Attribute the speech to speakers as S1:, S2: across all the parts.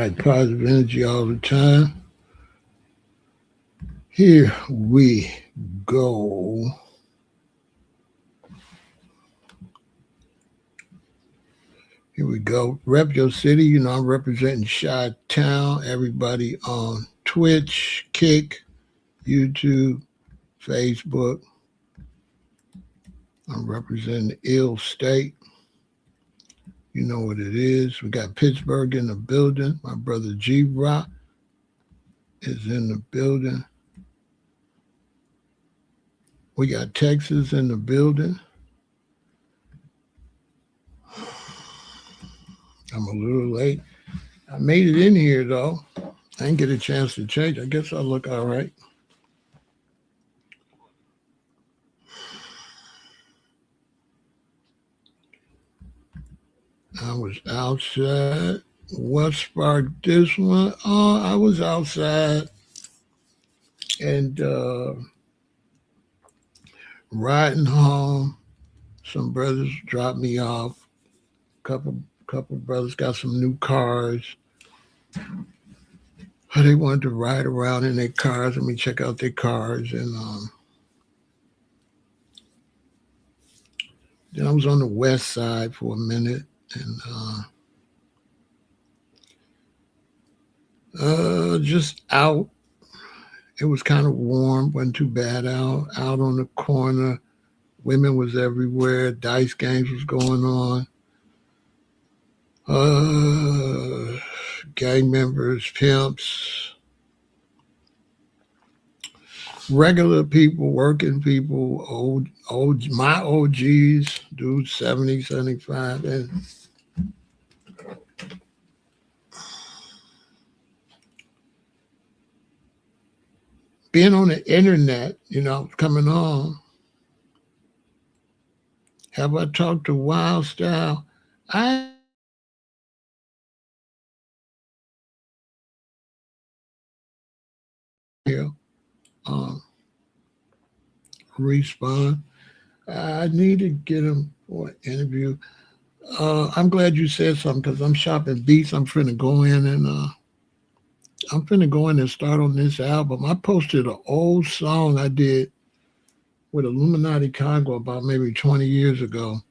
S1: right, positive energy all the time. Here we go. Here we go. Rep your city. You know, I'm representing Chi Town. Everybody on Twitch, Kick, YouTube, Facebook. I'm representing the ill state. You know what it is. We got Pittsburgh in the building. My brother G Rock is in the building. We got Texas in the building. I'm a little late. I made it in here though. I didn't get a chance to change. I guess I look all right. I was outside. What sparked this one? Oh, I was outside and riding home. Some brothers dropped me off. Couple brothers got some new cars. They wanted to ride around in their cars. Let me check out their cars. And then I was on the west side for a minute. And just out. It was kind of warm. Wasn't too bad out. Out on the corner. Women was everywhere. Dice games was going on. Gang members, pimps, regular people, working people, old, my OGs, dudes 70, 75. And being on the internet, you know, coming on. Have I talked to Wild Style? I um, respond. I need to get him for an interview. I'm glad you said something because I'm shopping beats. I'm finna go in and start on this album. I posted an old song I did with Illuminati Congo about maybe 20 years ago.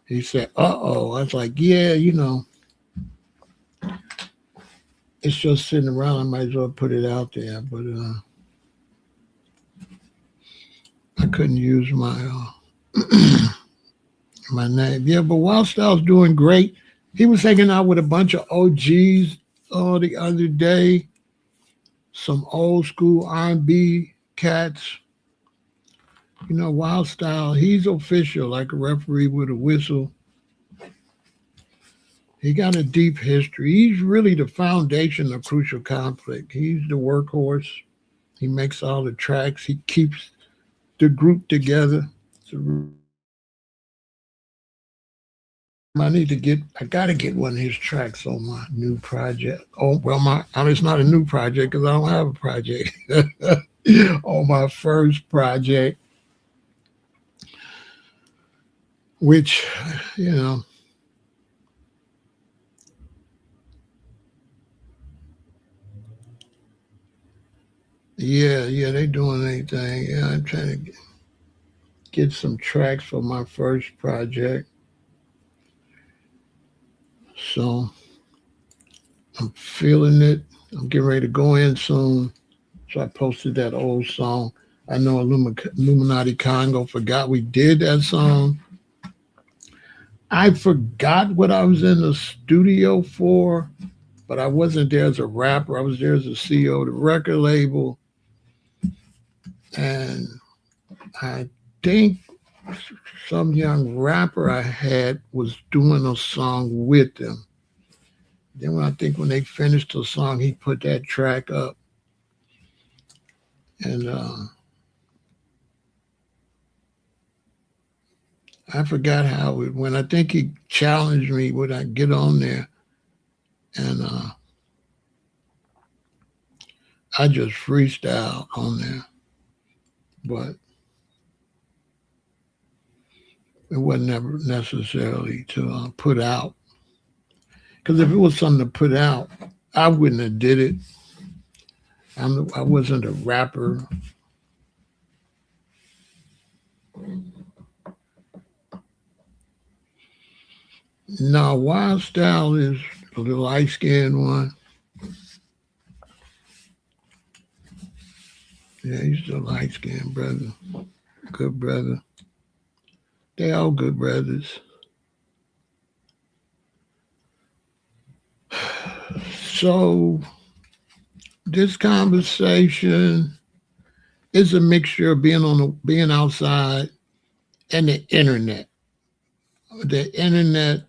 S1: He said, "Uh-oh." I was like, "Yeah, you know, it's just sitting around. I might as well put it out there." But I couldn't use my my name. Yeah, but Wild Style's doing great. He was hanging out with a bunch of OGs the other day. Some old school R&B cats. You know, Wild Style, he's official, like a referee with a whistle. He got a deep history. He's really the foundation of Crucial Conflict. He's the workhorse. He makes all the tracks. He keeps the group together. So I gotta get one of his tracks on my new project. Oh well, it's not a new project because I don't have a project. On my first project, which, you know, yeah, they doing anything. Yeah, I'm trying to get some tracks for my first project. So I'm feeling it. I'm getting ready to go in soon. So I posted that old song. I know Illuminati Congo forgot we did that song. I forgot what I was in the studio for, but I wasn't there as a rapper. I was there as a CEO of the record label. And I think some young rapper I had was doing a song with them. Then when they finished the song, he put that track up. And I forgot how it went. I think he challenged me would I get on there. And I just freestyle on there. But it wasn't never necessarily to put out. Because if it was something to put out, I wouldn't have did it. I wasn't a rapper. No, Wild Style is the light skinned one. Yeah, he's the light skinned brother. Good brother. They all good brothers. So this conversation is a mixture of being outside and the internet. The internet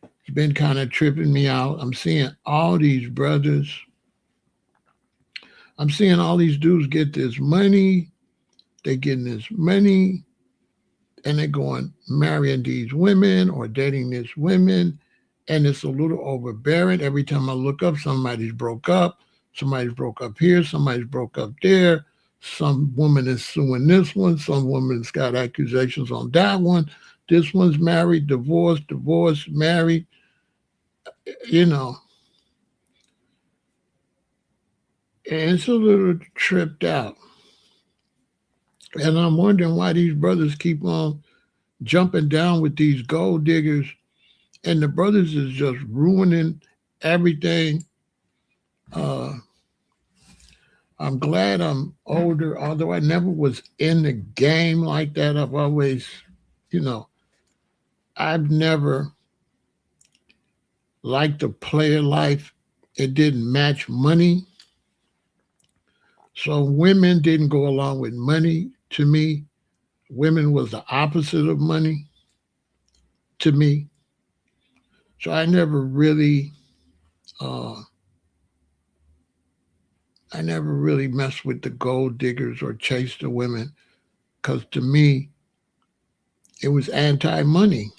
S1: has been kind of tripping me out. I'm seeing all these brothers. I'm seeing all these dudes get this money. They getting this money and they're going marrying these women or dating these women. And it's a little overbearing. Every time I look up, somebody's broke up. Somebody's broke up here. Somebody's broke up there. Some woman is suing this one. Some woman's got accusations on that one. This one's married, divorced, married. You know, and it's a little tripped out. And I'm wondering why these brothers keep on jumping down with these gold diggers, and the brothers is just ruining everything. Uh, I'm glad I'm older, although I never was in the game like that. I've always, you know, I've never liked the player life. It didn't match money. So women didn't go along with money to me. Women was the opposite of money to me. So uh, I never really messed with the gold diggers or chased the women because to me, it was anti money.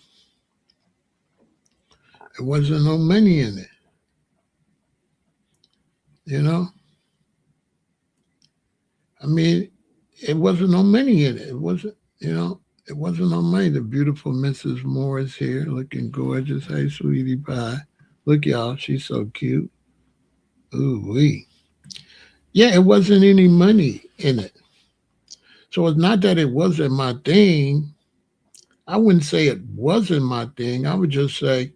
S1: There wasn't no money in it, you know? I mean, it wasn't no money in it. It wasn't, it wasn't no money. The beautiful Mrs. Moore is here looking gorgeous. Hey, sweetie pie. Look, y'all, she's so cute. Ooh, wee. Yeah, it wasn't any money in it. So it's not that it wasn't my thing. I wouldn't say it wasn't my thing. I would just say,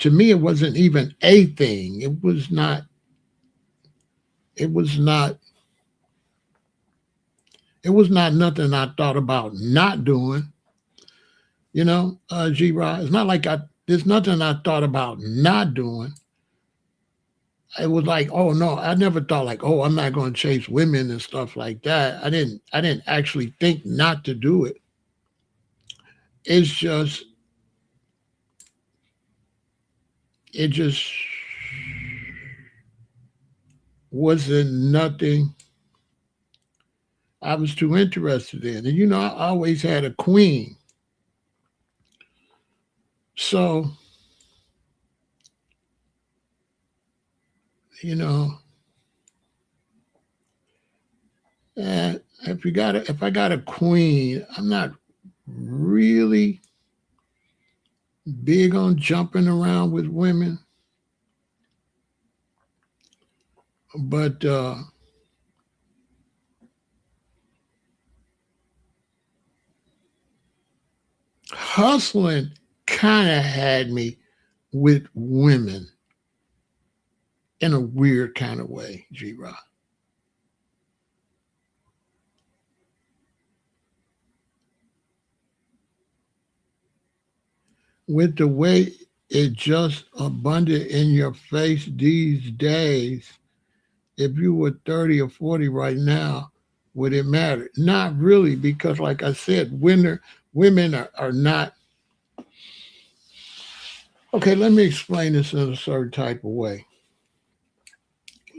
S1: to me, it wasn't even a thing. It was not, it was not nothing I thought about not doing, G Rod. It's not like there's nothing I thought about not doing. It was like, oh no, I never thought like, oh, I'm not going to chase women and stuff like that. I didn't actually think not to do it. It's just, it just wasn't nothing I was too interested in. And I always had a queen. So, you know, if I got a queen, I'm not really big on jumping around with women, but hustling kind of had me with women in a weird kind of way, G Rock. With the way it just abundant in your face these days, if you were 30 or 40 right now, would it matter? Not really, because like I said, women are not. Okay, let me explain this in a certain type of way.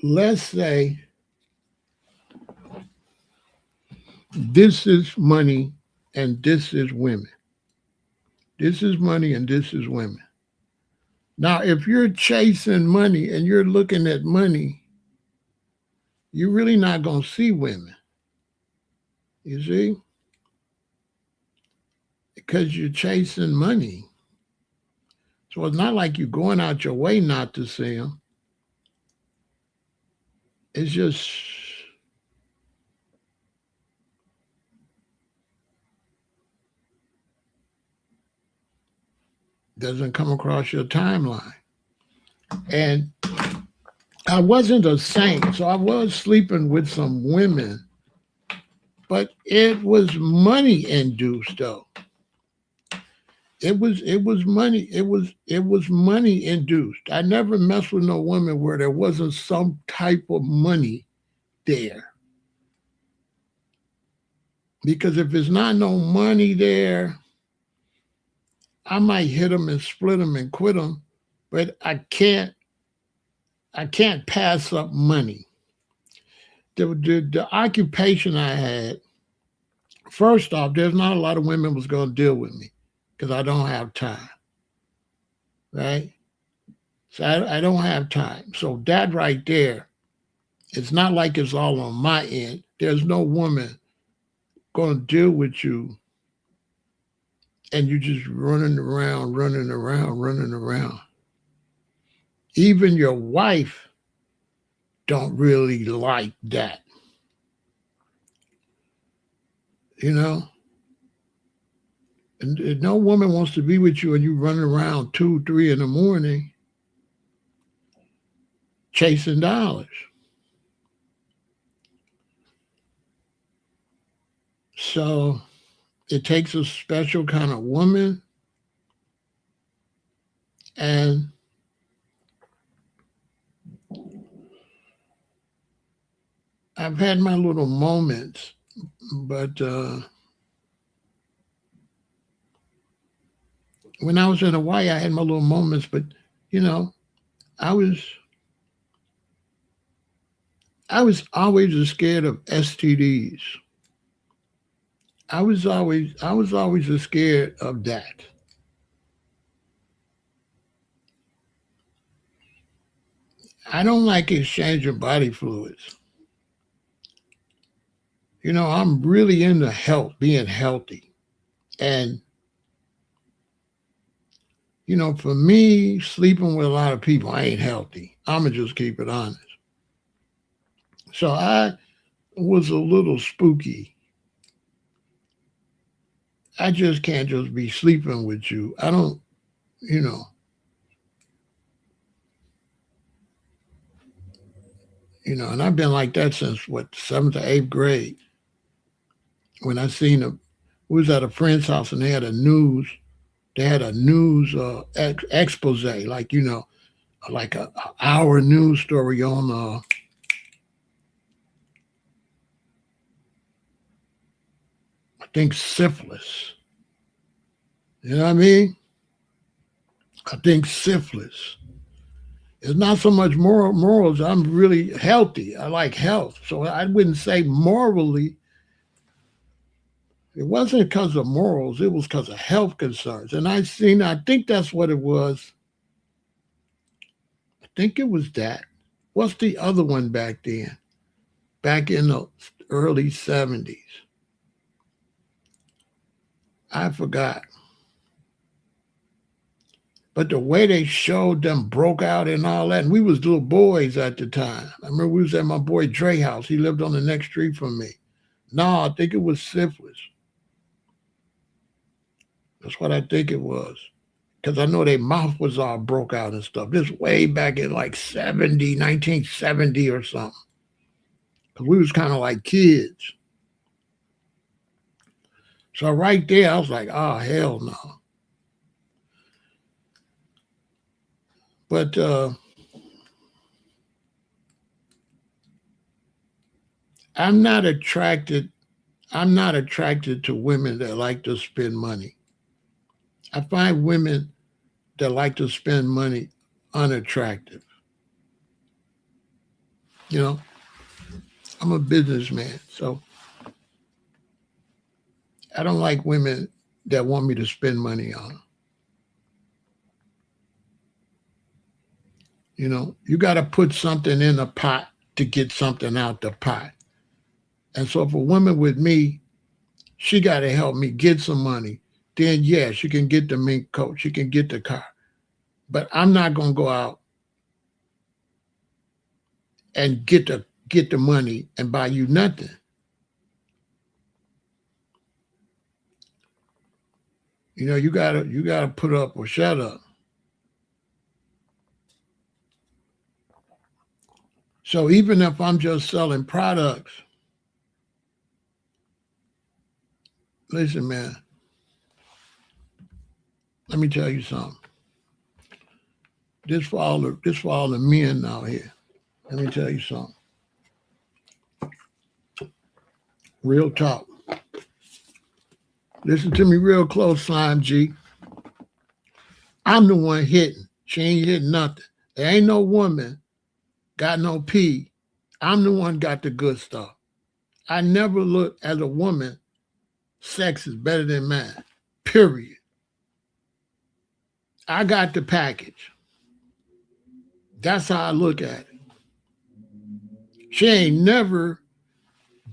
S1: Let's say this is money and this is women. This is money and this is women. Now, if you're chasing money and you're looking at money, you're really not going to see women. You see? Because you're chasing money. So it's not like you're going out your way not to see them. It's just doesn't come across your timeline. And I wasn't a saint, so I was sleeping with some women, but it was money induced though. It was money. It was money induced. I never messed with no woman where there wasn't some type of money there. Because if there's not no money there, I might hit them and split them and quit them, but I can't pass up money. The occupation I had, first off, there's not a lot of women was going to deal with me because I don't have time, right? So I don't have time. So that right there, it's not like it's all on my end. There's no woman going to deal with you and you just running around, running around, running around. Even your wife don't really like that, you know? And no woman wants to be with you and you running around 2, 3 in the morning chasing dollars. So it takes a special kind of woman, and I've had my little moments, but when I was in Hawaii, I had my little moments, but you know, I was I was always scared of STDs. I was always scared of that. I don't like exchanging body fluids. I'm really into health, being healthy. And, for me, sleeping with a lot of people, I ain't healthy. I'm going to just keep it honest. So I was a little spooky. I just can't just be sleeping with you. I don't, you know, and I've been like that since what, seventh or eighth grade. When I seen we was at a friend's house and they had a news expose, like a hour news story on I think syphilis. You know what I mean? I think syphilis. It's not so much morals. I'm really healthy. I like health. So I wouldn't say morally. It wasn't because of morals. It was because of health concerns. And I think that's what it was. I think it was that. What's the other one back then? Back in the early 70s. I forgot. But the way they showed them broke out and all that, and we was little boys at the time. I remember we was at my boy Dre house. He lived on the next street from me. No, I think it was syphilis. That's what I think it was. Because I know their mouth was all broke out and stuff. This way back in like 1970 or something. Because we was kind of like kids. So right there, I was like, oh, hell no. But I'm not attracted. I'm not attracted to women that like to spend money. I find women that like to spend money unattractive. You know, I'm a businessman, so I don't like women that want me to spend money on them. You got to put something in the pot to get something out the pot. And so if a woman with me, she got to help me get some money. Then, yeah, she can get the mink coat. She can get the car. But I'm not gonna go out and get the money and buy you nothing. You gotta put up or shut up. So even if I'm just selling products, listen, man, let me tell you something. This for all the men out here. Let me tell you something. Real talk. Listen to me real close, Slime G. I'm the one hitting. She ain't hitting nothing. There ain't no woman got no pee. I'm the one got the good stuff. I never look as a woman, sex is better than mine. Period. I got the package. That's how I look at it. She ain't never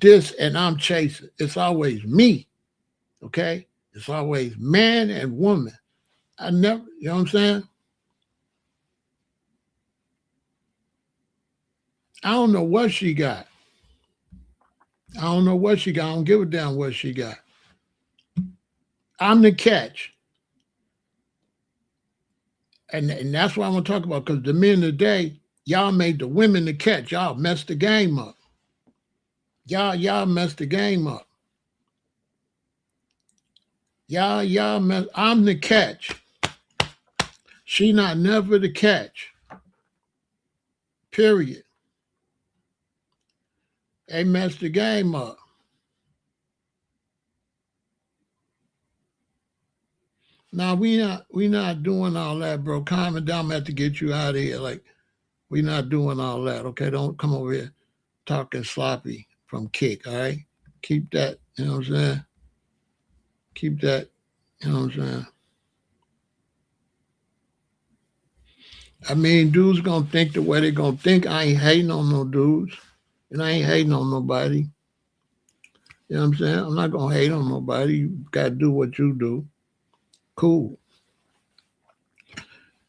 S1: this and I'm chasing. It's always me. Okay? It's always man and woman. I never, you know what I'm saying? I don't know what she got. I don't know what she got. I don't give a damn what she got. I'm the catch. And that's what I'm going to talk about, because the men today, y'all made the women the catch. Y'all messed the game up. Y'all messed the game up. Y'all mess. I'm the catch. She not never the catch. Period. They messed the game up. Now we not doing all that, bro. Calm it down. I'm have to get you out of here. Like, we not doing all that. Okay, don't come over here talking sloppy from Kick. All right, keep that. You know what I'm saying? Keep that. You know what I'm saying? I mean, dudes gonna think the way they gonna think. I ain't hating on no dudes, and I ain't hating on nobody. You know what I'm saying? I'm not gonna hate on nobody. You gotta do what you do. Cool.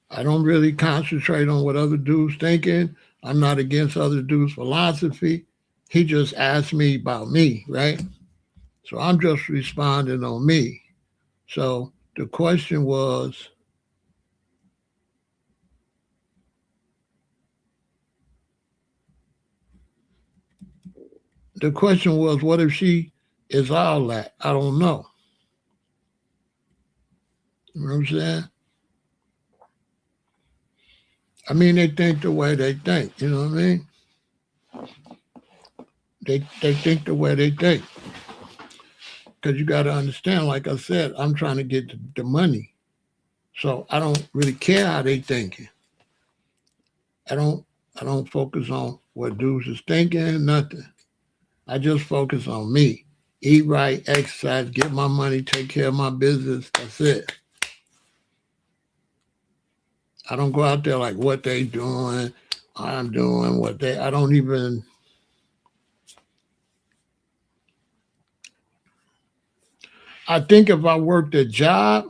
S1: I don't really concentrate on what other dudes thinking. I'm not against other dudes' philosophy. He just asked me about me, right? So I'm just responding on me. So the question was, what if she is all that? I don't know. You know what I'm saying? I mean, they think the way they think. You know what I mean? They think the way they think. Because you got to understand, like I said, I'm trying to get the money. So I don't really care how they thinking. I don't focus on what dudes is thinking, nothing. I just focus on me. Eat right, exercise, get my money, take care of my business. That's it. I don't go out there like what they doing, I'm doing what they. I don't even. I think if I worked a job,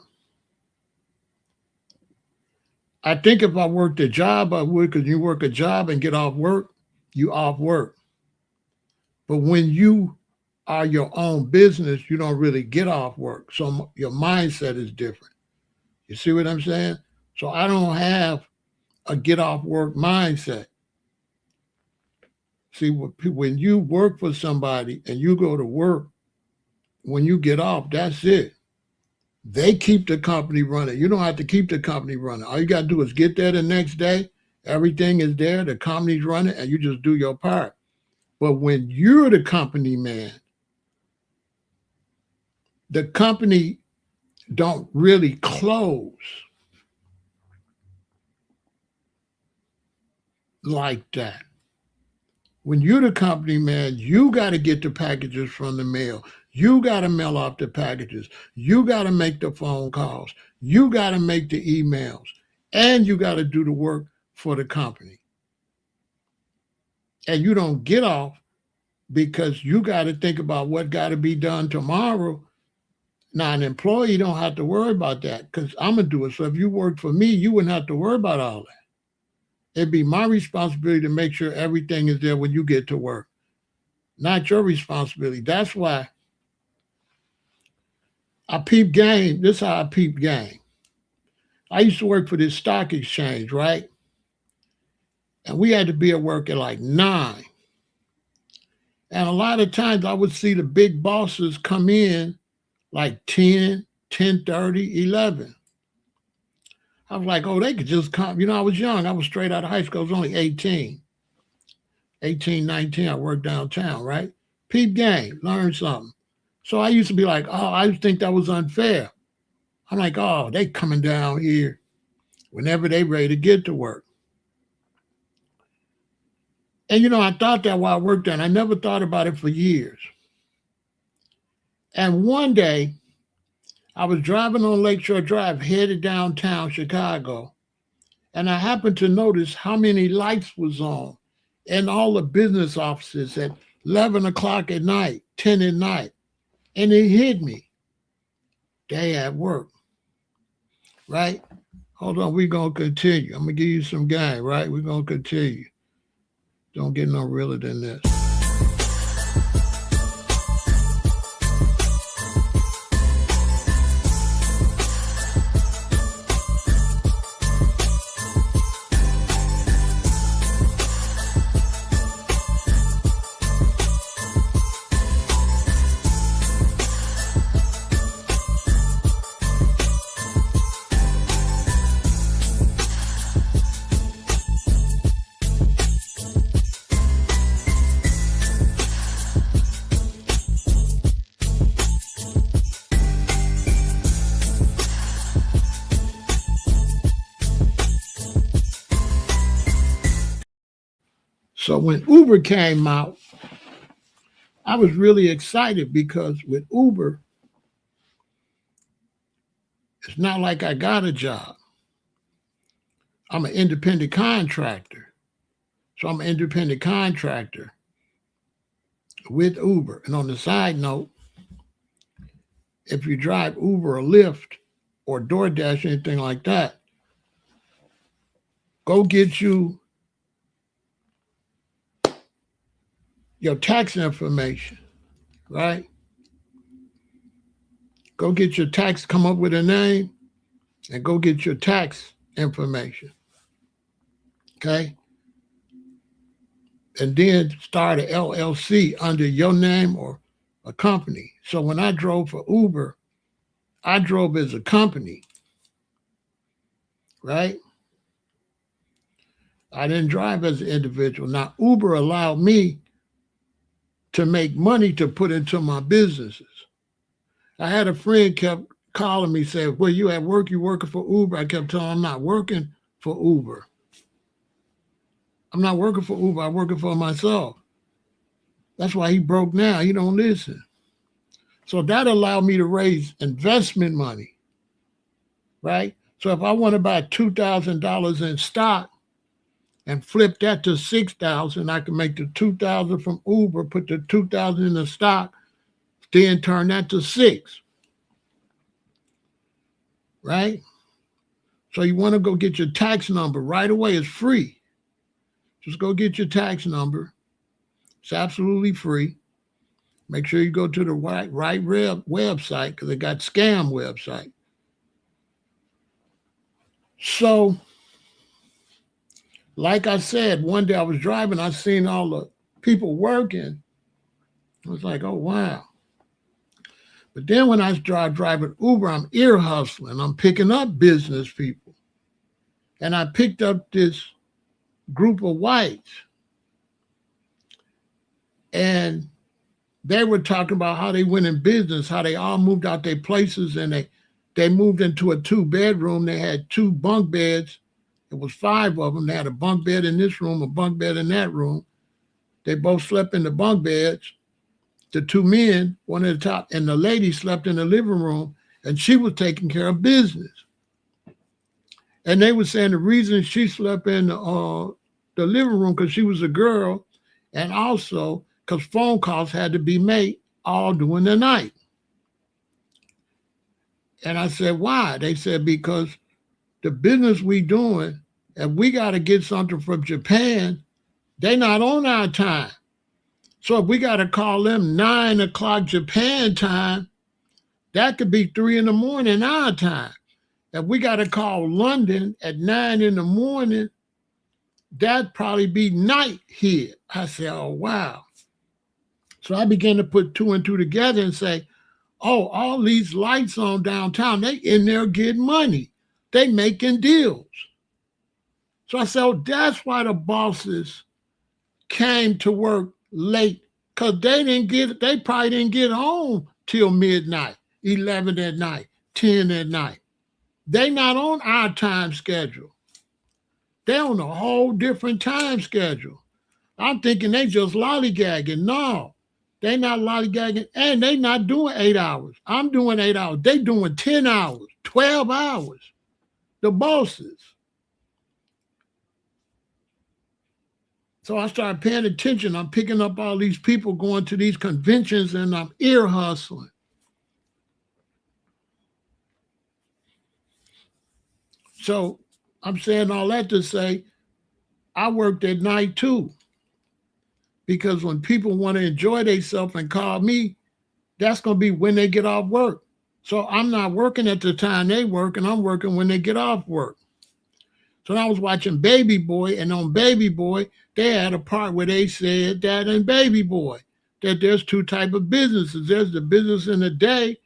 S1: I would, because you work a job and get off work, you off work. But when you are your own business, you don't really get off work. So your mindset is different. You see what I'm saying? So I don't have a get off work mindset. See, when you work for somebody and you go to work, when you get off, that's it. They keep the company running. You don't have to keep the company running. All you got to do is get there the next day. Everything is there. The company's running, and you just do your part. But when you're the company man, the company don't really close like that. When you're the company man, you got to get the packages from the mail. You got to mail off the packages. You got to make the phone calls. You got to make the emails. And you got to do the work for the company. And you don't get off because you got to think about what got to be done tomorrow. Now, an employee don't have to worry about that because I'm going to do it. So if you work for me, you wouldn't have to worry about all that. It'd be my responsibility to make sure everything is there when you get to work, not your responsibility. That's why I peep game. This is how I peep game. I used to work for this stock exchange, right? And we had to be at work at like 9. And a lot of times I would see the big bosses come in like 10, 10:30, 11. I was like, oh, they could just come. You know, I was young. I was straight out of high school. I was only 18, 19. I worked downtown, right? Peep game, learn something. So I used to be like, oh, I used to think that was unfair. I'm like, oh, they coming down here whenever they ready to get to work. And, you know, I thought that while I worked there, and I never thought about it for years. And one day, I was driving on Lakeshore Drive, headed downtown Chicago, and I happened to notice how many lights was on in all the business offices at 11 o'clock at night, 10 at night. And it hit me. They at work, right? Hold on, we're going to continue. I'm going to give you some game, right? We're going to continue. Don't get no realer than this. So when Uber came out, I was really excited because with Uber, it's not like I got a job. I'm an independent contractor. So I'm an independent contractor with Uber. And on the side note, if you drive Uber or Lyft or DoorDash, anything like that, go get you your tax information, right? Go get your tax, come up with a name, and go get your tax information, okay? And then start an LLC under your name or a company. So when I drove for Uber, I drove as a company, right? I didn't drive as an individual. Now, Uber allowed me to make money to put into my businesses. I had a friend kept calling me, saying, well, you at work, you working for Uber? I kept telling him, I'm not working for Uber. I'm not working for Uber, I'm working for myself. That's why he broke now, he don't listen. So that allowed me to raise investment money, right? So if I want to buy $2,000 in stock and flip that to $6,000, I can make the $2,000 from Uber, put the $2,000 in the stock, then turn that to $6,000, right? So you want to go get your tax number right away. It's free. Just go get your tax number. It's absolutely free. Make sure you go to the right website because they got scam website. So, like I said, one day I was driving, I seen all the people working. I was like, oh, wow. But then when I start driving Uber, I'm ear hustling. I'm picking up business people. And I picked up this group of whites. And they were talking about how they went in business, how they all moved out their places and they moved into a 2-bedroom. They had 2 bunk beds. It was 5 of them. They had a bunk bed in this room, a bunk bed in that room. They both slept in the bunk beds. The 2 men, one at the top, and the lady slept in the living room, and she was taking care of business. And they were saying the reason she slept in the living room because she was a girl, and also because phone calls had to be made all during the night. And I said, why? They said, because the business we doing, if we got to get something from Japan, they not on our time. So if we got to call them 9 o'clock Japan time, that could be 3 in the morning our time. If we got to call London at 9 in the morning, that'd probably be night here. I said, oh, wow. So I began to put two and two together and say, oh, all these lights on downtown, they in there getting money. They making deals. So I said, oh, that's why the bosses came to work late, because they probably didn't get home till midnight, 11 at night, 10 at night. They not on our time schedule. They on a whole different time schedule. I'm thinking they just lollygagging. No, they not lollygagging, and they not doing 8 hours. I'm doing 8 hours. They doing 10 hours, 12 hours. The bosses. So I started paying attention. I'm picking up all these people going to these conventions, and I'm ear hustling. So I'm saying all that to say I worked at night too. Because when people want to enjoy themselves and call me, that's going to be when they get off work. So I'm not working at the time they work, and I'm working when they get off work. So I was watching Baby Boy, and on Baby Boy, they had a part where they said that in Baby Boy, that there's two types of businesses. There's the business in the day,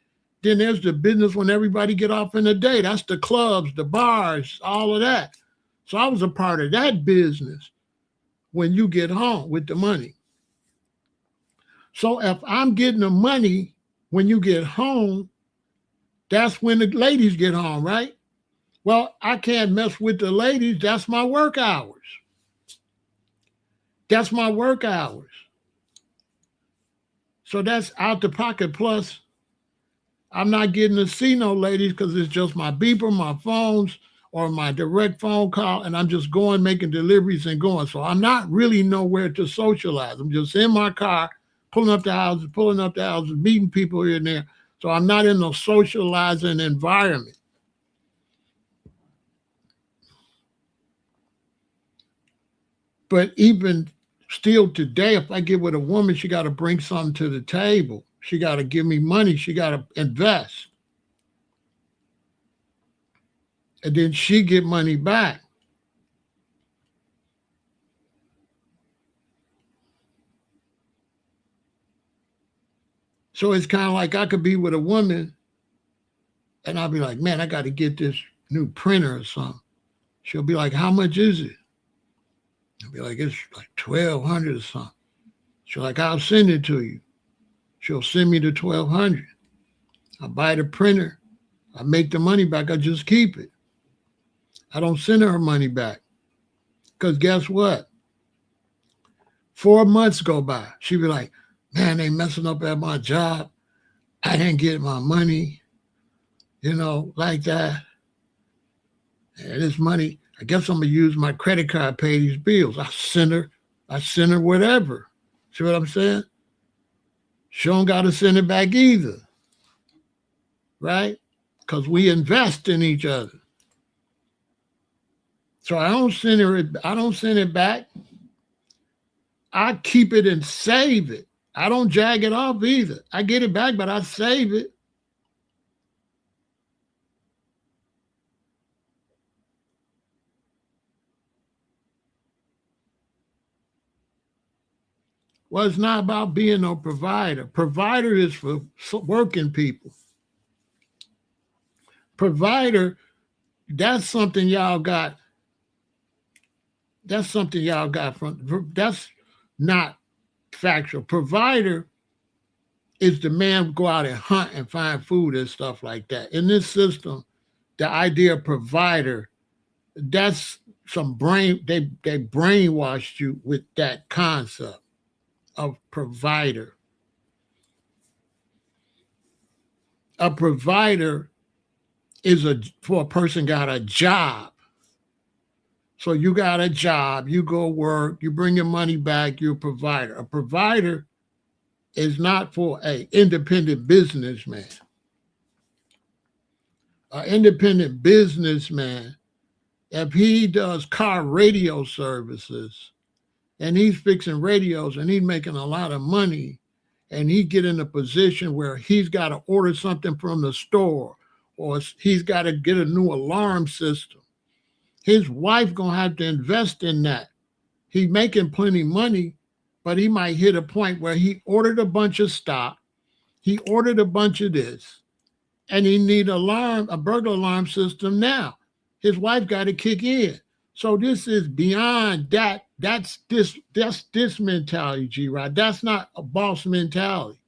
S1: then there's the business when everybody get off in the day. That's the clubs, the bars, all of that. So I was a part of that business when you get home with the money. So if I'm getting the money when you get home, that's when the ladies get home, right? Well, I can't mess with the ladies. That's my work hours. That's my work hours. So that's out the pocket. Plus, I'm not getting to see no ladies because it's just my beeper, my phones, or my direct phone call, and I'm just going, making deliveries and going. So I'm not really nowhere to socialize. I'm just in my car, pulling up the houses, meeting people here and there. So I'm not in a socializing environment. But even still today, if I get with a woman, she got to bring something to the table. She got to give me money. She got to invest. And then she get money back. So it's kind of like I could be with a woman and I'll be like, man, I got to get this new printer or something. She'll be like, how much is it? I'll be like, it's like $1,200 or something. She'll like, I'll send it to you. She'll send me the $1,200. I buy the printer. I make the money back. I just keep it. I don't send her money back. Because guess what? 4 months go by. She'll be like, man, they messing up at my job. I didn't get my money, like that. And this money, I guess I'm going to use my credit card to pay these bills. I send her whatever. See what I'm saying? She don't got to send it back either. Right? Because we invest in each other. So I don't send it back. I keep it and save it. I don't jag it off either. I get it back, but I save it. Well, it's not about being a provider. Provider is for working people. Provider, that's something y'all got. That's something y'all got from. That's not factual. Provider is the man who go out and hunt and find food and stuff like that. In this system, the idea of provider, that's some brain. They brainwashed you with that concept of provider. A provider is for a person got a job. So you got a job, you go work, you bring your money back, you're a provider. A provider is not for an independent businessman. An independent businessman, if he does car radio services and he's fixing radios and he's making a lot of money and he get in a position where he's got to order something from the store or he's got to get a new alarm system, his wife gonna have to invest in that. He's making plenty money, but he might hit a point where he ordered a bunch of stock, he ordered a bunch of this, and he need a burglar alarm system now. His wife got to kick in. So this is beyond that. That's this mentality, G Rod. That's not a boss mentality.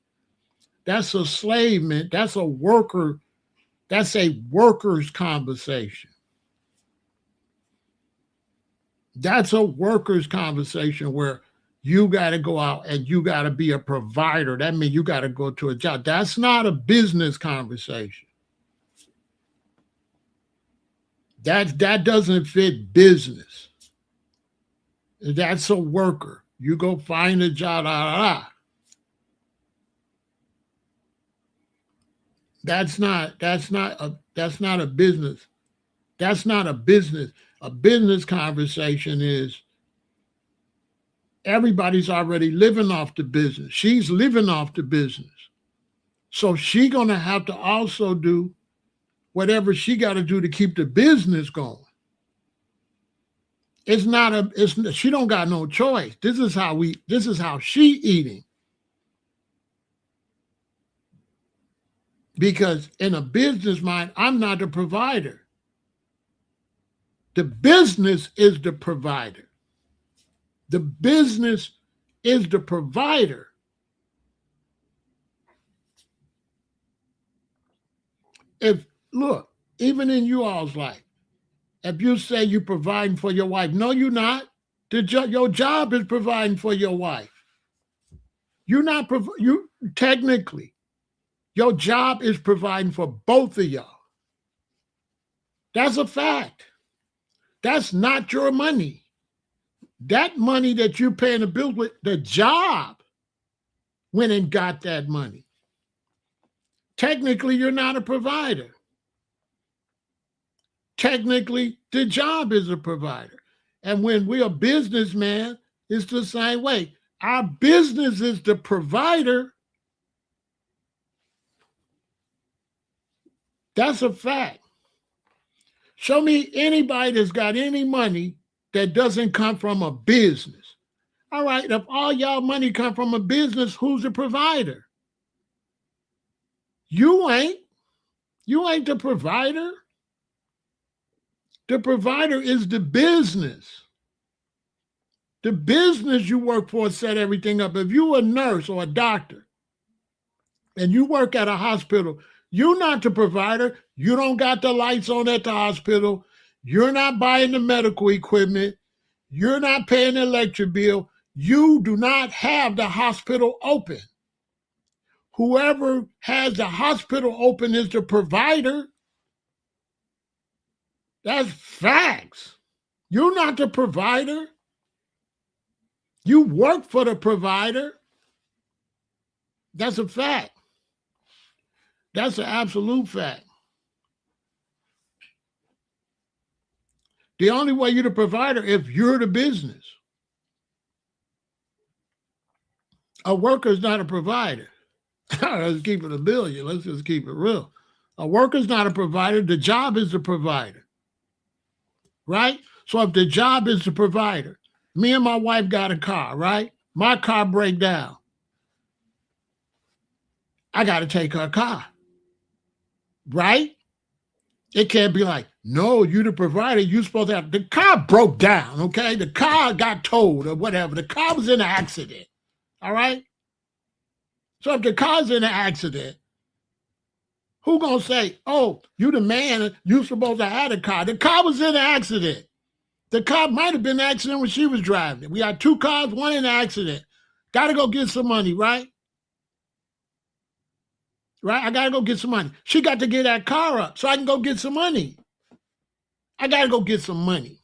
S1: That's a slave man. That's a worker. That's a worker's conversation. That's a worker's conversation where you got to go out and you got to be a provider. That means you got to go to a job. That's not a business conversation. That doesn't fit business. That's a worker. You go find a job. That's not a business. That's not a business. A business conversation is everybody's already living off the business. She's living off the business. So she gonna have to also do whatever she got to do to keep the business going. She don't got no choice. This is how she eating. Because in a business mind, I'm not the provider. The business is the provider. The business is the provider. Look, even in you all's life, if you say you're providing for your wife, no, you're not. Your job is providing for your wife. You're not, technically, your job is providing for both of y'all. That's a fact. That's not your money. That money that you're paying the bills with, the job went and got that money. Technically, you're not a provider. Technically, the job is a provider. And when we're a businessman, it's the same way. Our business is the provider. That's a fact. Show me anybody that's got any money that doesn't come from a business. All right, if all y'all money come from a business, who's the provider? You ain't. You ain't the provider. The provider is the business. The business you work for set everything up. If you're a nurse or a doctor and you work at a hospital, you're not the provider. You don't got the lights on at the hospital. You're not buying the medical equipment. You're not paying the electric bill. You do not have the hospital open. Whoever has the hospital open is the provider. That's facts. You're not the provider. You work for the provider. That's a fact. That's an absolute fact. The only way you're the provider if you're the business. A worker's not a provider. Let's keep it a billion. Let's just keep it real. A worker's not a provider. The job is the provider. Right? So if the job is the provider, me and my wife got a car, right? My car break down. I got to take her car. Right? It can't be like, no, you the provider. You supposed to have the car broke down, okay? The car got towed or whatever. The car was in an accident. All right? So if the car's in an accident, who gonna say, oh, you the man, you supposed to have a car? The car was in an accident. The car might have been an accident when she was driving it. We got two cars, one in an accident. Got to go get some money, right? Right? I got to go get some money. She got to get that car up so I can go get some money. I got to go get some money.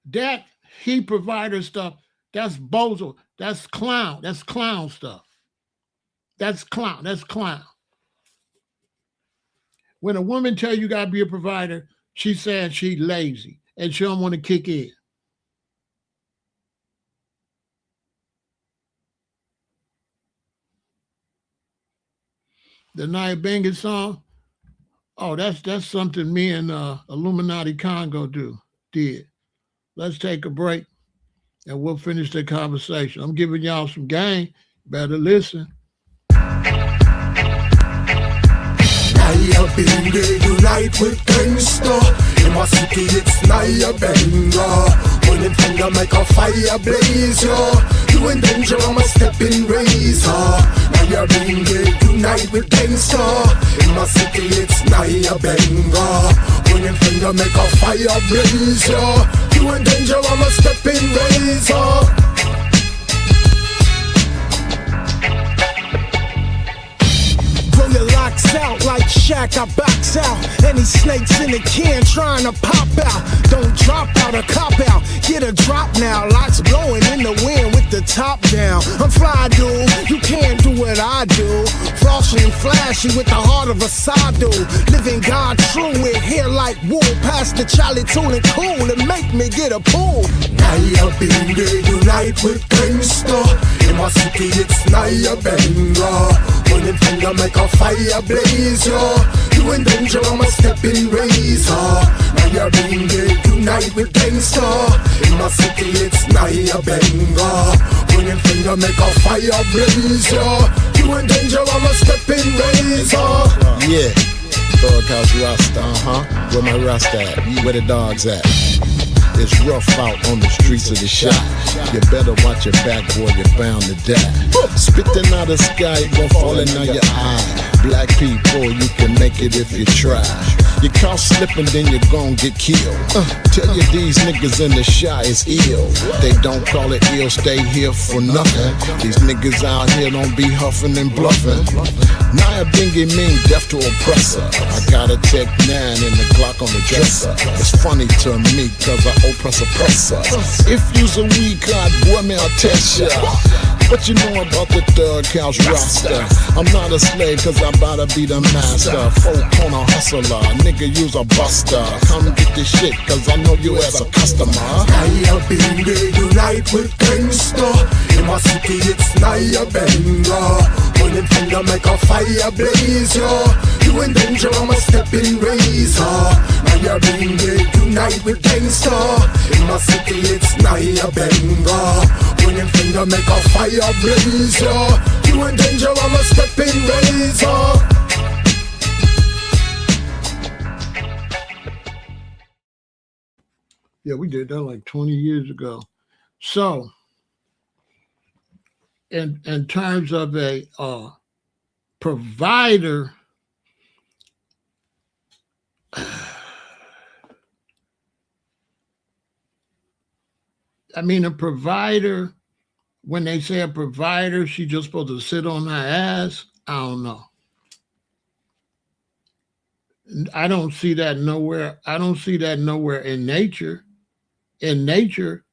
S1: That he provider stuff, that's bozo. That's clown. That's clown stuff. That's clown. That's clown. When a woman tell you gotta be a provider, she's saying she lazy and she don't want to kick in. The Nia Bangin song, oh, that's something me and Illuminati Congo did. Let's take a break and we'll finish the conversation. I'm giving y'all some game. Better listen.
S2: Naya Benga unite with gangsta. In my city it's Naya Benga. When it finger make a fire blaze, yo. You in danger, I'm a stepping razor. Naya Benga unite with gangsta. In my city it's Naya Benga. When it finger make a fire blaze, yo. You in danger, I'm a stepping razor. Your locks out like Shaq, I box out. Any snakes in the can trying to pop out. Don't drop out or cop out, get a drop now. Locks blowing in the wind with the top down. I'm fly, dude, you can't do what I do. Frosty and flashy with the heart of a sado. Living God true with hair like wool. Past the Charlie Tool and cool and make me get a pool. Naya Benga unite with gangsta. In my city it's Naya Benga. When it finger make a fire blaze, yo. You in danger, I'm a stepping razor. Naya Benga unite with gangsta. In my city it's Naya Benga. When it finger make a fire blaze, yo. You in danger, I'm a stepping razor.
S3: Yeah, Thug House Rasta, where my Rasta at? Where the dogs at? It's rough out on the streets of the shop. You better watch your back, boy, you're bound to die. Spitting out the sky, it gon' fall in on your eye. Black people, you can make it if you try. You caught slipping, then you're gon' get killed. Tell you these niggas in the shy is ill. They don't call it ill, stay here for nothing. These niggas out here don't be huffing and bluffing. Naya Benga mean death to oppressor. I got a Tech 9 and the Glock on the dresser. It's funny to me cause I oppress oppressor. If you's a weak card, boy, me I'll test ya. What you know about the Thug House roster? I'm not a slave cause I'm about to be the master. Folk on a hustler, nigga use a buster. Come get this shit cause I know you as a customer.
S2: Naya Benga unite with gangsta. In my city it's Naya Benga. When it finger make a fire blaze, yo. You in danger, I'm a stepping razor. Naya Benga unite with gangsta. In my city it's Naya Benga. When it finger make a fire blaze, yo. You in danger, I'm a stepping razor.
S1: Yeah, we did that like 20 years ago. So, in terms of a provider, I mean, a provider, when they say a provider, she just supposed to sit on her ass. I don't know. I don't see that nowhere. I don't see that nowhere in nature. In nature,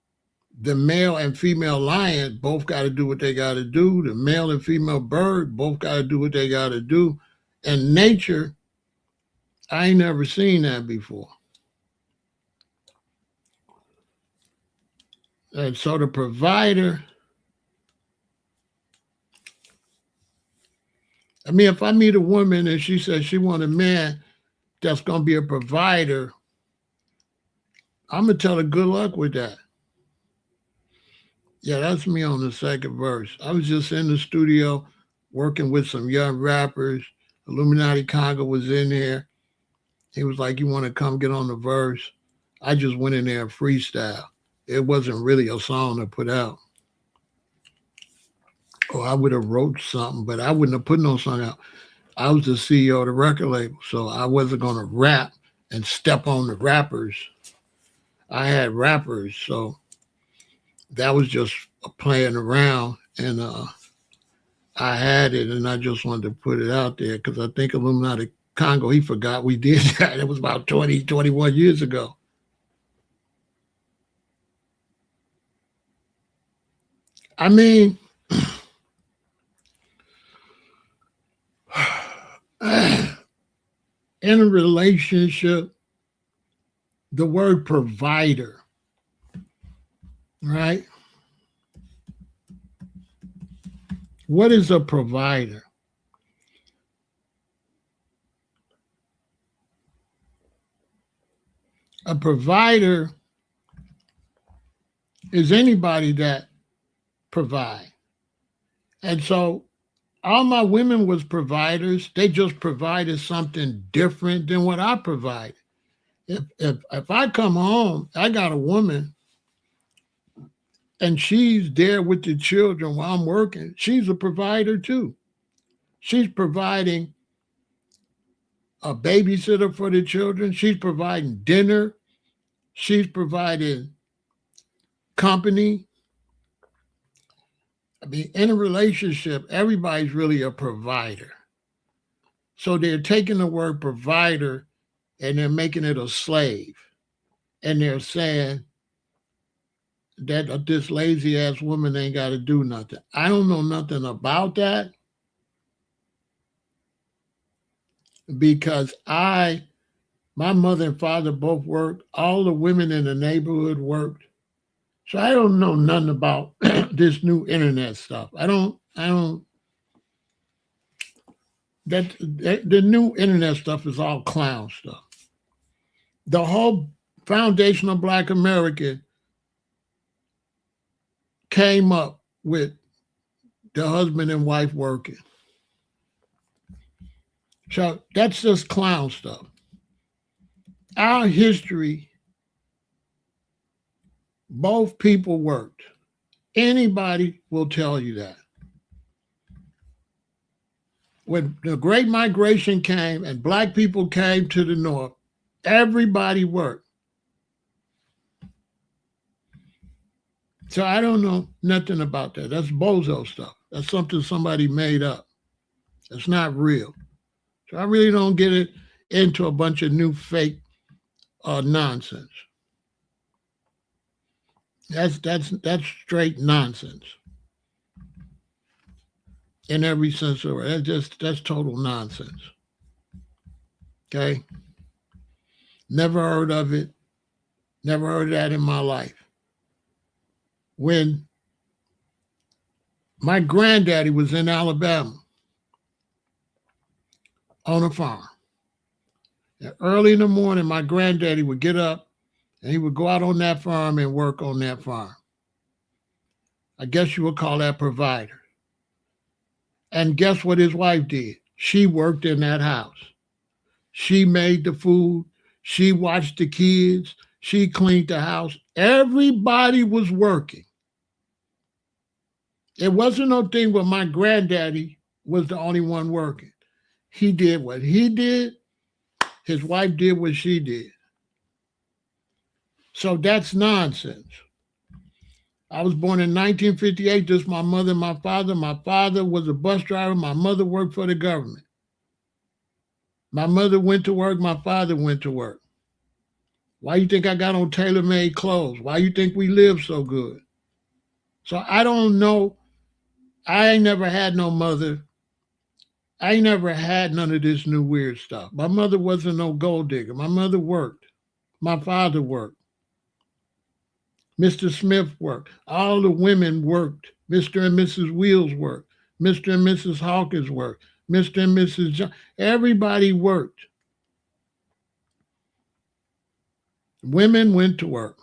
S1: the male and female lion both got to do what they got to do. The male and female bird both got to do what they got to do. In nature, I ain't never seen that before. And so the provider, I mean, if I meet a woman and she says she want a man that's going to be a provider, I'm going to tell her good luck with that. Yeah, that's me on the second verse. I was just in the studio working with some young rappers. Illuminati Congo was in there. He was like, you want to come get on the verse? I just went in there and freestyle. It wasn't really a song to put out. Or I would have wrote something, but I wouldn't have put no song out. I was the CEO of the record label, so I wasn't going to rap and step on the rappers. I had rappers, so that was just playing around, and I had it, and I just wanted to put it out there because I think Illuminati Congo, he forgot we did that. It was about 20, 21 years ago. I mean, In a relationship, the word provider, right? What is a provider? A provider is anybody that provide. And so all my women was providers. They just provided something different than what I provided. If I come home, I got a woman and she's there with the children while I'm working, she's a provider too. She's providing a babysitter for the children. She's providing dinner. She's providing company. I mean, in a relationship, everybody's really a provider. So they're taking the word provider and they're making it a slave. And they're saying that this lazy ass woman ain't got to do nothing. I don't know nothing about that because my mother and father both worked. All the women in the neighborhood worked. So I don't know nothing about this new internet stuff. The new internet stuff is all clown stuff. The whole foundation of Black America came up with the husband and wife working. So that's just clown stuff. Our history, both people worked. Anybody will tell you that. When the Great Migration came and Black people came to the North, everybody worked. So I don't know nothing about that. That's bozo stuff. That's something somebody made up. It's not real. So I really don't get it into a bunch of new fake nonsense. That's straight nonsense. In every sense of the word. That's total nonsense. Okay? Never heard of it. Never heard of that in my life. When my granddaddy was in Alabama on a farm, and early in the morning, my granddaddy would get up and he would go out on that farm and work on that farm. I guess you would call that provider. And guess what his wife did? She worked in that house. She made the food. She watched the kids. She cleaned the house. Everybody was working. It wasn't no thing where my granddaddy was the only one working. He did what he did. His wife did what she did. So that's nonsense. I was born in 1958. Just my mother and my father. My father was a bus driver. My mother worked for the government. My mother went to work. My father went to work. Why you think I got on tailor-made clothes? Why you think we live so good? So I don't know. I ain't never had no mother. I ain't never had none of this new weird stuff. My mother wasn't no gold digger. My mother worked. My father worked. Mr. Smith worked. All the women worked. Mr. and Mrs. Wheels worked. Mr. and Mrs. Hawkins worked. Mr. and Mrs. John. Everybody worked. Women went to work.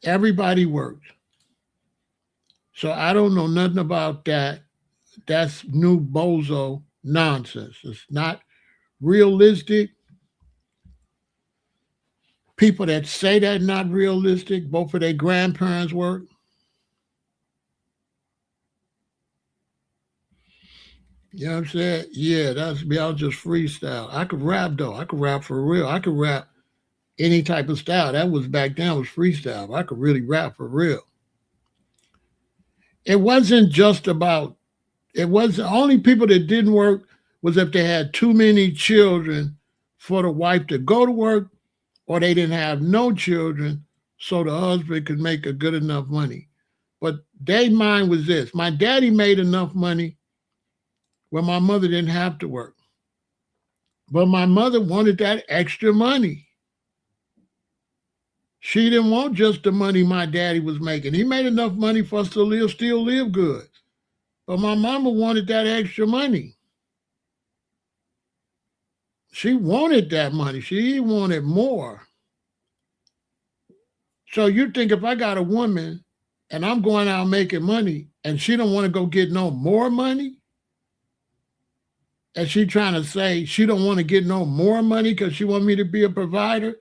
S1: Everybody worked. So I don't know nothing about that. That's new bozo nonsense. It's not realistic. People that say that's not realistic, both of their grandparents worked. You know what I'm saying? Yeah, that's me. I'll just freestyle. I could rap though. I could rap for real. I could rap any type of style. That was back then was freestyle. I could really rap for real. It wasn't just about, it was the only people that didn't work was if they had too many children for the wife to go to work, or they didn't have no children so the husband could make a good enough money. But their mind was this. My daddy made enough money Well, my mother didn't have to work. But my mother wanted that extra money. She didn't want just the money my daddy was making. He made enough money for us to still live good. But my mama wanted that extra money. She wanted that money. She wanted more. So you think if I got a woman and I'm going out making money and she don't want to go get no more money, and she trying to say she don't want to get no more money because she want me to be a provider,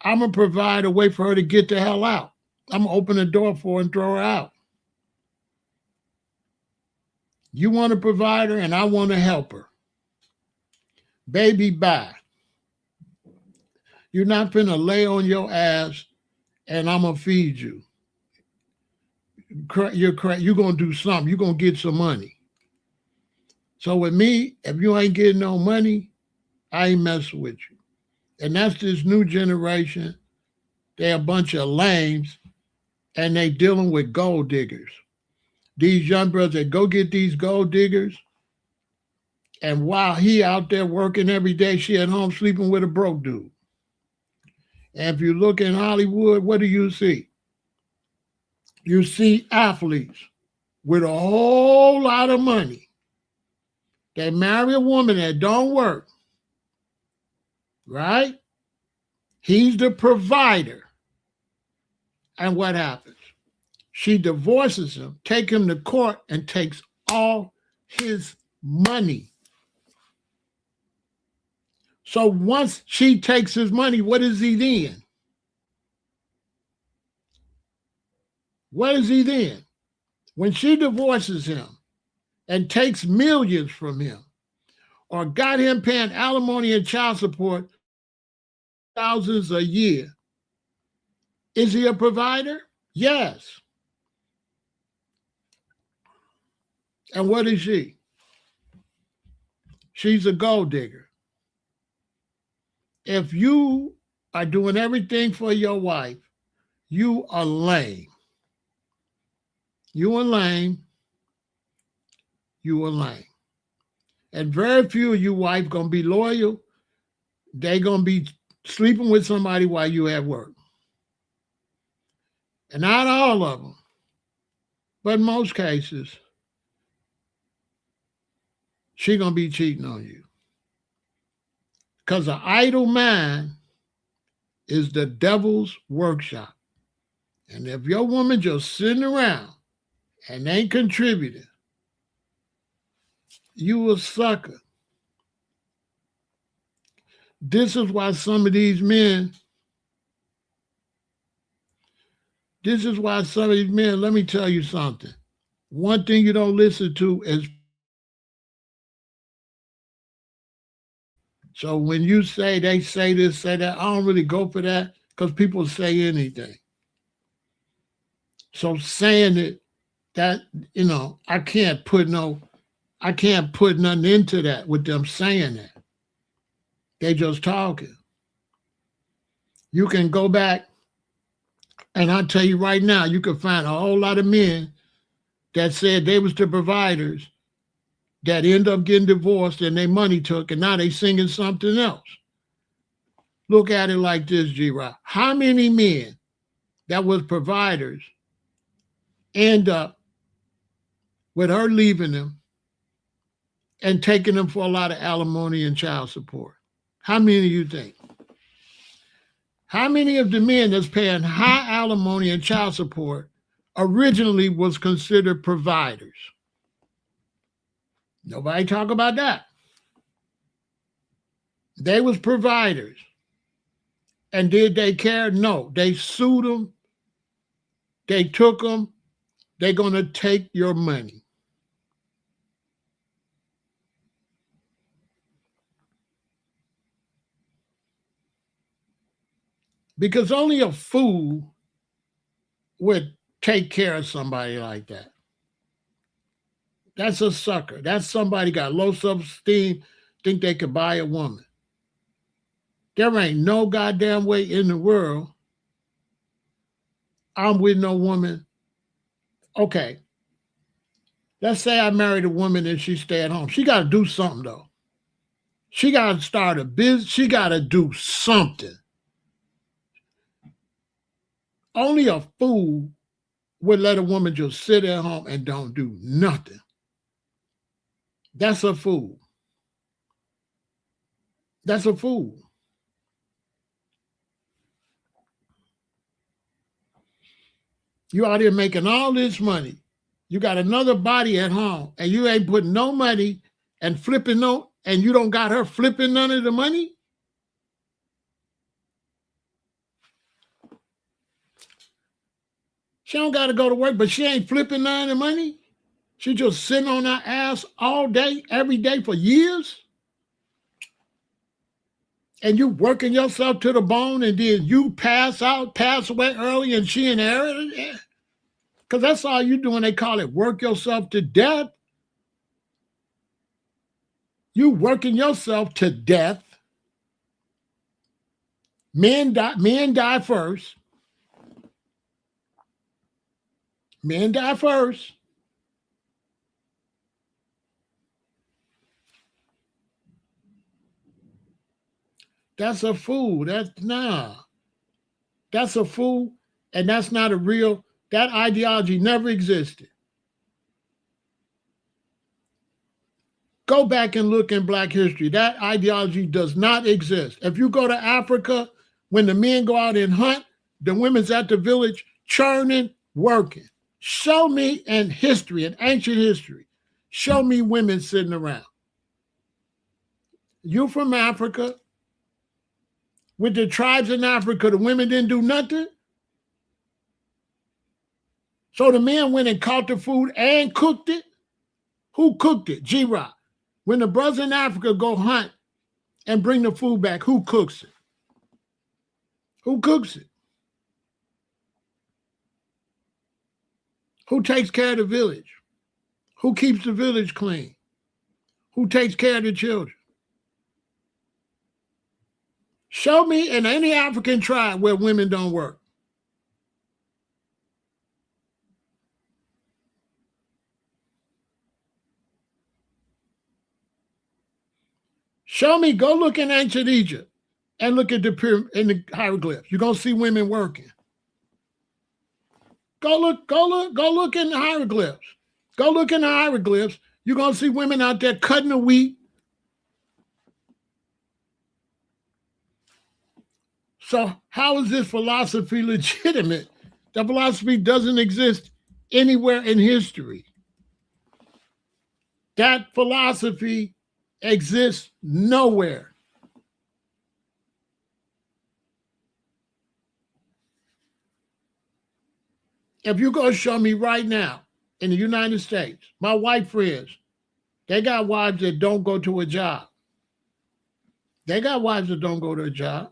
S1: I'm going to provide a way for her to get the hell out. I'm going to open the door for her and throw her out. You want a provider and I want to help her. Baby, bye. You're not finna lay on your ass and I'm going to feed you. You're going to do something. You're going to get some money. So with me, if you ain't getting no money, I ain't messing with you. And that's this new generation. They're a bunch of lames and they dealing with gold diggers. These young brothers that go get these gold diggers, and while he out there working every day, she at home sleeping with a broke dude. And if you look in Hollywood, what do you see? You see athletes with a whole lot of money. They marry a woman that don't work, right? He's the provider. And what happens? She divorces him, take him to court, and takes all his money. So once she takes his money, what is he then? What is he then? When she divorces him and takes millions from him, or got him paying alimony and child support thousands a year, is he a provider? Yes. And what is she? She's a gold digger. If you are doing everything for your wife, you are lame. You are lame. You are lame. And very few of you wife going to be loyal. They going to be sleeping with somebody while you at work. And not all of them, but in most cases, she going to be cheating on you. Because an idle mind is the devil's workshop. And if your woman just sitting around and ain't contributing, you a sucker. This is why some of these men, let me tell you something. One thing you don't listen to is, so when you say they say this, say that, I don't really go for that because people say anything. So saying it, that, I can't put nothing into that with them saying that. They just talking. You can go back, and I'll tell you right now, you can find a whole lot of men that said they was the providers that end up getting divorced and their money took, and now they singing something else. Look at it like this, G-Rock. How many men that was providers end up with her leaving them and taking them for a lot of alimony and child support? How many do you think? How many of the men that's paying high alimony and child support originally was considered providers? Nobody talk about that. They was providers. And did they care? No. They sued them. They took them. They're going to take your money. Because only a fool would take care of somebody like that. That's a sucker. That's somebody got low self-esteem, think they could buy a woman. There ain't no goddamn way in the world I'm with no woman. Okay. Let's say I married a woman and she stay at home. She got to do something, though. She got to start a business. She got to do something. Only a fool would let a woman just sit at home and don't do nothing. That's a fool. That's a fool. You out here making all this money. You got another body at home and you ain't putting no money and flipping no, and you don't got her flipping none of the money? She don't got to go to work, but she ain't flipping none of the money? She just sitting on her ass all day, every day for years? And you working yourself to the bone and then you pass away early and she inherited it? Because that's all you doing. They call it work yourself to death. You working yourself to death. Men die first. Men die first. That's a fool. That's a fool, and that's not a real, that ideology never existed. Go back and look in Black history. That ideology does not exist. If you go to Africa, when the men go out and hunt, the women's at the village churning, working. Show me in history, in ancient history, show me women sitting around. You from Africa, with the tribes in Africa, the women didn't do nothing. So the men went and caught the food and cooked it. Who cooked it? G-Rock. When the brothers in Africa go hunt and bring the food back, who cooks it? Who cooks it? Who takes care of the village? Who keeps the village clean? Who takes care of the children? Show me in any African tribe where women don't work. Show me, go look in ancient Egypt and look at the hieroglyphs. You're going to see women working. Go look in the hieroglyphs. Go look in the hieroglyphs. You're going to see women out there cutting the wheat. So how is this philosophy legitimate? The philosophy doesn't exist anywhere in history. That philosophy exists nowhere. If you go show me right now in the United States, my white friends, they got wives that don't go to a job. They got wives that don't go to a job.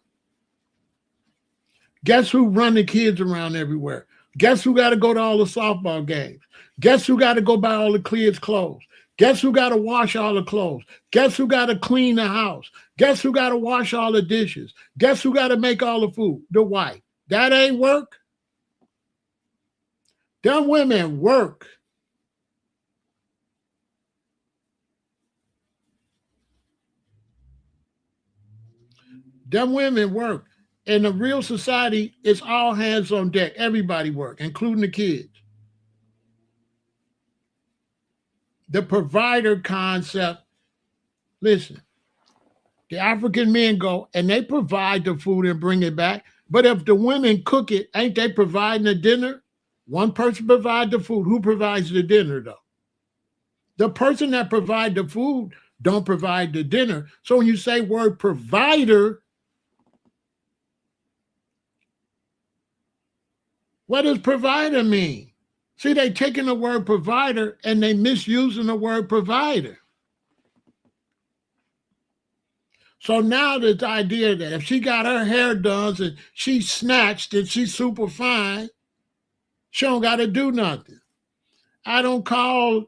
S1: Guess who run the kids around everywhere? Guess who got to go to all the softball games? Guess who got to go buy all the kids' clothes? Guess who got to wash all the clothes? Guess who got to clean the house? Guess who got to wash all the dishes? Guess who got to make all the food? The wife. That ain't work. Them women work. Them women work. In a real society, it's all hands on deck. Everybody work, including the kids. The provider concept, listen, the African men go and they provide the food and bring it back. But if the women cook it, ain't they providing the dinner? One person provides the food. Who provides the dinner, though? The person that provides the food don't provide the dinner. So when you say word provider, what does provider mean? See, they taking the word provider and they misusing the word provider. So now this idea that if she got her hair done and she snatched and she's super fine, she don't got to do nothing. I don't call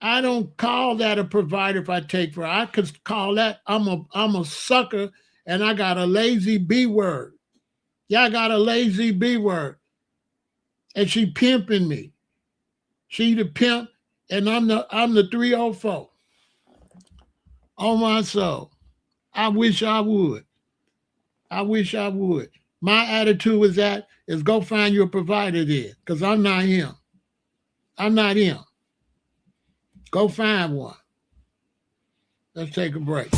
S1: that a provider if I take for her. I could call that I'm a sucker and I got a lazy B word. Yeah, I got a lazy B word. And she pimping me. She the pimp And I'm the 304 on my soul. I wish I would. I wish I would. My attitude with that is go find your provider there, because I'm not him. I'm not him. Go find one. Let's take a break.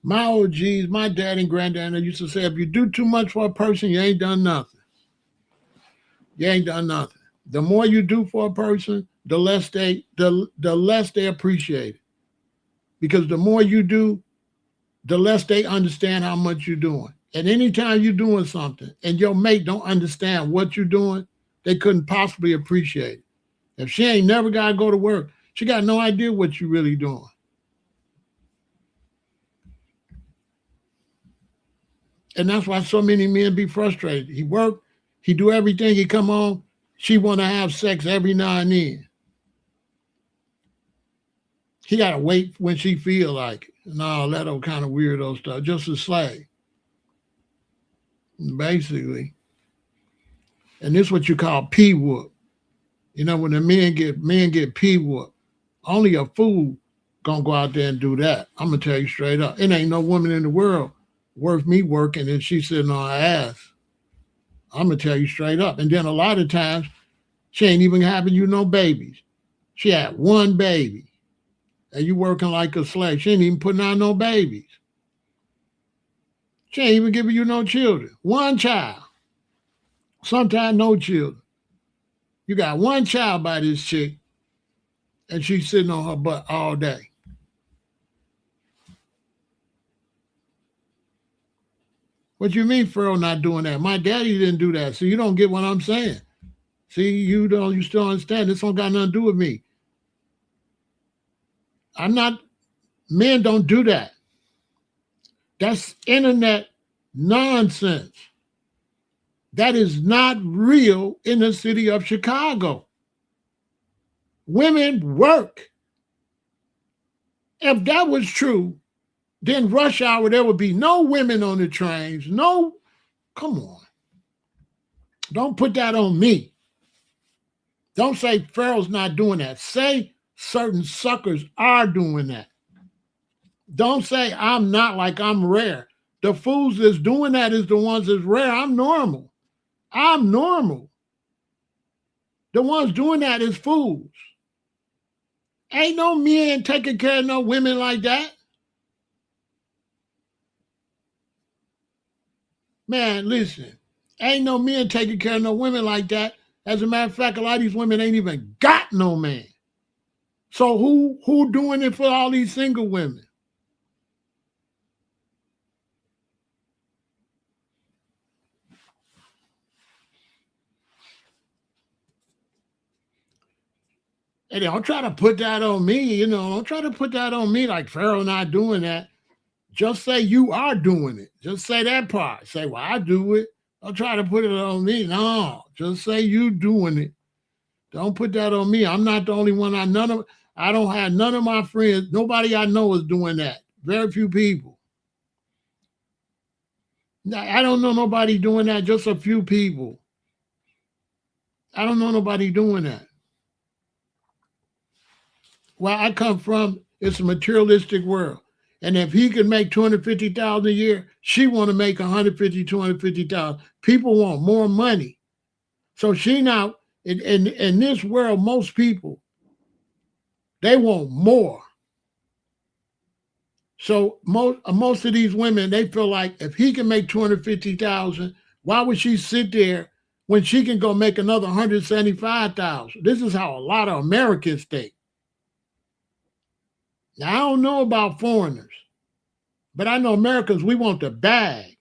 S1: My OGs, my dad and granddad used to say, if you do too much for a person, you ain't done nothing. You ain't done nothing. The more you do for a person, the less they appreciate it. Because the more you do, the less they understand how much you're doing. And anytime you're doing something and your mate don't understand what you're doing, they couldn't possibly appreciate it. If she ain't never got to go to work, she got no idea what you're really doing. And that's why so many men be frustrated. He work, he do everything, he come home, she want to have sex every now and then. He got to wait when she feel like it. And all that old kind of weirdo stuff, just a slave. Basically. And this is what you call P-whoop. You know, when the men get P-whoop, only a fool gonna go out there and do that. I'm gonna tell you straight up. It ain't no woman in the world worth me working and she sitting on her ass. I'm gonna tell you straight up. And then a lot of times, she ain't even having you no babies. She had one baby. And you working like a slave. She ain't even putting out no babies. She ain't even giving you no children. One child. Sometimes no children. You got one child by this chick, and she's sitting on her butt all day. What you mean, Pharaoh not doing that? My daddy didn't do that. So you don't get what I'm saying. See, you still understand. This don't got nothing to do with me. Men don't do that. That's internet nonsense. That is not real in the city of Chicago. Women work. If that was true, then rush hour, there would be no women on the trains. No, come on. Don't put that on me. Don't say Pharaoh's not doing that. Say certain suckers are doing that. Don't say I'm not, like I'm rare. The fools that's doing that is the ones that's rare. I'm normal. I'm normal. The ones doing that is fools. Ain't no men taking care of no women like that. Man, listen. Ain't no men taking care of no women like that. As a matter of fact, a lot of these women ain't even got no man. So who doing it for all these single women? And don't try to put that on me, don't try to put that on me like Pharaoh not doing that. Just say you are doing it. Just say that part. Say, well, I do it. Don't try to put it on me. No, just say you doing it. Don't put that on me. I'm not the only one. I don't have none of my friends. Nobody I know is doing that. Very few people. I don't know nobody doing that. Just a few people. I don't know nobody doing that. Where I come from, it's a materialistic world. And if he can make $250,000 a year, she want to make $150,000, $250,000. People want more money. So she now, in this world, most people, they want more. So most of these women, they feel like if he can make $250,000, why would she sit there when she can go make another 175,000. This is how a lot of Americans think. Now, I don't know about foreigners, but I know Americans, we want the bag.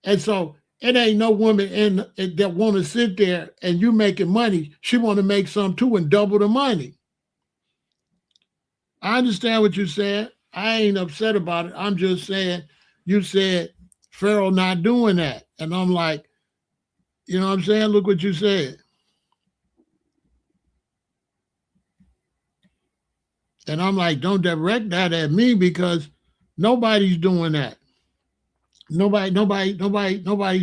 S1: And so it ain't no woman that want to sit there and you making money. She want to make some too and double the money. I understand what you said. I ain't upset about it. I'm just saying, you said Pharaoh not doing that. And I'm like, you know what I'm saying? Look what you said. And I'm like, don't direct that at me because nobody's doing that. Nobody's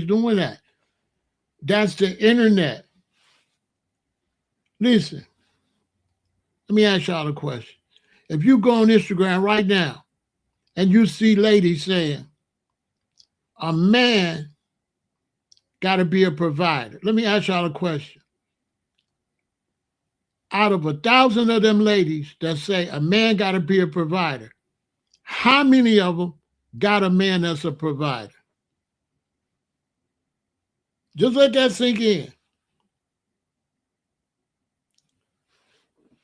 S1: doing that. That's the internet. Listen, let me ask y'all a question. If you go on Instagram right now and you see ladies saying, a man got to be a provider. Let me ask y'all a question. Out of 1,000 of them ladies that say a man got to be a provider, how many of them got a man that's a provider? Just let that sink in.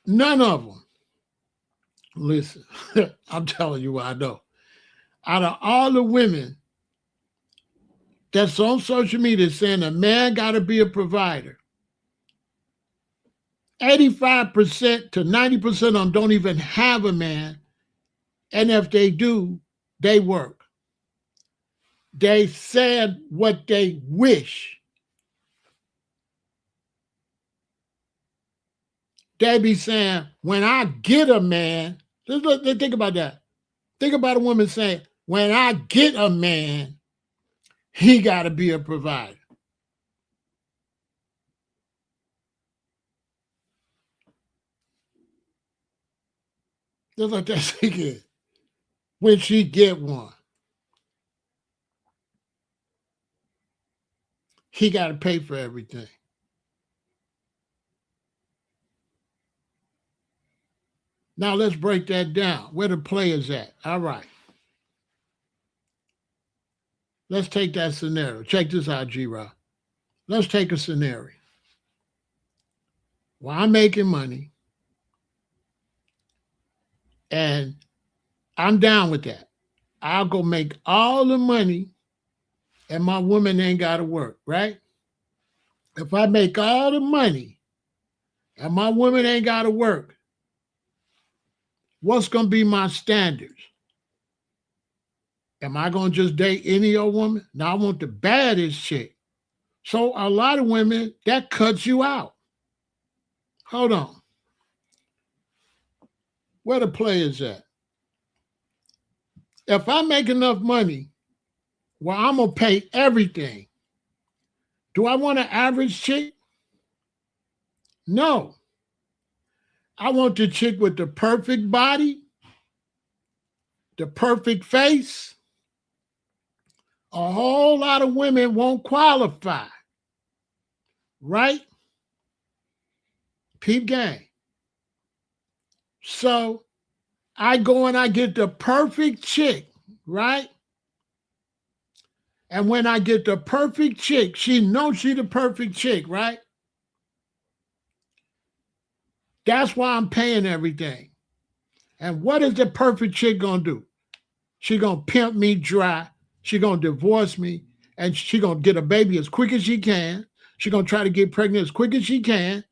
S1: None of them. Listen, I'm telling you what I know. Out of all the women that's on social media saying a man got to be a provider, 85% to 90% of them don't even have a man. And if they do, they work. They said what they wish. They be saying, when I get a man, let's think about that. Think about a woman saying, when I get a man, he got to be a provider. Just like that sink in. When she get one, he got to pay for everything. Now let's break that down. Where the players at? All right. Let's take that scenario. Check this out, G-Rock. Let's take a scenario. Well, I'm making money, and I'm down with that. I'll go make all the money, and my woman ain't got to work, right? If I make all the money, and my woman ain't got to work, what's going to be my standards? Am I going to just date any old woman? Now, I want the baddest chick. So a lot of women, that cuts you out. Hold on. Where the players at? If I make enough money, well, I'm going to pay everything. Do I want an average chick? No. I want the chick with the perfect body, the perfect face. A whole lot of women won't qualify, right? Peep game. So I go and I get the perfect chick, right? And when I get the perfect chick, she knows she's the perfect chick, right? That's why I'm paying everything. And what is the perfect chick gonna do? She gonna pimp me dry. She gonna divorce me, and she gonna get a baby as quick as she can. She gonna try to get pregnant as quick as she can,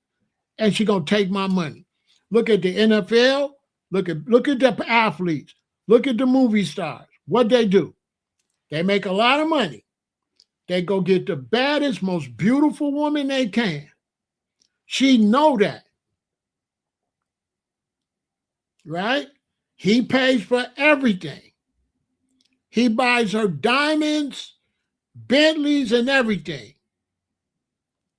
S1: and she gonna take my money. Look at the NFL. Look at the athletes. Look at the movie stars. What they do? They make a lot of money. They go get the baddest, most beautiful woman they can. She know that, right? He pays for everything. He buys her diamonds, Bentleys, and everything.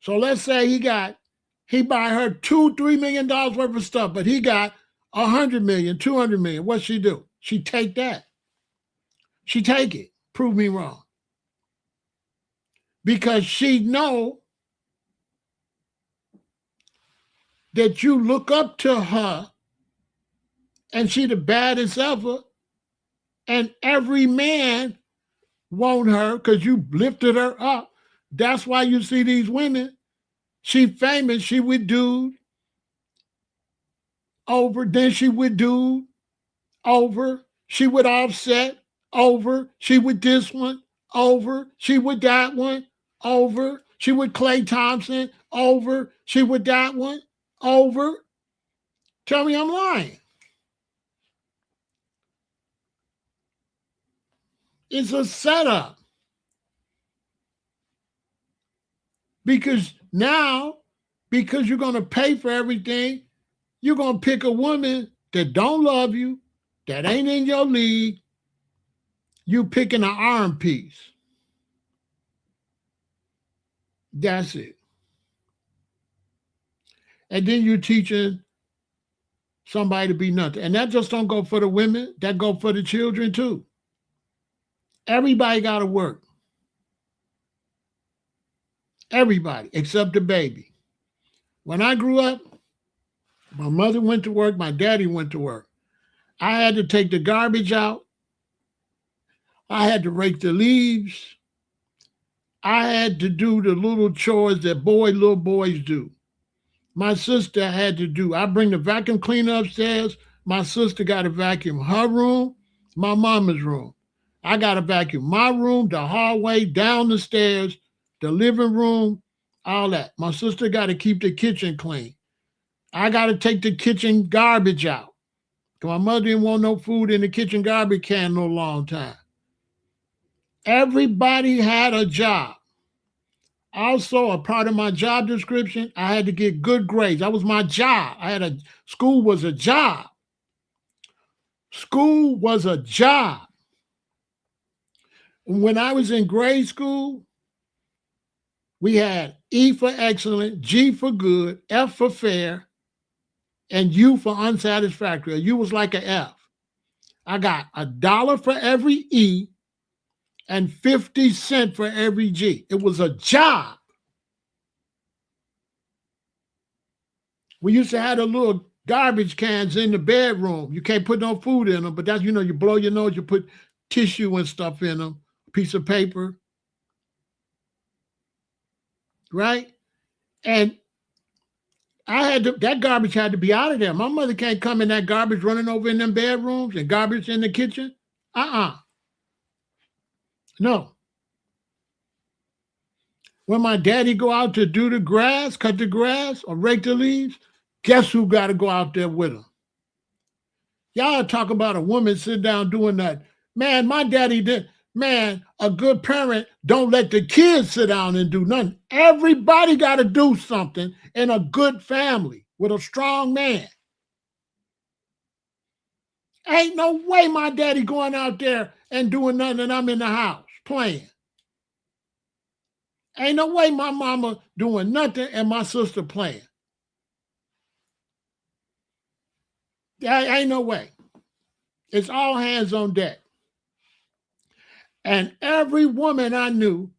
S1: So let's say he buy her $2-3 million worth of stuff, but he got 100 million, 200 million. What's she do? She take that. She take it. Prove me wrong. Because she know that you look up to her and she the baddest ever, and every man want her because you lifted her up. That's why you see these women. She famous. She with dude over. Then she with dude over. She with Offset over. She with this one over. She with that one over. She with Klay Thompson over. She with that one over. Tell me I'm lying. It's a setup. Because now, because you're going to pay for everything, you're going to pick a woman that don't love you, that ain't in your league. You picking an arm piece. That's it. And then you're teaching somebody to be nothing. And that just don't go for the women. That go for the children too. Everybody got to work. Everybody, except the baby. When I grew up, my mother went to work, my daddy went to work. I had to take the garbage out. I had to rake the leaves. I had to do the little chores that little boys do. My sister had to do. I bring the vacuum cleaner upstairs. My sister got to vacuum her room, my mama's room. I got to vacuum my room, the hallway, down the stairs, the living room, all that. My sister got to keep the kitchen clean. I got to take the kitchen garbage out. My mother didn't want no food in the kitchen garbage can no long time. Everybody had a job. Also, a part of my job description, I had to get good grades. That was my job. School was a job. School was a job. When I was in grade school, we had E for excellent, G for good, F for fair, and U for unsatisfactory. A U was like an F. I got $1 for every E and 50 cents for every G. It was a job. We used to have the little garbage cans in the bedroom. You can't put no food in them, but that's, you blow your nose, you put tissue and stuff in them, a piece of paper. Right? And that garbage had to be out of there. My mother can't come in that garbage running over in them bedrooms and garbage in the kitchen. No. When my daddy go out to do the grass, cut the grass, or rake the leaves, guess who got to go out there with him? Y'all talk about a woman sit down doing that. Man, my daddy did. Man, a good parent don't let the kids sit down and do nothing. Everybody got to do something in a good family with a strong man. Ain't no way my daddy going out there and doing nothing and I'm in the house playing. Ain't no way my mama doing nothing and my sister playing. Ain't no way. It's all hands on deck. And every woman I knew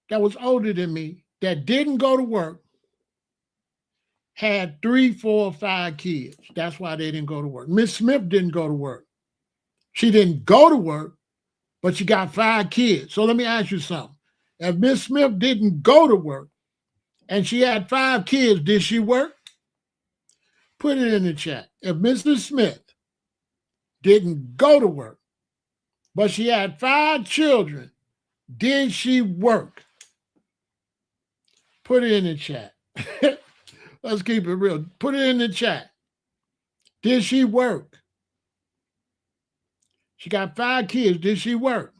S1: that was older than me that didn't go to work had 3, 4, 5 kids. That's why they didn't go to work. Miss Smith didn't go to work. She didn't go to work, but she got 5 kids. So let me ask you something. If Miss Smith didn't go to work and she had 5 kids, did she work? Put it in the chat. If Mrs. Smith didn't go to work, but she had 5 children, did she work? Put it in the chat. Let's keep it real. Put it in the chat. Did she work? She got 5 kids. Did she work?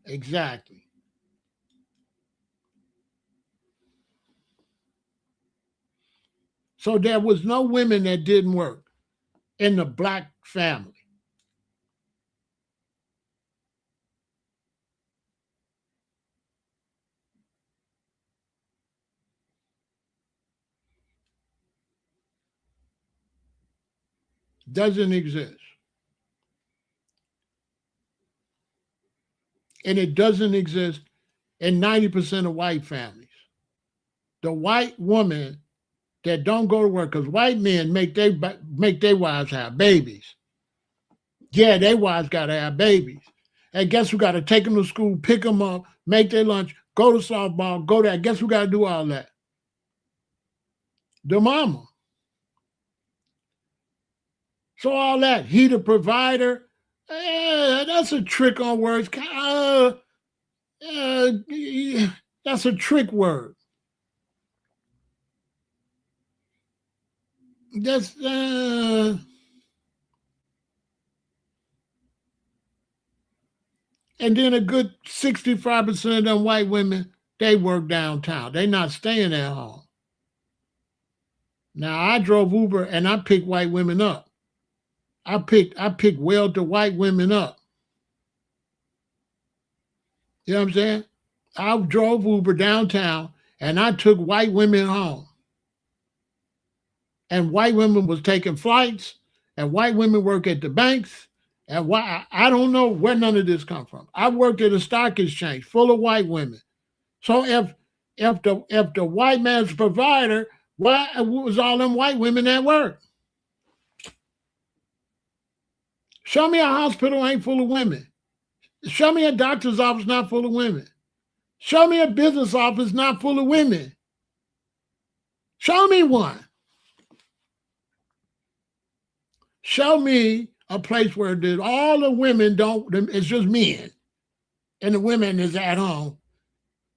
S1: Exactly. So there was no women that didn't work in the black family. Doesn't exist. And it doesn't exist in 90% of white families. The white woman that don't go to work, because white men make their wives have babies. Yeah, their wives got to have babies. Hey, guess who got to take them to school, pick them up, make their lunch, go to softball, go there. Guess who got to do all that? The mama. So all that, he the provider, that's a trick on words. That's a trick word. That's and then a good 65% of them white women, they work downtown. They not staying at home. Now I drove Uber and I picked white women up. I picked well-to white women up. You know what I'm saying? I drove Uber downtown and I took white women home. And white women was taking flights, and white women work at the banks. And why I don't know where none of this come from. I worked at a stock exchange full of white women. So if the white man's provider, why was all them white women at work? Show me a hospital ain't full of women. Show me a doctor's office not full of women. Show me a business office not full of women. Show me one. Show me a place where all the women it's just men, and the women is at home,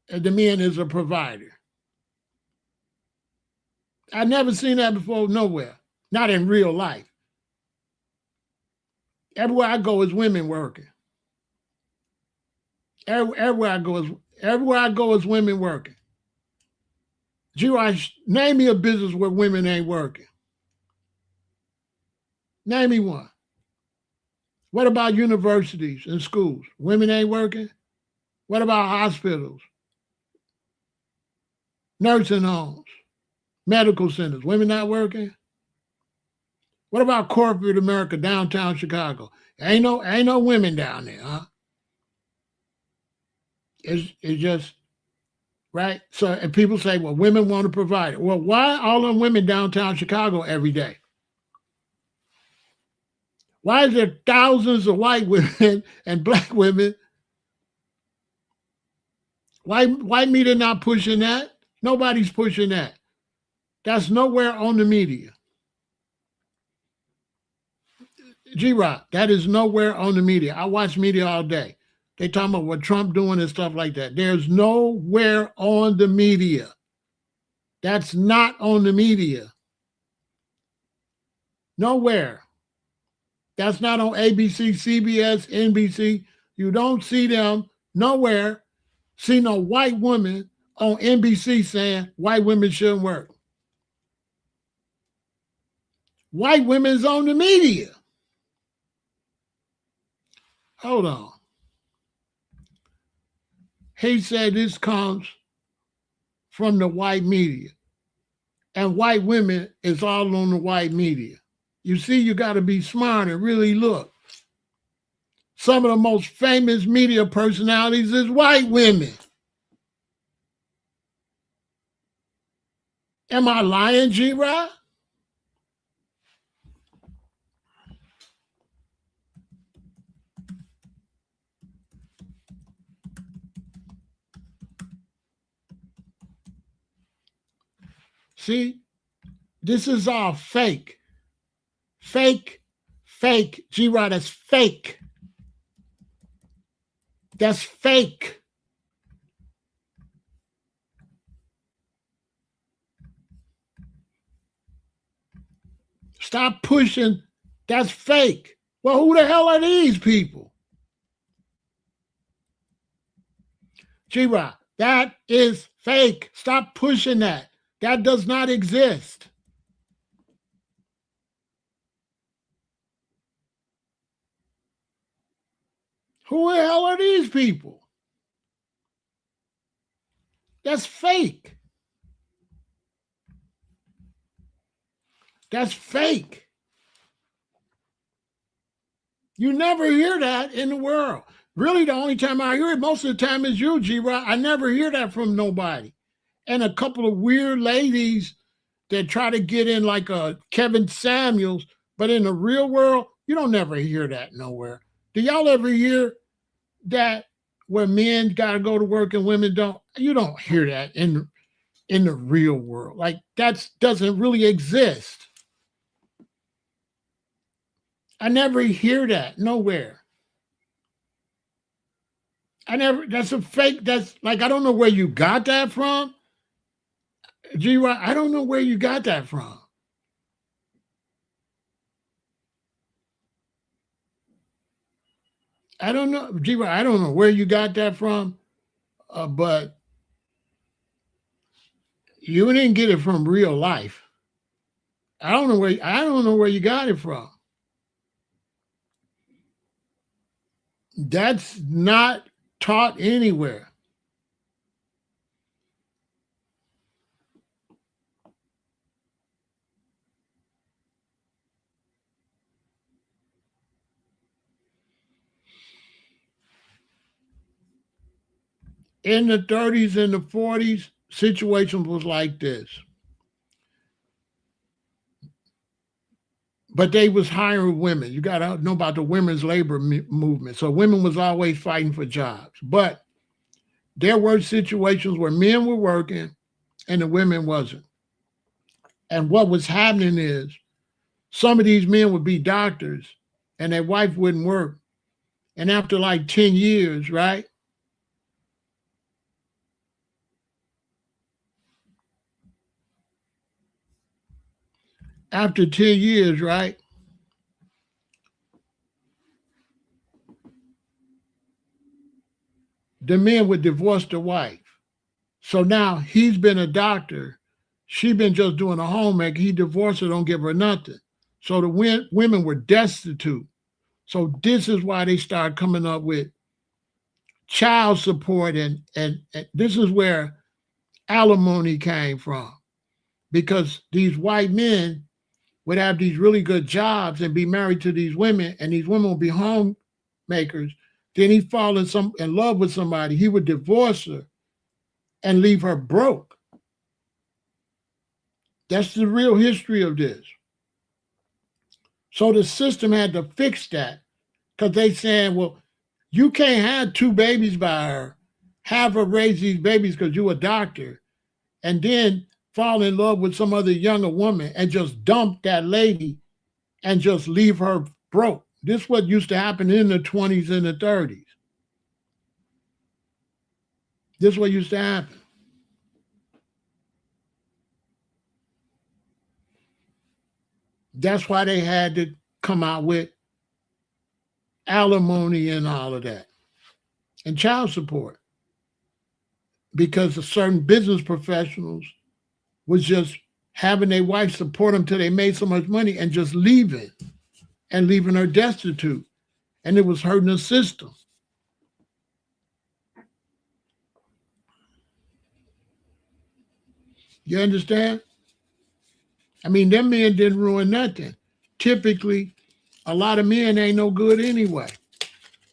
S1: and the men is a provider. I've never seen that before nowhere, not in real life. Everywhere I go is women working. Everywhere I go is women working. G-Roy, name me a business where women ain't working. Name me one. What about universities and schools? Women ain't working? What about hospitals? Nursing homes? Medical centers? Women not working? What about corporate America, downtown Chicago? Ain't no women down there, huh? It's just, right? So, and people say, well, women want to provide it. Well, why all them women downtown Chicago every day? Why is there thousands of white women and black women? White media not pushing that? Nobody's pushing that. That's nowhere on the media. G-Rock, that is nowhere on the media. I watch media all day. They talking about what Trump doing and stuff like that. There's nowhere on the media. That's not on the media. Nowhere. That's not on ABC, CBS, NBC. You don't see them nowhere. See no white woman on NBC saying white women shouldn't work. White women's on the media. Hold on. He said this comes from the white media. And white women is all on the white media. You see, you got to be smart and really look. Some of the most famous media personalities is white women. Am I lying, G-Rod? See, this is all fake. Fake. G-Rod, that's fake. That's fake. Stop pushing. That's fake. Well, who the hell are these people? G-Rod, that is fake. Stop pushing that. That does not exist. Who the hell are these people? That's fake. That's fake. You never hear that in the world. Really, the only time I hear it most of the time is you, G-Rod. I never hear that from nobody. And a couple of weird ladies that try to get in like a Kevin Samuels, but in the real world, you don't never hear that nowhere. Do y'all ever hear that where men got to go to work and women don't. You don't hear that in the real world. Like that doesn't really exist. I never hear that nowhere. That's a fake. That's like, I don't know where you got that from. I don't know where you got that from. I don't know, I don't know where you got that from, but you didn't get it from real life. I don't know where you got it from. That's not taught anywhere. In the 30s and the 40s, situation was like this. But they was hiring women. You got to know about the women's labor movement. So women was always fighting for jobs. But there were situations where men were working and the women wasn't. And what was happening is some of these men would be doctors and their wife wouldn't work. And after like 10 years, right? After 10 years, right? The men would divorce the wife. So now he's been a doctor. She been just doing a homemaker. He divorced her, don't give her nothing. So the women were destitute. So this is why they started coming up with child support, and this is where alimony came from. Because these white men would have these really good jobs and be married to these women, and these women would be homemakers. Then he fall in love with somebody. He would divorce her and leave her broke. That's the real history of this. So the system had to fix that because they saying, well, you can't have two babies by her, have her raise these babies because you're a doctor, and then fall in love with some other younger woman and just dump that lady and just leave her broke. This is what used to happen in the 20s and the 30s. This is what used to happen. That's why they had to come out with alimony and all of that and child support, because of certain business professionals was just having their wife support them till they made so much money and just leaving her destitute. And it was hurting the system. You understand? I mean, them men didn't ruin nothing. Typically, a lot of men ain't no good anyway.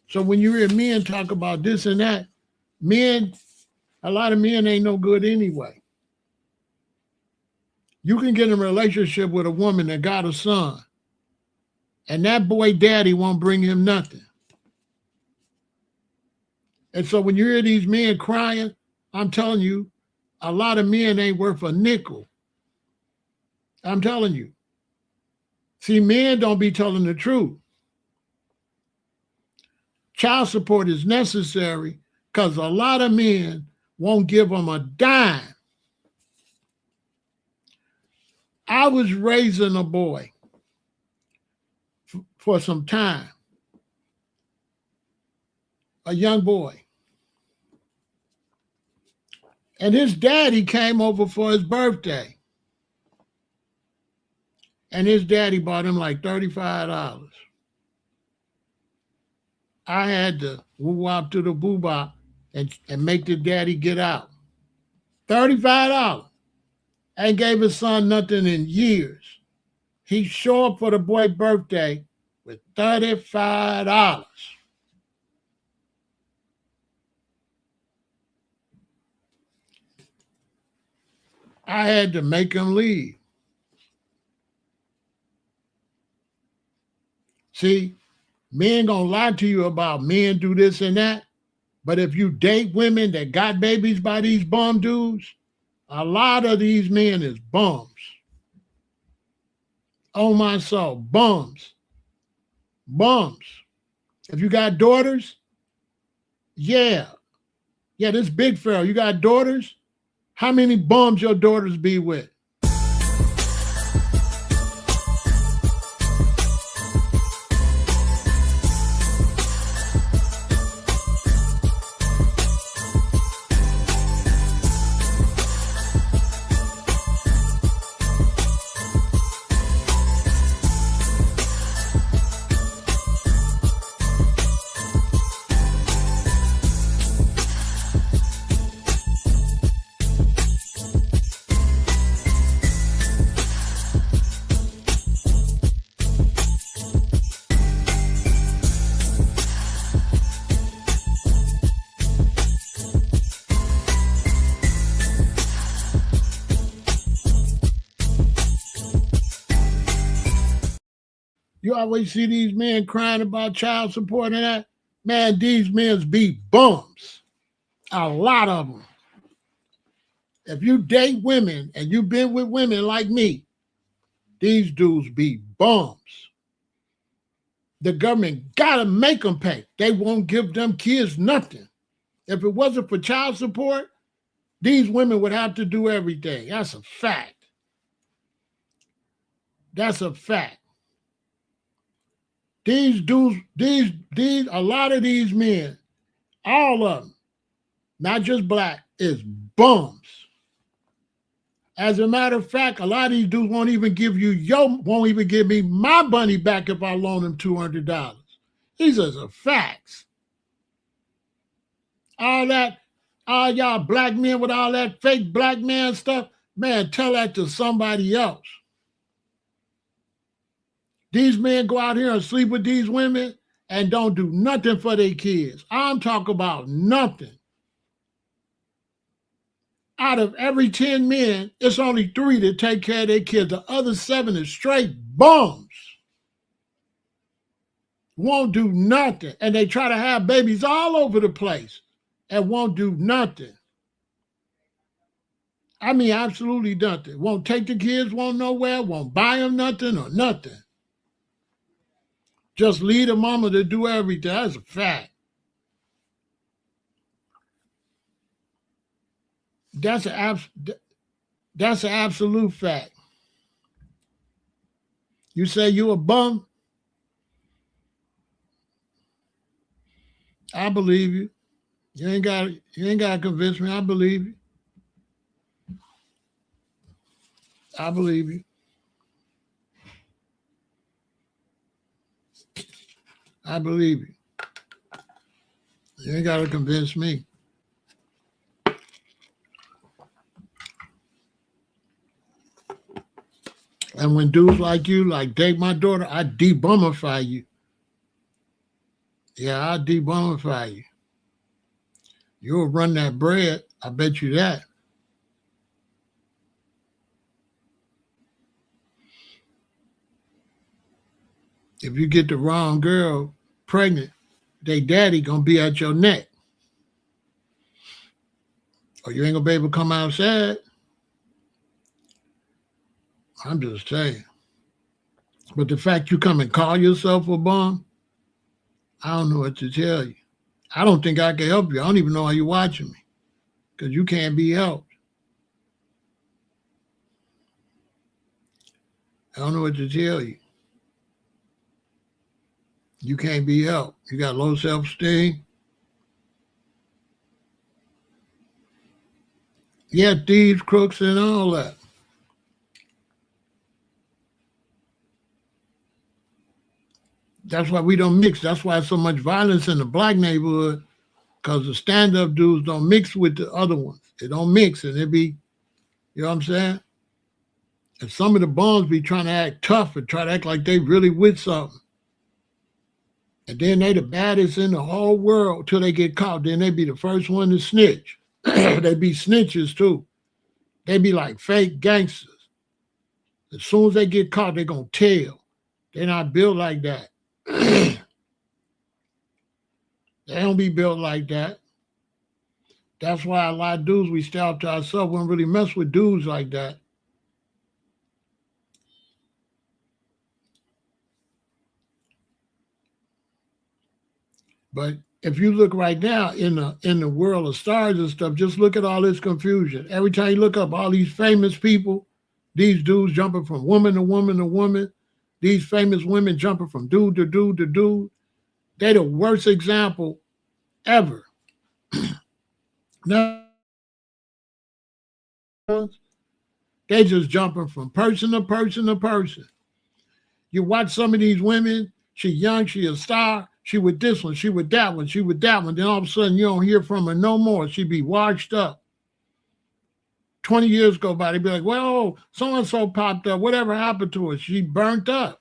S1: So when you hear men talk about this and that, a lot of men ain't no good anyway. You can get in a relationship with a woman that got a son, and that boy daddy won't bring him nothing. And so when you hear these men crying, I'm telling you, a lot of men ain't worth a nickel. I'm telling you. See, men don't be telling the truth. Child support is necessary because a lot of men won't give them a dime. I was raising a boy for some time, a young boy. And his daddy came over for his birthday. And his daddy bought him like $35. I had to woo-wop to the boo-bop and make the daddy get out. $35. Ain't gave his son nothing in years. He showed up for the boy's birthday with $35. I had to make him leave. See, Men gonna lie to you about men do this and that. But if you date women that got babies by these bum dudes, a lot of these men is bums. Oh my soul, bums. Bums. If you got daughters, yeah, this big Pharaoh. You got daughters? How many bums your daughters be with? You always see these men crying about child support and that. Man, these men be bums. A lot of them. If you date women and you've been with women like me, these dudes be bums. The government gotta make them pay. They won't give them kids nothing. If it wasn't for child support, these women would have to do everything. That's a fact. That's a fact. These dudes, a lot of these men, all of them, not just black, is bums. As a matter of fact, a lot of these dudes won't even give me my money back if I loan them $200. These are the facts. All y'all black men with all that fake black man stuff, man, tell that to somebody else. These men go out here and sleep with these women and don't do nothing for their kids. I'm talking about nothing. Out of every 10 men, it's only 3 that take care of their kids. The other 7 is straight bums. Won't do nothing. And they try to have babies all over the place and won't do nothing. I mean, absolutely nothing. Won't take the kids, won't nowhere, won't buy them nothing or nothing. Just leave the mama to do everything. That's a fact. That's an absolute fact. You say you a bum? I believe you. You ain't got to convince me. I believe you. I believe you. I believe you. You ain't got to convince me. And when dudes like you, like date my daughter, I debumify you. Yeah, I debumify you. You'll run that bread. I bet you that. If you get the wrong girl pregnant, they daddy gonna be at your neck. Or you ain't gonna be able to come outside. I'm just saying. But the fact you come and call yourself a bum, I don't know what to tell you. I don't think I can help you. I don't even know how you're watching me because you can't be helped. I don't know what to tell you. You can't be helped. You got low self-esteem. Yeah, thieves, crooks, and all that. That's why we don't mix. That's why so much violence in the black neighborhood, because the stand-up dudes don't mix with the other ones. They don't mix, and it be, you know what I'm saying? And some of the bums be trying to act tough and try to act like they really with something. And then they the baddest in the whole world till they get caught. Then they be the first one to snitch. They be snitches too. They be like fake gangsters. As soon as they get caught, they gonna tell. They're not built like that. They don't be built like that. That's why a lot of dudes, we stay out to ourselves. We don't really mess with dudes like that. But if you look right now in the world of stars and stuff, just look at all this confusion. Every time you look up all these famous people, these dudes jumping from woman to woman to woman, these famous women jumping from dude to dude to dude, they the worst example ever. Now, they just jumping from person to person to person. You watch some of these women, she young, she a star, she with this one, she with that one, she with that one. Then all of a sudden you don't hear from her no more. She be washed up. 20 years go by, they be like, well, so-and-so popped up. Whatever happened to her? She burnt up.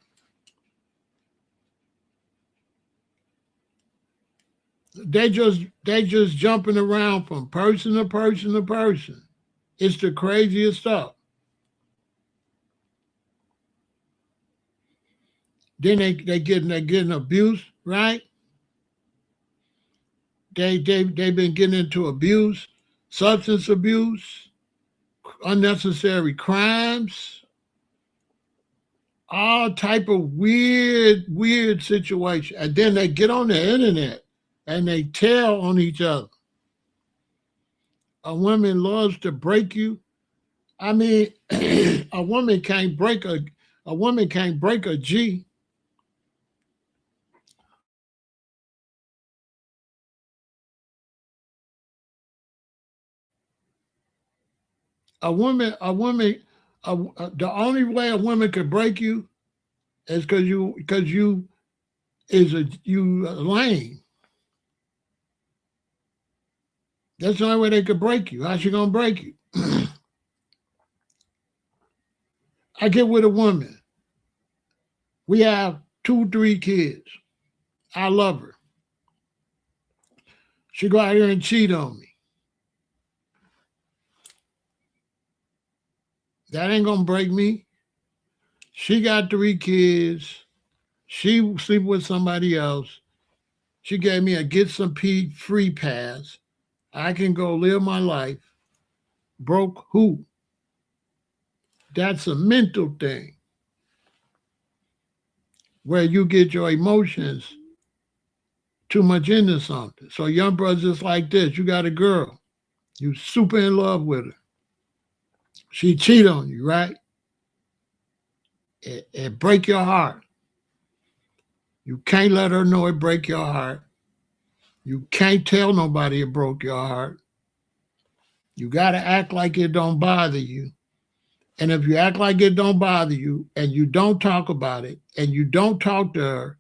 S1: They just jumping around from person to person to person. It's the craziest stuff. Then they getting abused, right? They've been getting into abuse, substance abuse, unnecessary crimes, all type of weird situation. And then they get on the internet and they tell on each other. A woman loves to break you. I mean, a woman can't break a G. The only way a woman could break you is because you lame. That's the only way they could break you. How's she gonna break you? I get with a woman. We have 2, 3 kids. I love her. She go out here and cheat on me. That ain't gonna break me. She got 3 kids. She sleep with somebody else. She gave me a get some free pass. I can go live my life. Broke who? That's a mental thing where you get your emotions too much into something. So young brothers, just like this, you got a girl, you super in love with her. She cheat on you, right? It break your heart. You can't let her know it break your heart. You can't tell nobody it broke your heart. You got to act like it don't bother you. And if you act like it don't bother you and you don't talk about it and you don't talk to her,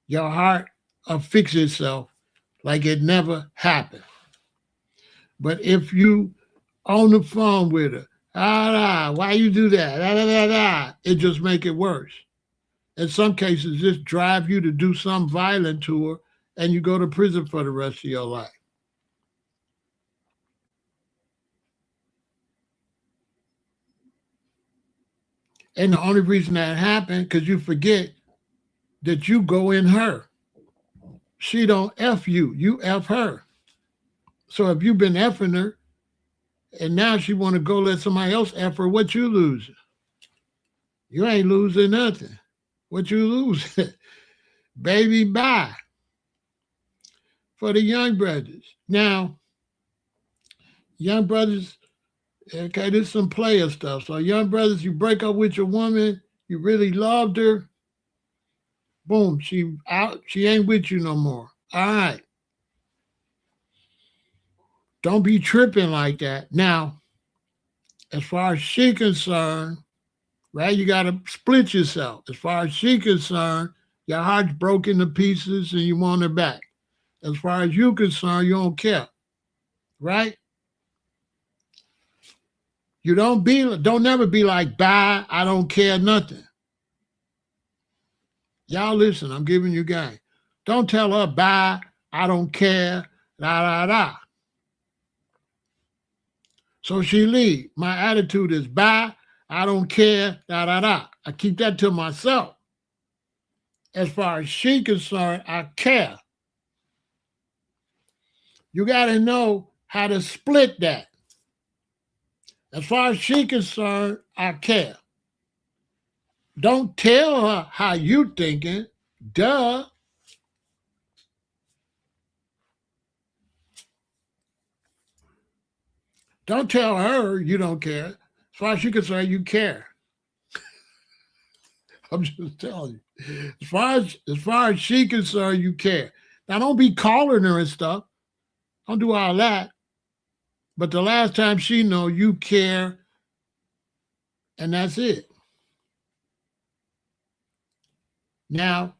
S1: your heart will fix itself like it never happened. But if you on the phone with her, why you do that? It just make it worse. In some cases, just drive you to do something violent to her and you go to prison for the rest of your life. And the only reason that happened, because you forget that you go in her. She don't F you, you F her. So if you've been effing her and now she want to go let somebody else F her, what you losing? You ain't losing nothing. What you losing? Baby, bye. For the young brothers. Now, young brothers, okay, this is some player stuff. So young brothers, you break up with your woman, you really loved her, boom, she out, she ain't with you no more. All right. Don't be tripping like that. Now, as far as she concerned, right, you got to split yourself. As far as she concerned, your heart's broken to pieces and you want her back. As far as you concerned, you don't care, right? You don't never be like, bye, I don't care, nothing. Y'all listen, I'm giving you game. Don't tell her, bye, I don't care, da. So she leave. My attitude is, bye, I don't care, da. I keep that to myself. As far as she concerned, I care. You got to know how to split that. As far as she's concerned, I care. Don't tell her how you thinking. Duh. Don't tell her you don't care. As far as she's concerned, you care. I'm just telling you. As far as she's concerned, you care. Now don't be calling her and stuff. Don't do all that. But the last time she know you care, and that's it. Now,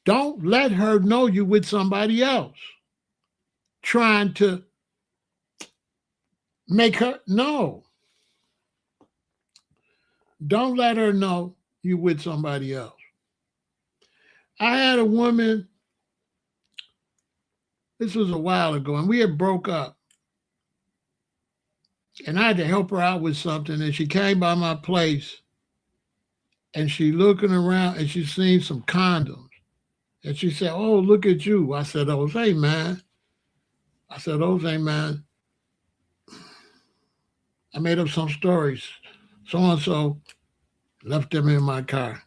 S1: don't let her know you with somebody else. Trying to make her no. Don't let her know you with somebody else. I had a woman, this was a while ago, and we had broke up. And I had to help her out with something. And she came by my place and she looking around and she seen some condoms. And she said, "Oh, look at you." I said, "Those ain't mine." I said, "Those ain't mine." I made up some stories. So-and-so left them in my car.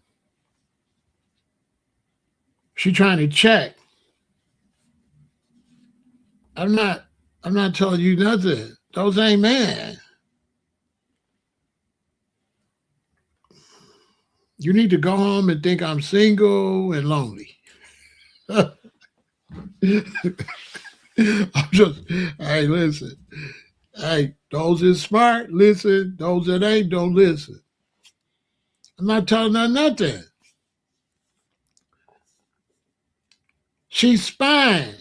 S1: She trying to check. I'm not telling you nothing. Those ain't mine. You need to go home and think I'm single and lonely. I'm just, hey, listen. Hey, those that smart, listen. Those that ain't, don't listen. I'm not telling her nothing. She's spying.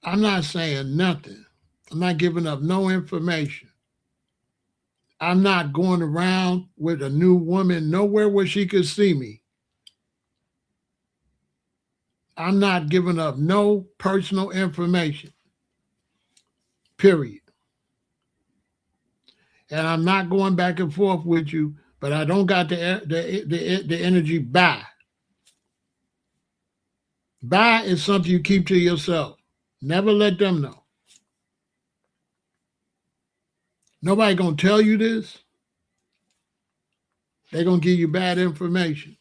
S1: I'm not saying nothing. I'm not giving up no information. I'm not going around with a new woman nowhere where she could see me. I'm not giving up no personal information. Period. And I'm not going back and forth with you, but I don't got the energy buy. Buy is something you keep to yourself. Never let them know. Nobody gonna tell you this. They're gonna give you bad information.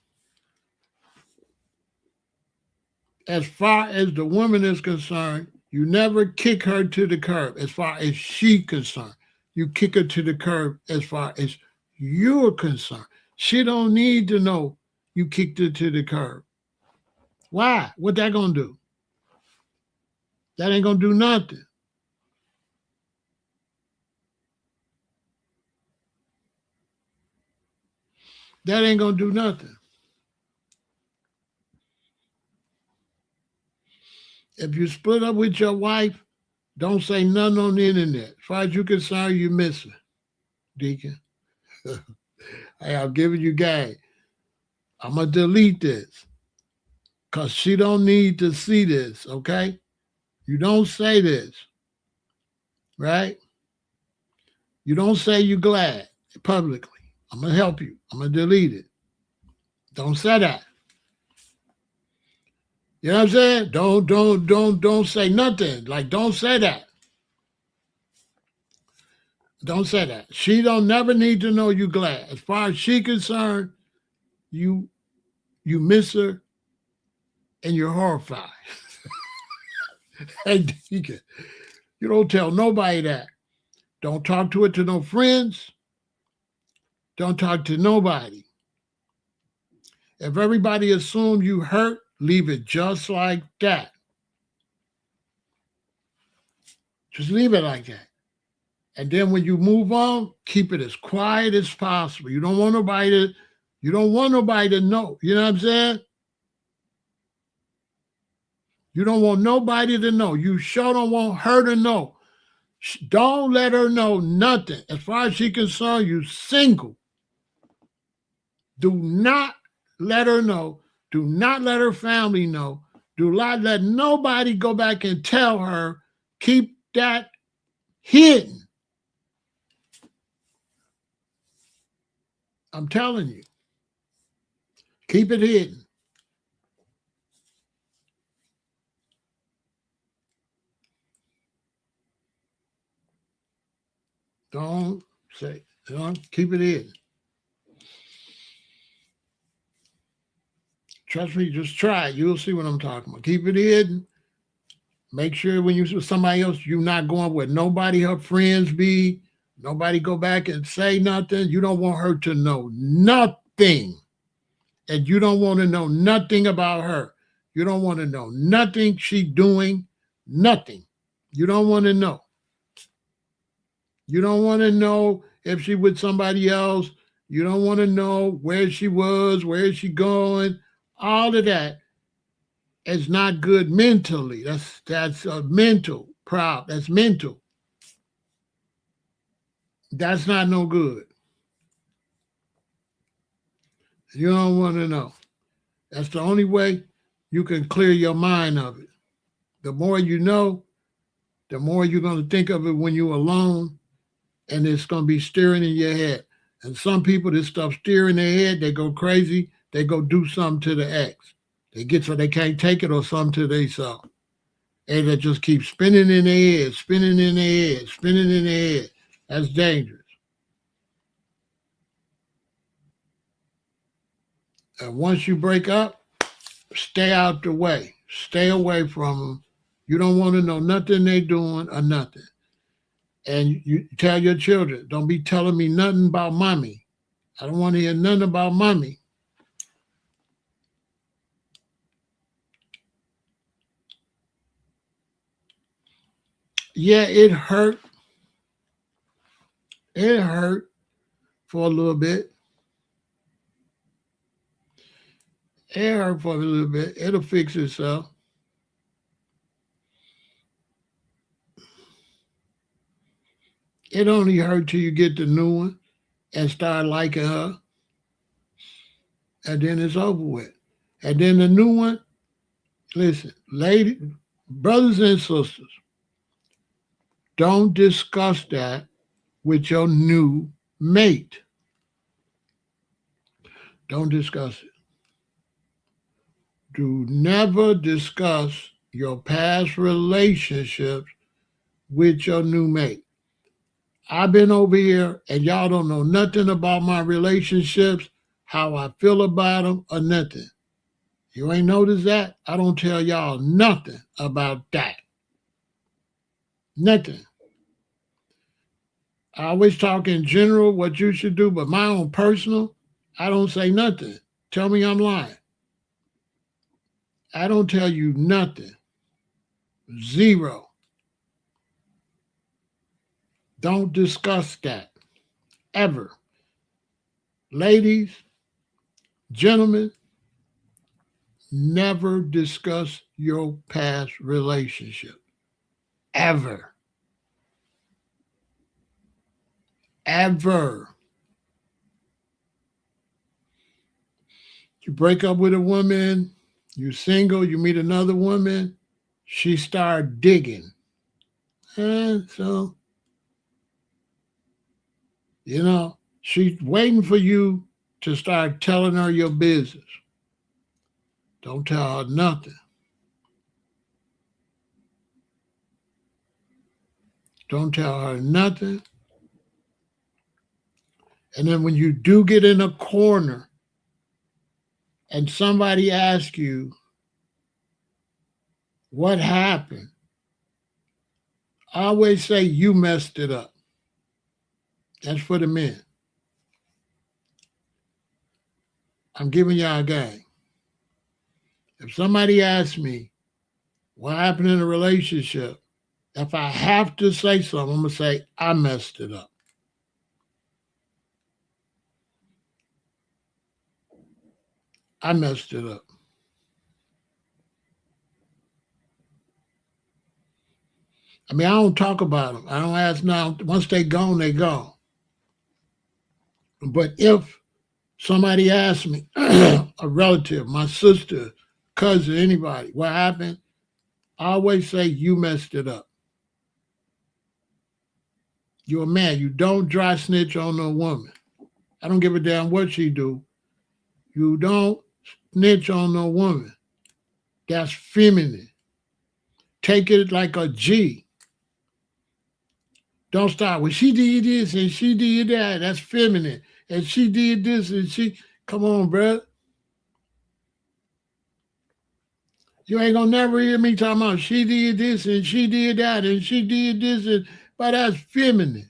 S1: As far as the woman is concerned, you never kick her to the curb as far as she's concerned. You kick her to the curb as far as you're concerned. She don't need to know you kicked her to the curb. Why? What that gonna do? That ain't gonna do nothing. That ain't gonna do nothing. If you split up with your wife, don't say nothing on the internet. As far as you're concerned, you miss her, Deacon. Hey, I'm giving you game. I'm gonna delete this because she don't need to see this, okay? You don't say this, right? You don't say you're glad publicly. I'm gonna help you. I'm gonna delete it. Don't say that. You know what I'm saying? Don't say nothing. Like, don't say that. Don't say that. She don't never need to know you glad. As far as she concerned, you miss her and you're horrified. Hey, Deacon, you don't tell nobody that. Don't talk to it to no friends. Don't talk to nobody. If everybody assumes you hurt, leave it just like that. Just leave it like that. And then when you move on, keep it as quiet as possible. You don't want nobody to know. You know what I'm saying? You don't want nobody to know. You sure don't want her to know. Don't let her know nothing. As far as she's concerned, you single. Do not let her know. Do not let her family know. Do not let nobody go back and tell her. Keep that hidden. I'm telling you. Keep it hidden. You know, keep it in. Trust me, just try it. You'll see what I'm talking about. Keep it in. Make sure when you're with somebody else, you're not going where nobody her friends be. Nobody go back and say nothing. You don't want her to know nothing. And you don't want to know nothing about her. You don't want to know nothing she doing, nothing. You don't want to know. You don't want to know if she with somebody else. You don't want to know where she was, where is she going. All of that is not good mentally. That's a mental problem. That's mental. That's not no good. You don't want to know. That's the only way you can clear your mind of it. The more you know, the more you're going to think of it when you're alone, and it's going to be stirring in your head. And some people, this stuff stir in their head, they go crazy, they go do something to the ex. They get so they can't take it or something to themselves. And they just keep spinning in their head, spinning in their head, spinning in their head. That's dangerous. And once you break up, stay out the way. Stay away from them. You don't want to know nothing they're doing or nothing. And you tell your children, don't be telling me nothing about mommy. I don't want to hear nothing about mommy. Yeah, it hurt. It hurt for a little bit. It hurt for a little bit. It'll fix itself. It only hurt till you get the new one and start liking her. And then it's over with. And then the new one, listen, ladies, brothers and sisters, don't discuss that with your new mate. Don't discuss it. Do never discuss your past relationships with your new mate. I've been over here and y'all don't know nothing about my relationships, how I feel about them, or nothing. You ain't noticed that? I don't tell y'all nothing about that. Nothing. I always talk in general what you should do, but my own personal, I don't say nothing. Tell me I'm lying. I don't tell you nothing. Zero. Don't discuss that. Ever. Ladies, gentlemen, never discuss your past relationship. Ever. Ever. You break up with a woman, you're single, you meet another woman, she start digging. So, you know, she's waiting for you to start telling her your business. Don't tell her nothing. Don't tell her nothing. And then when you do get in a corner and somebody asks you, what happened? I always say you messed it up. That's for the men. I'm giving y'all a game. If somebody asks me what happened in a relationship, if I have to say something, I'm going to say, I messed it up. I messed it up. I mean, I don't talk about them. I don't ask now. Once they gone, they gone. But if somebody asks me, a relative, my sister, cousin, anybody, what happened? I always say, you messed it up. You're a man. You don't dry snitch on no woman. I don't give a damn what she do. You don't snitch on no woman. That's feminine. Take it like a G. Don't start with she did this and she did that. That's feminine. And she did this and she. Come on, bro. You ain't gonna never hear me talking about she did this and she did that and she did this and but that's feminine.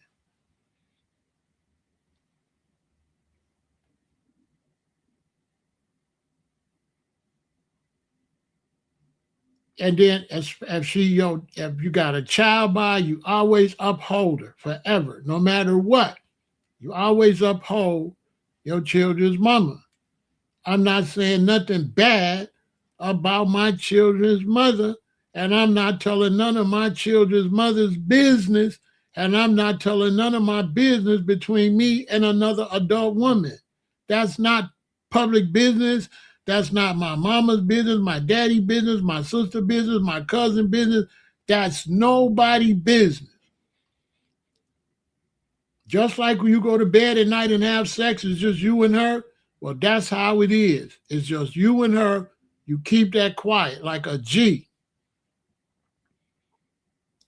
S1: And then if you got a child by, you always uphold her forever, no matter what. You always uphold your children's mama. I'm not saying nothing bad about my children's mother, and I'm not telling none of my children's mother's business, and I'm not telling none of my business between me and another adult woman. That's not public business. That's not my mama's business, my daddy's business, my sister's business, my cousin's business. That's nobody's business. Just like when you go to bed at night and have sex, it's just you and her. Well, that's how it is. It's just you and her. You keep that quiet like a G.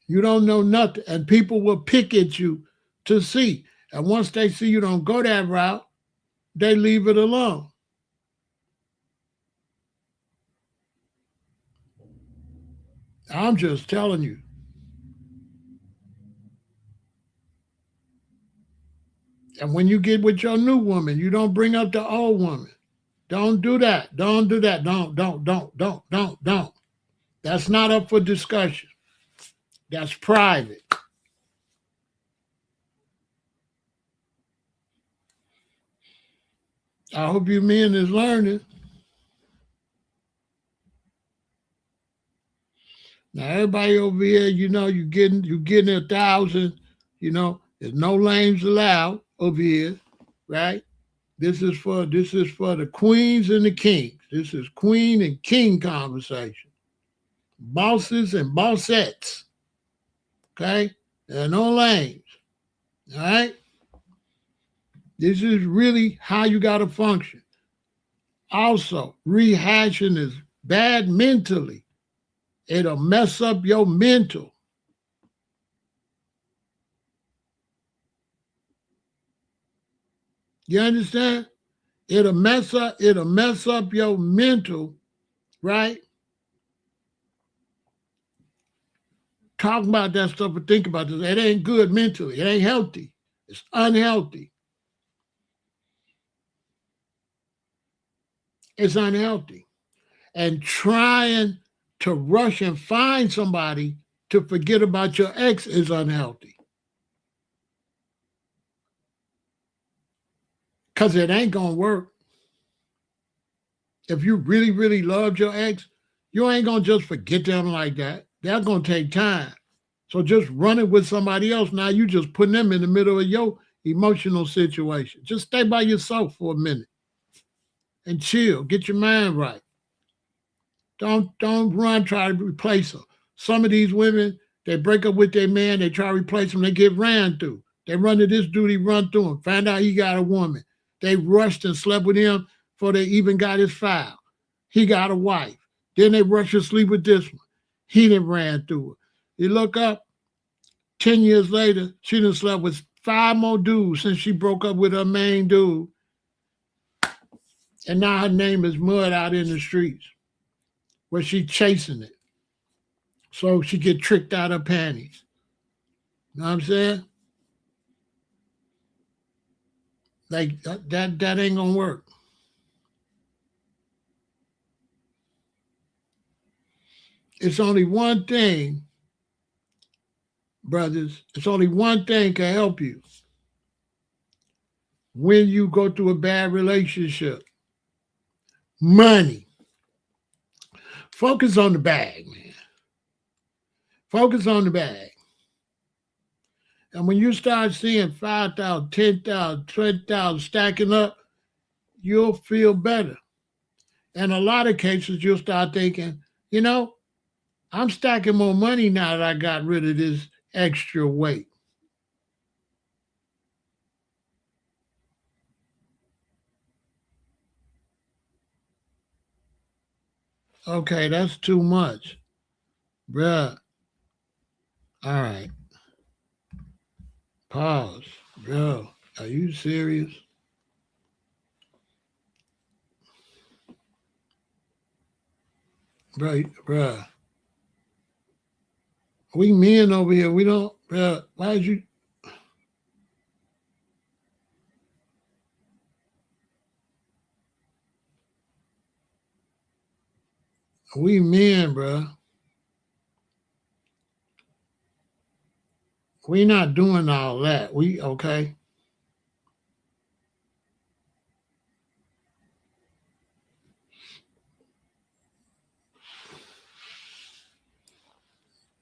S1: You don't know nothing. And people will pick at you to see. And once they see you don't go that route, they leave it alone. I'm just telling you. And when you get with your new woman, you don't bring up the old woman. Don't do that. Don't do that. Don't. That's not up for discussion. That's private. I hope you men is learning. Now everybody over here, you're getting 1,000. There's no lames allowed over here, right? This is for the queens and the kings. This is queen and king conversation. Bosses and bossettes. Okay? There are no lames. All right? This is really how you got to function. Also, rehashing is bad mentally. It'll mess up your mental. You understand? It'll mess up your mental, right? Talk about that stuff and think about this. It ain't good mentally. It ain't healthy. It's unhealthy. It's unhealthy. And trying to rush and find somebody to forget about your ex is unhealthy. Because it ain't going to work. If you really, really loved your ex, you ain't going to just forget them like that. That's going to take time. So just running with somebody else, now you just putting them in the middle of your emotional situation. Just stay by yourself for a minute and chill. Get your mind right. Don't run, try to replace her. Some of these women, they break up with their man, they try to replace him, they get ran through. They run to this dude, he run through him, find out he got a woman. They rushed and slept with him before they even got his file. He got a wife. Then they rushed to sleep with this one. He done ran through her. You look up, 10 years later, she done slept with 5 more dudes since she broke up with her main dude. And now her name is mud out in the streets where she chasing it. So she get tricked out of panties. You know what I'm saying? Like that ain't gonna work. It's only one thing, brothers. It's only one thing can help you when you go through a bad relationship. Money. Focus on the bag, man. Focus on the bag. And when you start seeing 5,000, 10,000, 20,000 stacking up, you'll feel better. In a lot of cases, you'll start thinking, I'm stacking more money now that I got rid of this extra weight. Okay, that's too much. Bruh. All right. Pause. Bro, are you serious? Bro. We men over here, we don't, bro. Why did you? We men, bro. We not doing all that. We okay.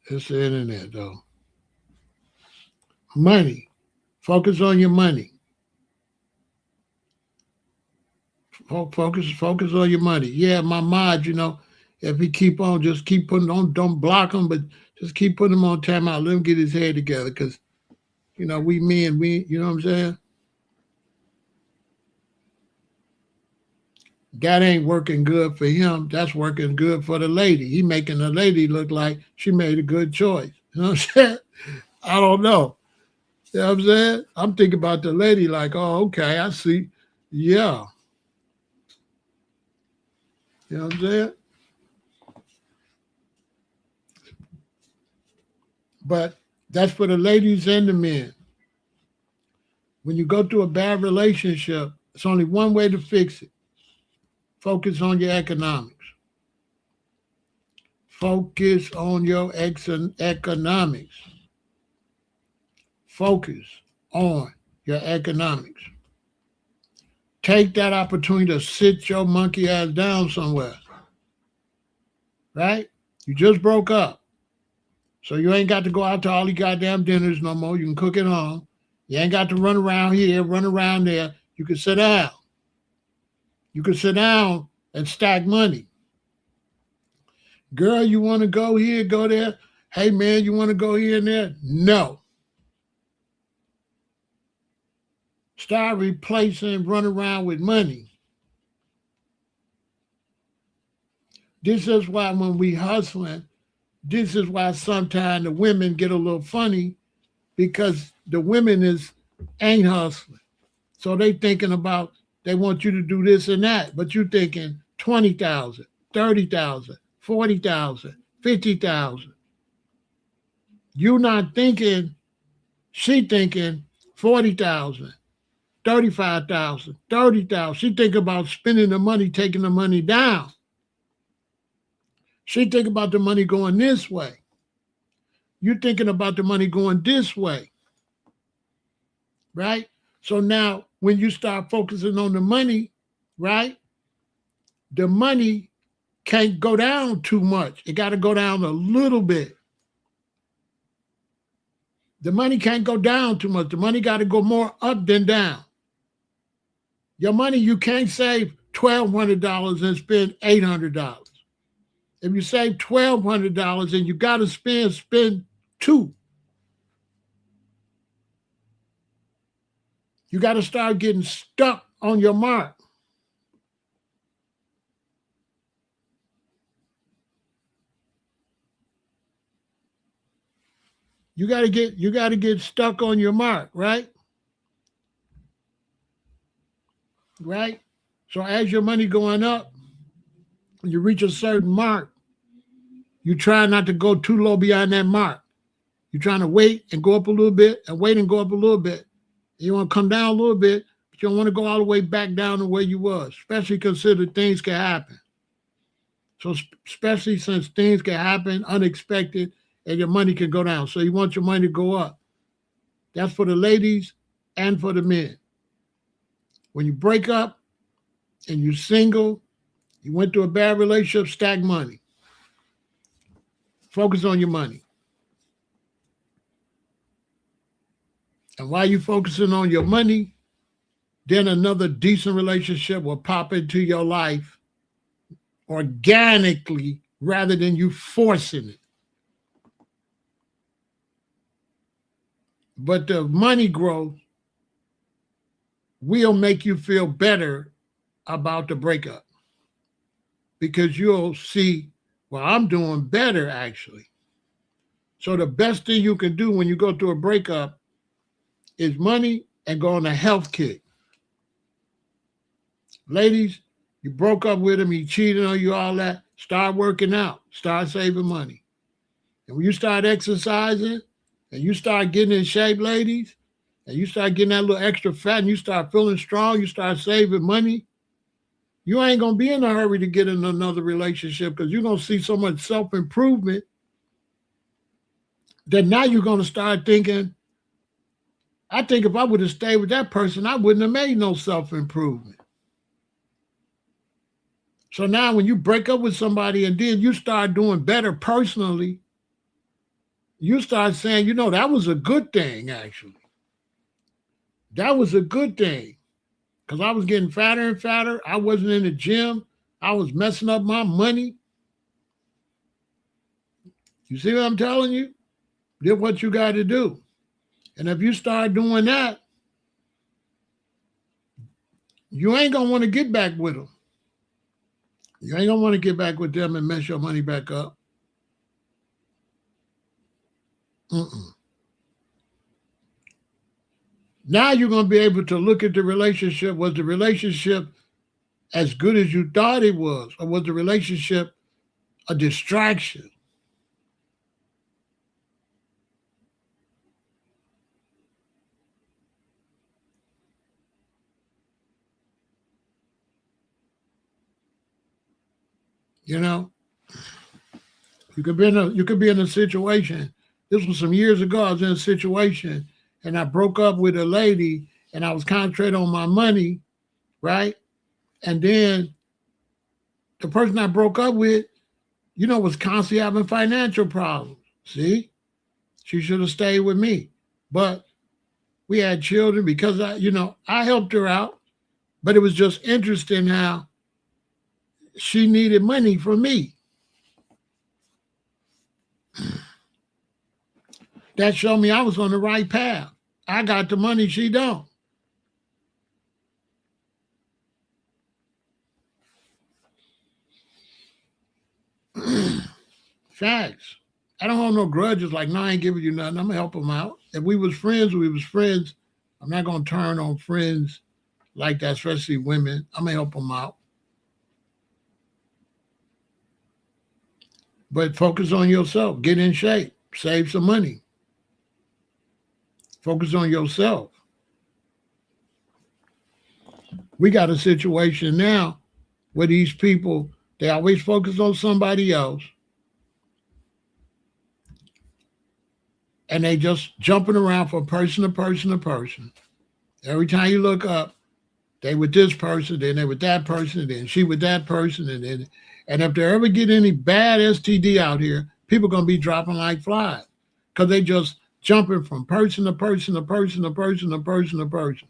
S1: It's the internet though. Money. Focus on your money. Focus on your money. Yeah, my mod, if he keep on, just keep putting on, don't block him, but just keep putting him on timeout. Let him get his head together, because we men, you know what I'm saying? That ain't working good for him. That's working good for the lady. He making the lady look like she made a good choice. You know what I'm saying? I don't know. You know what I'm saying? I'm thinking about the lady like, oh, okay, I see. Yeah. You know what I'm saying? But that's for the ladies and the men. When you go through a bad relationship, it's only one way to fix it. Focus on your economics. Focus on your economics. Focus on your economics. Take that opportunity to sit your monkey ass down somewhere. Right? You just broke up. So you ain't got to go out to all the goddamn dinners no more. You can cook at home. You ain't got to run around here, run around there. You can sit down. You can sit down and stack money. Girl, you want to go here, go there? Hey, man, you want to go here and there? No. Start replacing run around with money. This is why when we hustling, this is why sometimes the women get a little funny, because the women ain't hustling. So they thinking about, they want you to do this and that, but you thinking 20,000, 30,000, 40,000, 50,000. You not thinking, she thinking 40,000, 35,000, 30,000. She think about spending the money, taking the money down. She think about the money going this way. You thinking about the money going this way, right? So now when you start focusing on the money, right, the money can't go down too much. It got to go down a little bit. The money can't go down too much. The money got to go more up than down. Your money, you can't save $1,200 and spend $800. If you save $1,200 and you got to spend two. You got to start getting stuck on your mark. You got to get stuck on your mark, right? Right? So as your money going up, you reach a certain mark, you try not to go too low beyond that mark. You're trying to wait and go up a little bit and wait and go up a little bit. You want to come down a little bit, but you don't want to go all the way back down to where you was, especially consider things can happen. So especially since things can happen unexpected and your money can go down. So you want your money to go up. That's for the ladies and for the men. When you break up and you're single, you went through a bad relationship, stack money. Focus on your money. And while you're focusing on your money, then another decent relationship will pop into your life organically rather than you forcing it. But the money growth will make you feel better about the breakup, because you'll see, well, I'm doing better actually. So the best thing you can do when you go through a breakup is money and go on a health kick. Ladies, you broke up with him, he cheated on you, all that. Start working out. Start saving money. And when you start exercising and you start getting in shape, ladies, and you start getting that little extra fat and you start feeling strong, you start saving money, you ain't going to be in a hurry to get in another relationship because you're going to see so much self-improvement that now you're going to start thinking, I think if I would have stayed with that person, I wouldn't have made no self-improvement. So now when you break up with somebody and then you start doing better personally, you start saying, that was a good thing, actually. That was a good thing because I was getting fatter and fatter. I wasn't in the gym. I was messing up my money. You see what I'm telling you? Did what you got to do. And if you start doing that, you ain't going to want to get back with them. You ain't going to want to get back with them and mess your money back up. Now you're going to be able to look at the relationship. Was the relationship as good as you thought it was? Or was the relationship a distraction? You could be in a situation. This was some years ago. I was in a situation and I broke up with a lady and I was concentrating on my money, right? And then the person I broke up with, was constantly having financial problems. See? She should have stayed with me. But we had children because I helped her out. But it was just interesting how she needed money from me. That showed me I was on the right path. I got the money, she don't. Facts. I don't hold no grudges like, no, I ain't giving you nothing. I'm going to help them out. If we was friends, we was friends. I'm not going to turn on friends like that, especially women. I'm going to help them out. But focus on yourself. Get in shape. Save some money. Focus on yourself. We got a situation now where these people, they always focus on somebody else. And they just jumping around from person to person to person. Every time you look up, they with this person, then they with that person, then she with that person, and if there ever get any bad STD out here, people gonna be dropping like flies because they just jumping from person to person to person to person to person to person.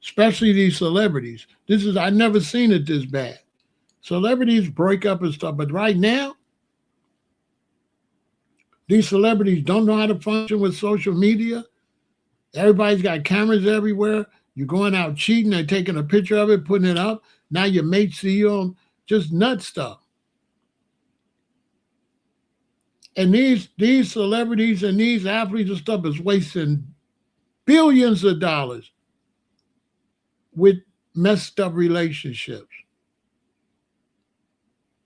S1: Especially these celebrities. I never seen it this bad. Celebrities break up and stuff, but right now, these celebrities don't know how to function with social media. Everybody's got cameras everywhere. You're going out cheating, they're taking a picture of it, putting it up. Now your mates see you on just nut stuff. And these celebrities and these athletes and stuff is wasting billions of dollars with messed up relationships.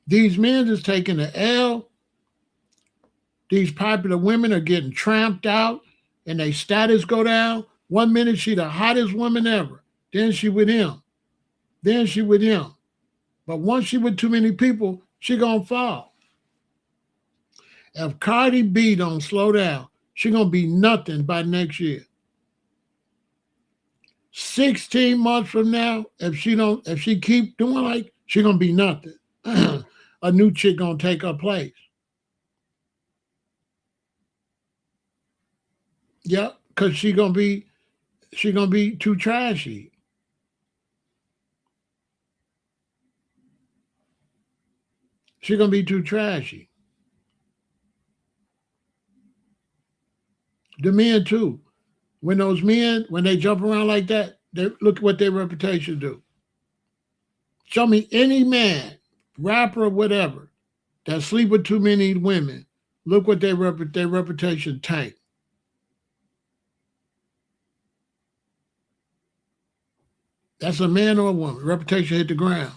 S1: These men is taking the L. These popular women are getting tramped out and their status go down. 1 minute she the hottest woman ever. Then she with him. Then she with him. But once she with too many people, she gonna fall. If Cardi B don't slow down, she gonna be nothing by next year. 16 months from now, if she keep doing like, she gonna be nothing. A new chick gonna take her place. Yeah, because she gonna be too trashy. She gonna be too trashy. The men too. When they jump around like that, look what their reputation do. Show me any man, rapper or whatever, that sleep with too many women. Look what their reputation tank. That's a man or a woman. Reputation hit the ground.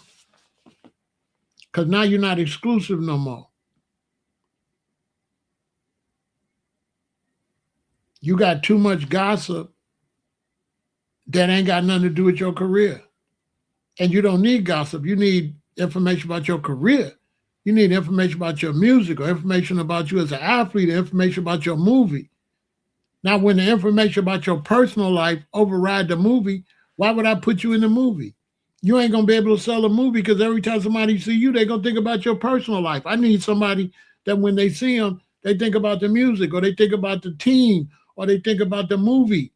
S1: Because now you're not exclusive no more. You got too much gossip that ain't got nothing to do with your career. And you don't need gossip. You need information about your career. You need information about your music or information about you as an athlete or information about your movie. Now, when the information about your personal life override the movie, why would I put you in the movie? You ain't going to be able to sell a movie because every time somebody see you, they're going to think about your personal life. I need somebody that when they see them, they think about the music or they think about the team or they think about the movie.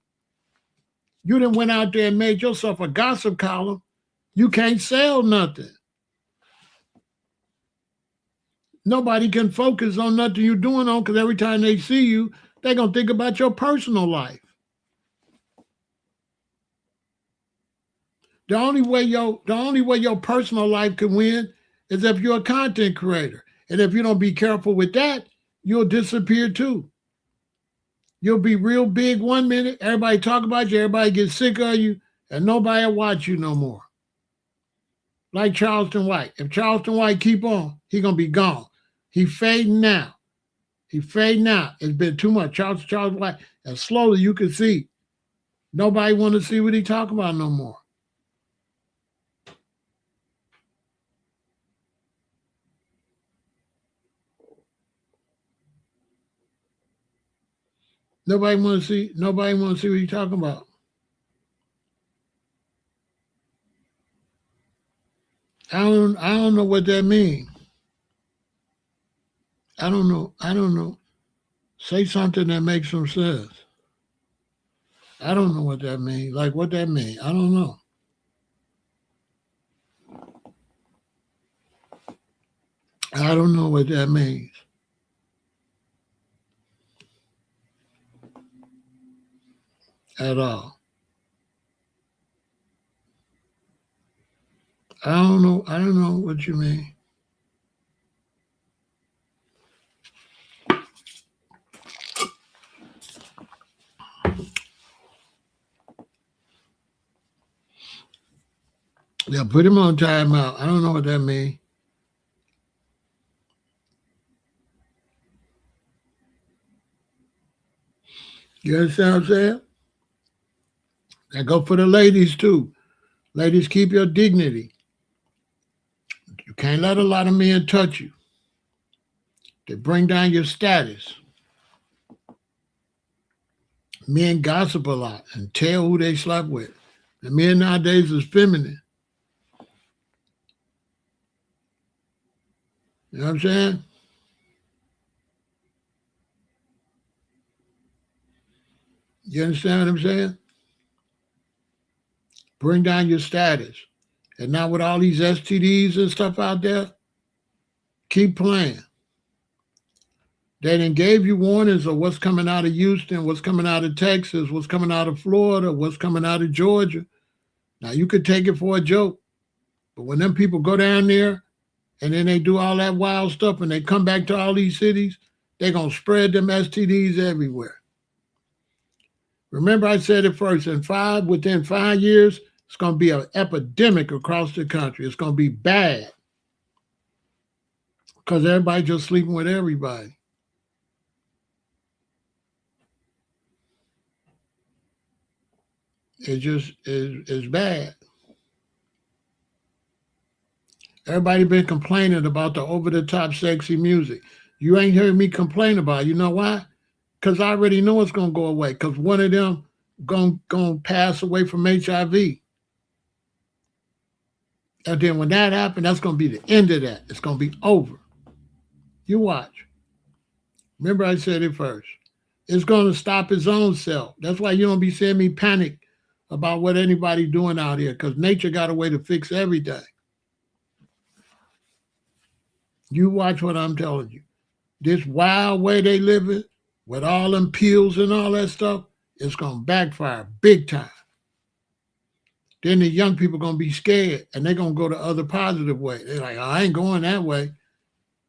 S1: You done went out there and made yourself a gossip column. You can't sell nothing. Nobody can focus on nothing you're doing on because every time they see you, they're going to think about your personal life. The only way your personal life can win is if you're a content creator. And if you don't be careful with that, you'll disappear too. You'll be real big 1 minute, everybody talk about you, everybody gets sick of you, and nobody will watch you no more. Like Charleston White. If Charleston White keep on, he going to be gone. He fading now. It's been too much. Charleston White. And slowly you can see, nobody want to see what he talking about no more. Nobody want to see what he's talking about. I don't know what that means. I don't know. Say something that makes some sense. I don't know what that means. Like what that means. I don't know. I don't know what that means. At all. I don't know what you mean. Yeah, put him on timeout. I don't know what that means. You understand what I'm saying? That go for the ladies too. Ladies, keep your dignity. You can't let a lot of men touch you. They bring down your status. Men gossip a lot and tell who they slept with. The men nowadays is feminine. You know what I'm saying? You understand what I'm saying? Bring down your status. And now with all these STDs and stuff out there, keep playing. They done gave you warnings of what's coming out of Houston, what's coming out of Texas, what's coming out of Florida, what's coming out of Georgia. Now you could take it for a joke, but when them people go down there and then they do all that wild stuff and they come back to all these cities, they're going to spread them STDs everywhere. Remember I said it first, within 5 years, it's going to be an epidemic across the country. It's going to be bad because everybody just sleeping with everybody. It just is bad. Everybody been complaining about the over-the-top sexy music. You ain't heard me complain about it. You know why? Because I already know it's going to go away because one of them going to pass away from HIV. And then when that happens, that's going to be the end of that. It's going to be over. You watch. Remember I said it first. It's going to stop its own self. That's why you don't be seeing me panic about what anybody doing out here because nature got a way to fix everything. You watch what I'm telling you. This wild way they living with all them pills and all that stuff, it's going to backfire big time. Then the young people going to be scared and they're going to go the other positive way. They're like, I ain't going that way.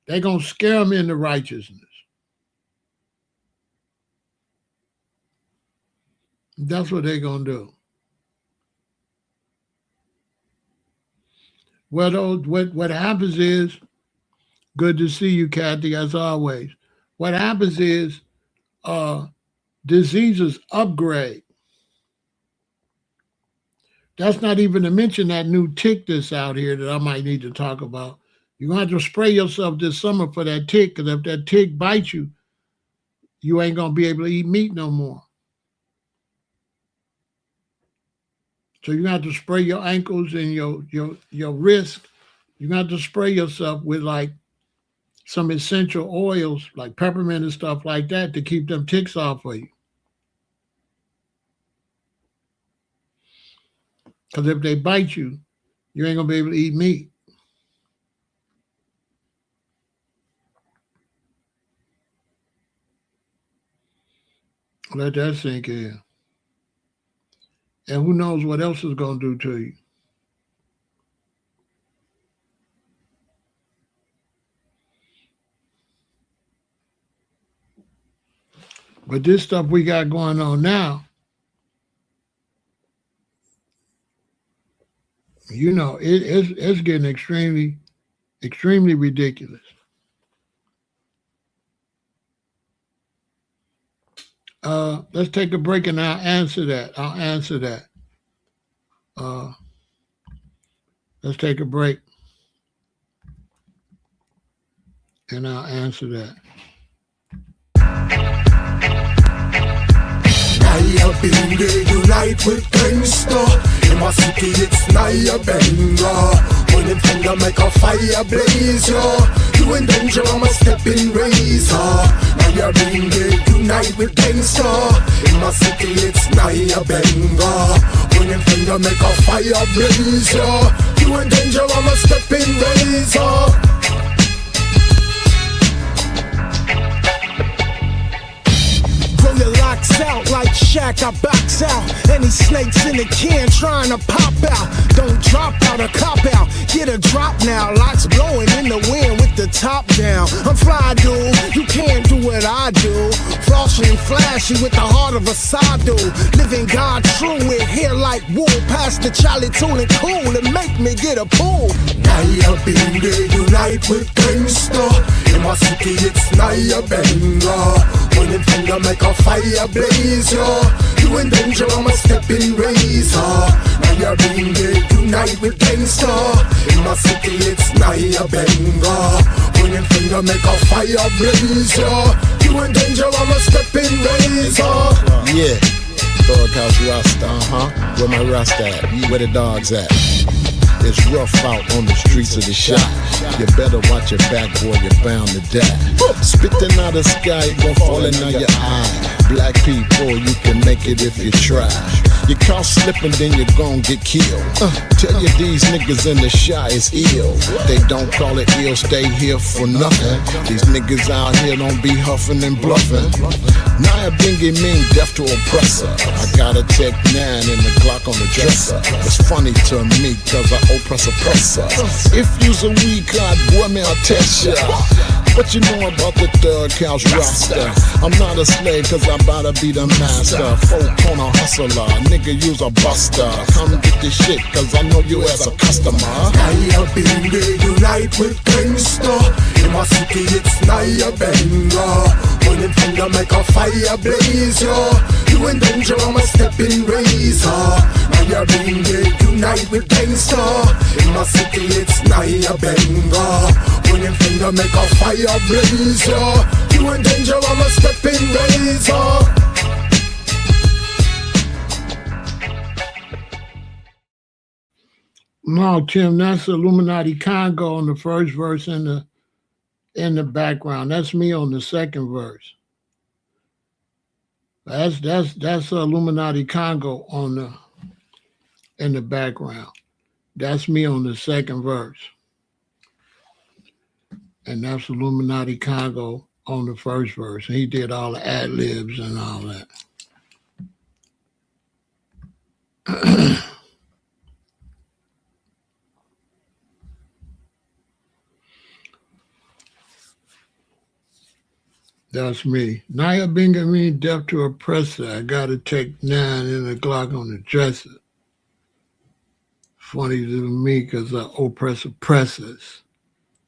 S1: They're going to scare them into righteousness. That's what they're going to do. What happens is, good to see you, Kathy, as always. What happens is uh, diseases upgrade. That's not even to mention that new tick that's out here that I might need to talk about. You're going to have to spray yourself this summer for that tick, because if that tick bites you, you ain't going to be able to eat meat no more. So you're going to have to spray your ankles and your wrist. You're going to have to spray yourself with like some essential oils like peppermint and stuff like that to keep them ticks off for you. Because if they bite you, you ain't going to be able to eat meat. Let that sink in. And who knows what else is going to do to you. But this stuff we got going on now, you know, it's getting extremely, extremely ridiculous. Let's take a break and I'll answer that. Let's take a break and I'll answer that.
S2: Naya Bingo unite with gangsta. In my city it's Naya Benga. When it finger make a fire blaze, yo. You in danger, I'm a stepping razor. Naya Bingo unite with gangsta. In my city it's Naya Benga. When it finger make a fire blaze, yo. You in danger, I'm a stepping razor. Your locks out like Shaq, I box out. Any snakes in the can trying to pop out. Don't drop out or cop out. Get a drop now. Locks blowing in the wind with the top down. I'm fly, dude. You can't do what I do. Flossy and flashy with the heart of a sado. Living God true with hair like wool. Pass the Charlie Tool and cool and make me get a pull. Naya Bingo unite with gangsta. In my city it's Naya Benga. When it finger make a fire blaze, yo. You in danger, I'm a stepping razor. Naya Bingo unite with gangsta. In my city it's Naya Benga. When it finger make a fire blaze, yo. You in danger, I'm a stepping razor.
S3: Yeah, Thug House Rasta, Where my Rasta at? Where the dogs at? It's rough out on the streets of the shop. You better watch your back, boy, you're bound to die. Spitting out the sky, gon' fall in on your eye. Black people, you can make it if you try. You caught slipping, then you gon' get killed. Tell you these niggas in the shy is ill. They don't call it ill, stay here for nothing. These niggas out here don't be huffing and bluffing. Naya Bingo mean death to oppressor. I got a Tech 9 and the Glock on the dresser. It's funny to me, cause I oppress oppressor. If you's a weak card, boy, me I'll test ya. What you know about the Thug House roster? I'm not a slave, cause I'm about to be the master. Folk on a hustler, nigga, you's a buster. Come get this shit, cause I know you as a customer.
S2: Naya Bingo unite with gangsta. In my city it's Naya Benga. When it finger make a fire blaze, yo. You in danger, I'm a stepping razor. Naya Bingo unite with gangsta. In my city it's Naya Benga. When it finger make a fire blaze, yo. You in danger, I'm a stepping razor.
S1: No, Tim, that's Illuminati Congo on the first verse in the background. That's me on the second verse. That's Illuminati Congo in the background. That's me on the second verse. And that's Illuminati Congo on the first verse. He did all the ad-libs and all that. That's me. Naya Bingo mean death to oppressor. I got to take 9 and a Glock on the dresser. funny to me because oppressor oppressors.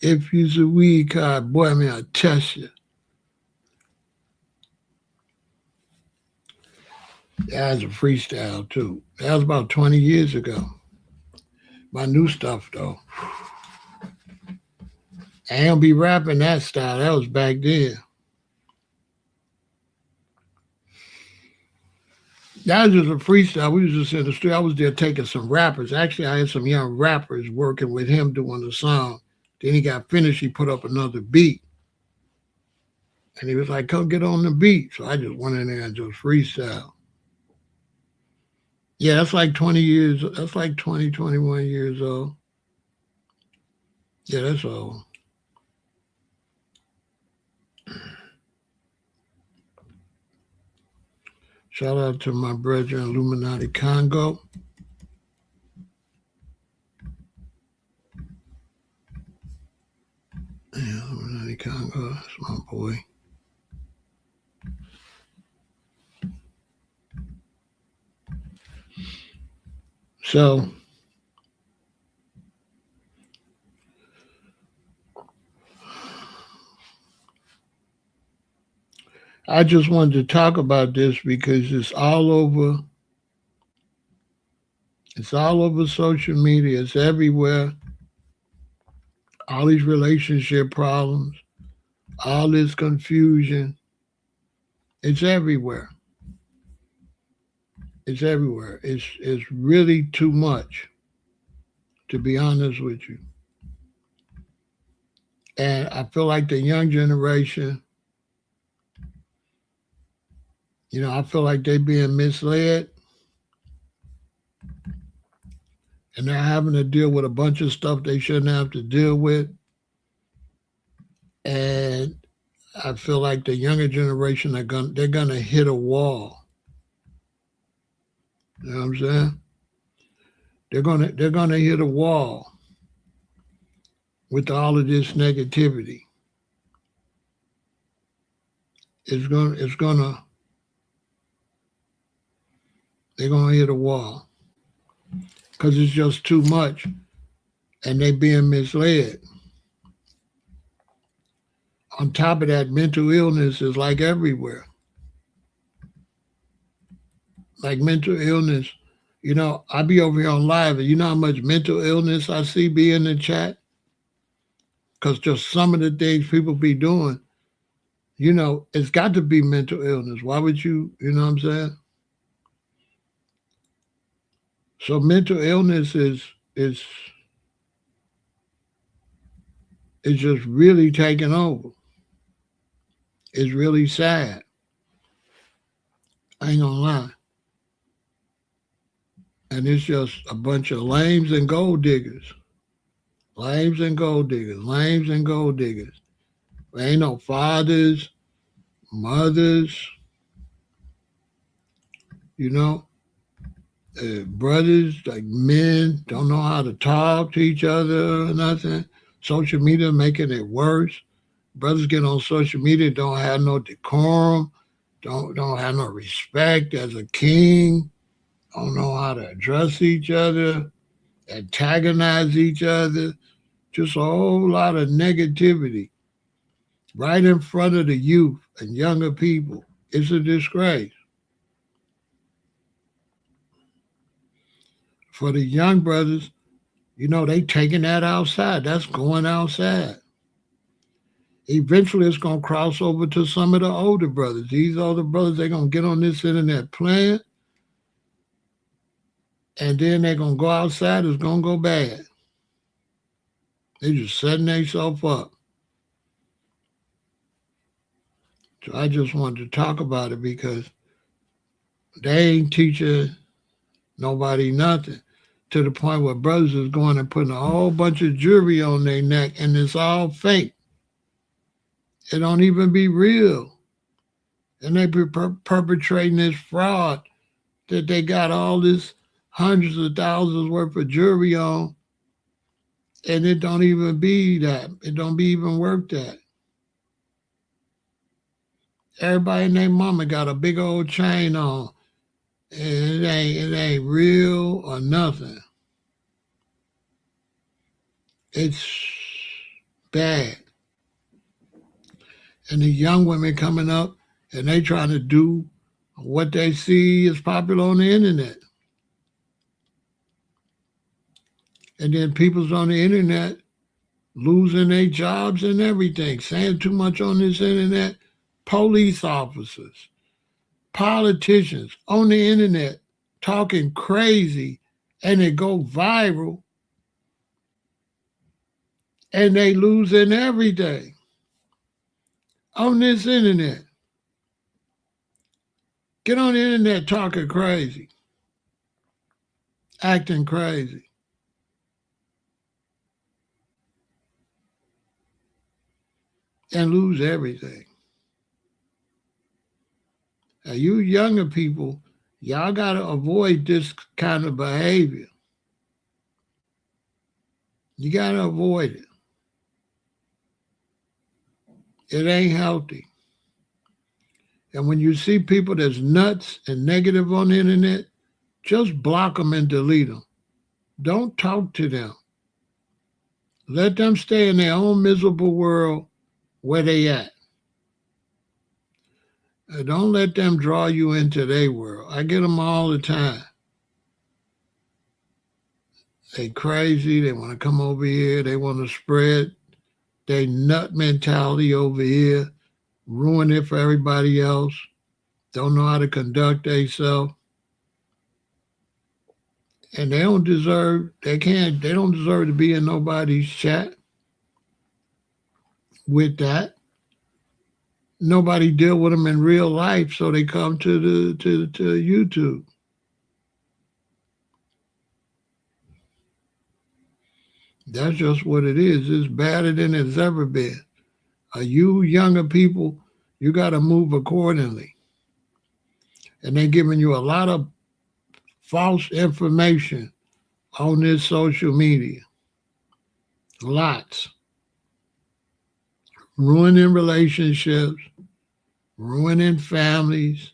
S1: If you's a weed card, boy, I mean, I test you. That was a freestyle too. That was about 20 years ago. My new stuff though. I ain't gonna be rapping that style. That was back then. That was just a freestyle. We was just in the street. I was there taking some rappers. Actually, I had some young rappers working with him doing the song. Then he got finished. He put up another beat. And he was like, come get on the beat. So I just went in there and just freestyle. Yeah, that's like 20 years. That's like 20, 21 years old. Yeah, that's old. Shout out to my brother Illuminati Congo. Yeah, Illuminati Congo, that's my boy. So, I just wanted to talk about this because it's all over. It's all over social media. It's everywhere. All these relationship problems, all this confusion. It's everywhere. It's everywhere. It's really too much, to be honest with you. And I feel like the young generation, I feel like they're being misled and they're having to deal with a bunch of stuff they shouldn't have to deal with. And I feel like the younger generation they're gonna hit a wall. You know what I'm saying? They're gonna hit a wall with all of this negativity. They're gonna hit a wall because it's just too much, and they being misled. On top of that, mental illness is like everywhere. Like mental illness, I be over here on live, and you know how much mental illness I see be in the chat? Because just some of the things people be doing, it's got to be mental illness. Why would you know what I'm saying? So mental illness is just really taking over. It's really sad. I ain't gonna lie. And it's just a bunch of lames and gold diggers. Lames and gold diggers. Lames and gold diggers. There ain't no fathers, mothers, brothers, like men, don't know how to talk to each other or nothing. Social media making it worse. Brothers get on social media, don't have no decorum, don't have no respect as a king, don't know how to address each other, antagonize each other, just a whole lot of negativity right in front of the youth and younger people. It's a disgrace. For the young brothers, they taking that outside. That's going outside. Eventually, it's going to cross over to some of the older brothers. These older brothers, they're going to get on this internet playing, and then they're going to go outside. It's going to go bad. They're just setting themselves up. So I just wanted to talk about it because they ain't teaching nobody nothing, to the point where brothers is going and putting a whole bunch of jewelry on their neck, and it's all fake. It don't even be real. And they be perpetrating this fraud that they got all this hundreds of thousands worth of jewelry on, and it don't even be that. It don't be even worth that. Everybody and their mama got a big old chain on, and it ain't real or nothing. It's bad. And the young women coming up and they trying to do what they see is popular on the internet. And then people's on the internet losing their jobs and everything, saying too much on this internet. Police officers, politicians on the internet talking crazy, and it go viral, and they losing everything on this internet. Get on the internet talking crazy, acting crazy. And lose everything. Now, you younger people, y'all got to avoid this kind of behavior. You got to avoid it. It ain't healthy. And when you see people that's nuts and negative on the internet, just block them and delete them. Don't talk to them. Let them stay in their own miserable world where they at. Don't let them draw you into their world. I get them all the time. They crazy. They want to come over here. They want to spread their nut mentality over here, ruin it for everybody else. Don't know how to conduct themselves. And they don't deserve to be in nobody's chat with that. Nobody deal with them in real life, so they come to YouTube. That's just what it is. It's badder than it's ever been. You younger people, you got to move accordingly. And they're giving you a lot of false information on this social media. Lots. Ruining relationships, ruining families,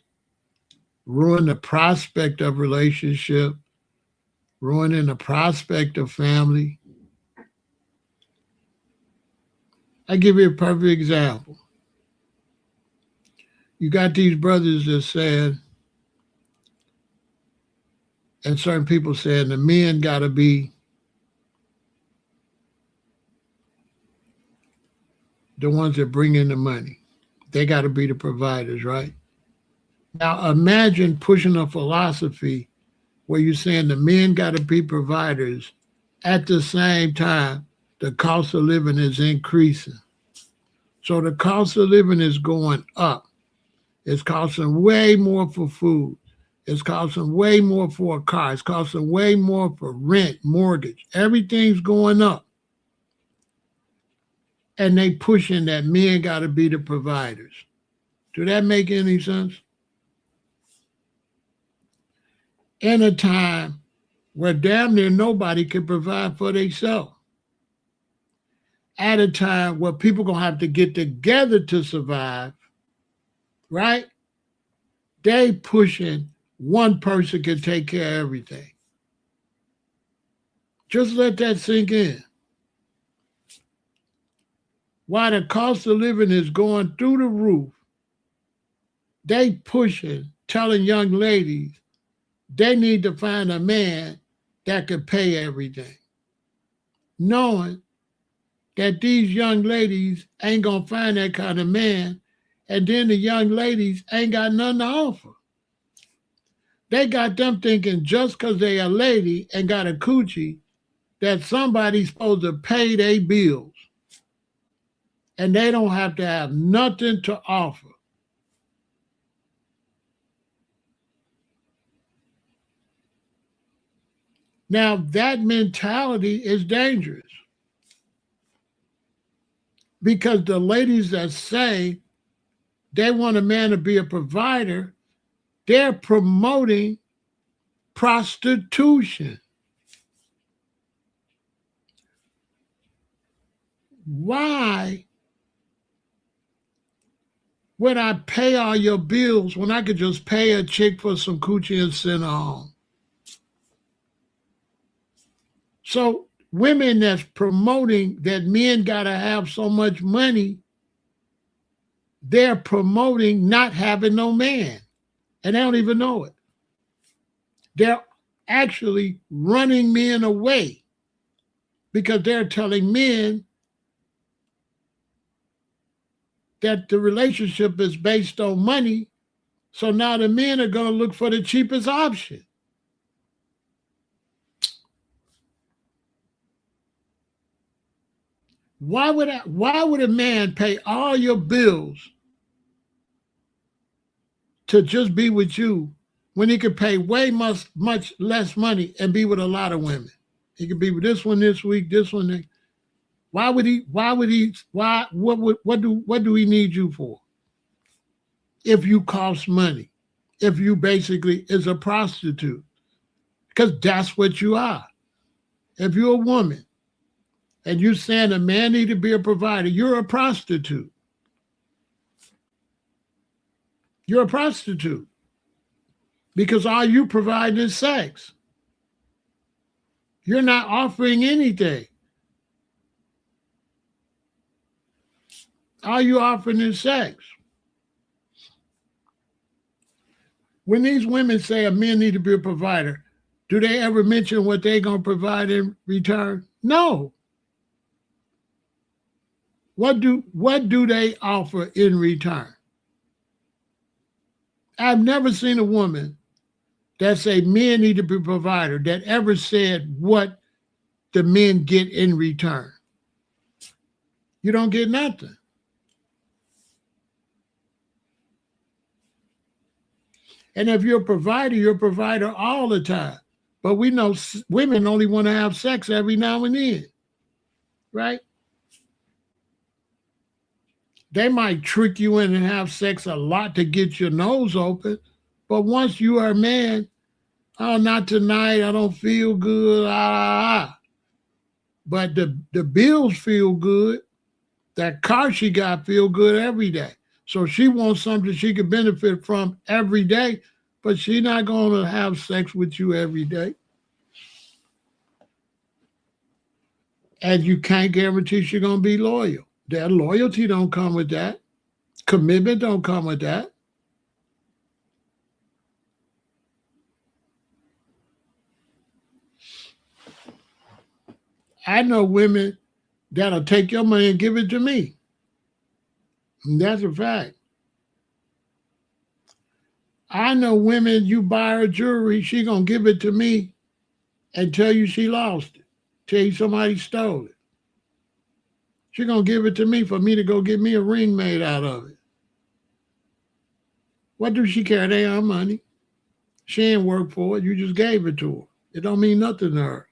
S1: ruining the prospect of relationship, ruining the prospect of family. I give you a perfect example. You got these brothers that said, and certain people saying the men got to be the ones that bring in the money. They got to be the providers, right? Now imagine pushing a philosophy where you're saying the men got to be providers. At the same time, the cost of living is increasing. So the cost of living is going up. It's costing way more for food. It's costing way more for a car. It's costing way more for rent, mortgage. Everything's going up. And they pushing that men got to be the providers. Do that make any sense? In a time where damn near nobody can provide for themselves. At a time where people going to have to get together to survive, right? They pushing one person can take care of everything. Just let that sink in. While the cost of living is going through the roof, they pushing, telling young ladies they need to find a man that could pay everything. Knowing that these young ladies ain't going to find that kind of man, and then the young ladies ain't got nothing to offer. They got them thinking just because they a lady and got a coochie that somebody's supposed to pay their bills, and they don't have to have nothing to offer. Now, that mentality is dangerous because the ladies that say they want a man to be a provider, they're promoting prostitution. Why would I pay all your bills when I could just pay a chick for some coochie and send her home? So women that's promoting that men got to have so much money, they're promoting not having no man, and they don't even know it. They're actually running men away because they're telling men that the relationship is based on money. So now the men are going to look for the cheapest option. Why would a man pay all your bills to just be with you when he could pay way much less money and be with a lot of women? He could be with this one this week, this one next. What do he need you for? If you cost money, if you basically is a prostitute, because that's what you are. If you're a woman and you're saying a man need to be a provider, you're a prostitute. You're a prostitute because all you provide is sex. You're not offering anything. All you offering is sex. When these women say a man need to be a provider, do they ever mention what they're going to provide in return? No. What do they offer in return? I've never seen a woman that say men need to be a provider that ever said what the men get in return. You don't get nothing. And if you're a provider all the time. But we know women only want to have sex every now and then, right? They might trick you in and have sex a lot to get your nose open. But once you are a man, oh, not tonight, I don't feel good, But the bills feel good. That car she got feel good every day. So she wants something she can benefit from every day, but she's not going to have sex with you every day. And you can't guarantee she's going to be loyal. That loyalty don't come with that. Commitment don't come with that. I know women that'll take your money and give it to me. And that's a fact. I know women, you buy her jewelry, she gonna give it to me and tell you she lost it, tell you somebody stole it. She gonna give it to me for me to go get me a ring made out of it. What do she care? They are money. She ain't work for it. You just gave it to her. It don't mean nothing to her.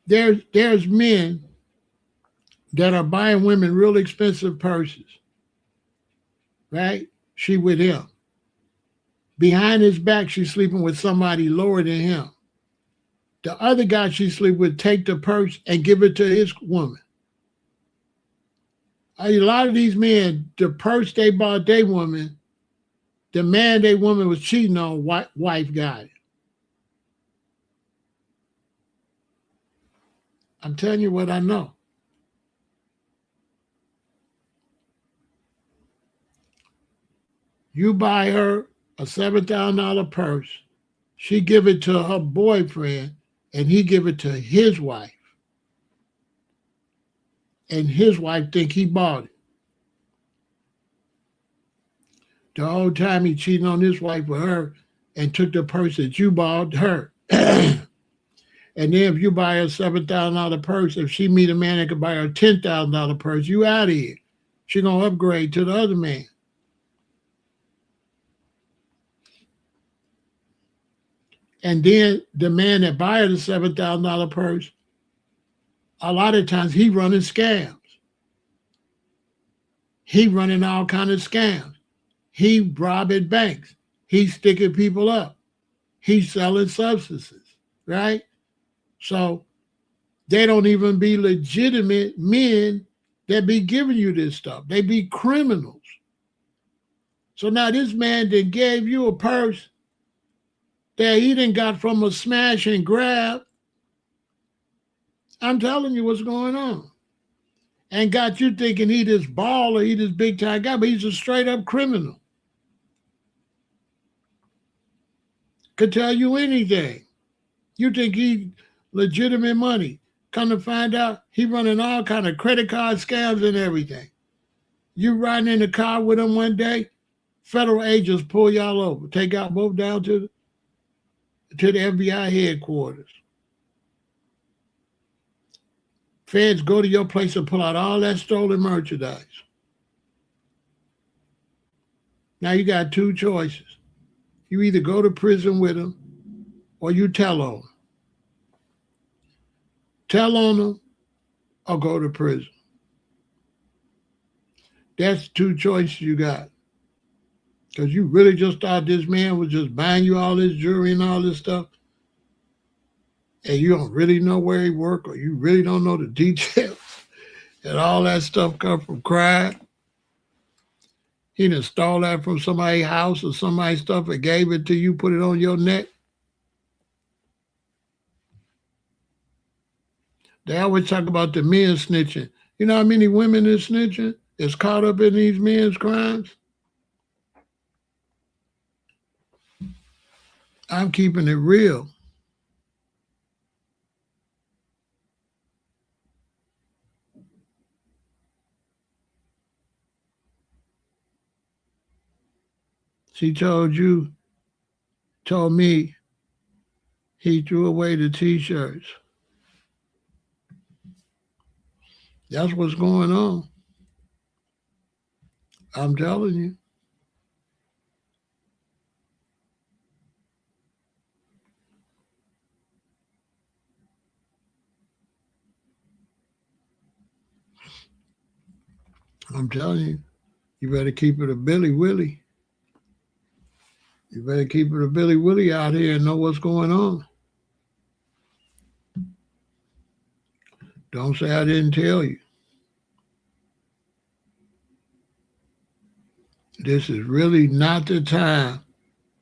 S1: There's men that are buying women real expensive purses, right? She with him. Behind his back, she's sleeping with somebody lower than him. The other guy she sleep with take the purse and give it to his woman. A lot of these men, the purse they bought their woman, the man their woman was cheating on, wife got it. I'm telling you what I know. You buy her a $7,000 purse, she give it to her boyfriend, and he give it to his wife. And his wife think he bought it. The whole time he cheating on his wife with her and took the purse that you bought her. And then if you buy her a $7,000 purse, if she meet a man that could buy her a $10,000 purse, you out of here. She gonna upgrade to the other man. And then the man that buy her the $7,000 purse, a lot of times he running scams. He running all kind of scams. He robbing banks. He sticking people up. He's selling substances, right? So they don't even be legitimate men that be giving you this stuff. They be criminals. So now this man that gave you a purse that he done got from a smash and grab. I'm telling you what's going on. And got you thinking he this baller, he this big time guy, but he's a straight up criminal. Could tell you anything. You think he legitimate money. Come to find out, he running all kind of credit card scams and everything. You riding in the car with him one day, federal agents pull y'all over, take out both down to the FBI headquarters. Feds go to your place and pull out all that stolen merchandise. Now you got two choices. You either go to prison with them or you tell on them. Tell on them or go to prison. That's two choices you got. Because you really just thought this man was just buying you all this jewelry and all this stuff, and you don't really know where he worked, or you really don't know the details, and all that stuff come from crime. He done stole that from somebody's house or somebody's stuff and gave it to you, put it on your neck. They always talk about the men snitching. You know how many women is snitching, is caught up in these men's crimes? I'm keeping it real. She told me he threw away the t-shirts. That's what's going on. I'm telling you. I'm telling you, you better keep it a Billy Willie. You better keep it a Billy Willie out here and know what's going on. Don't say I didn't tell you. This is really not the time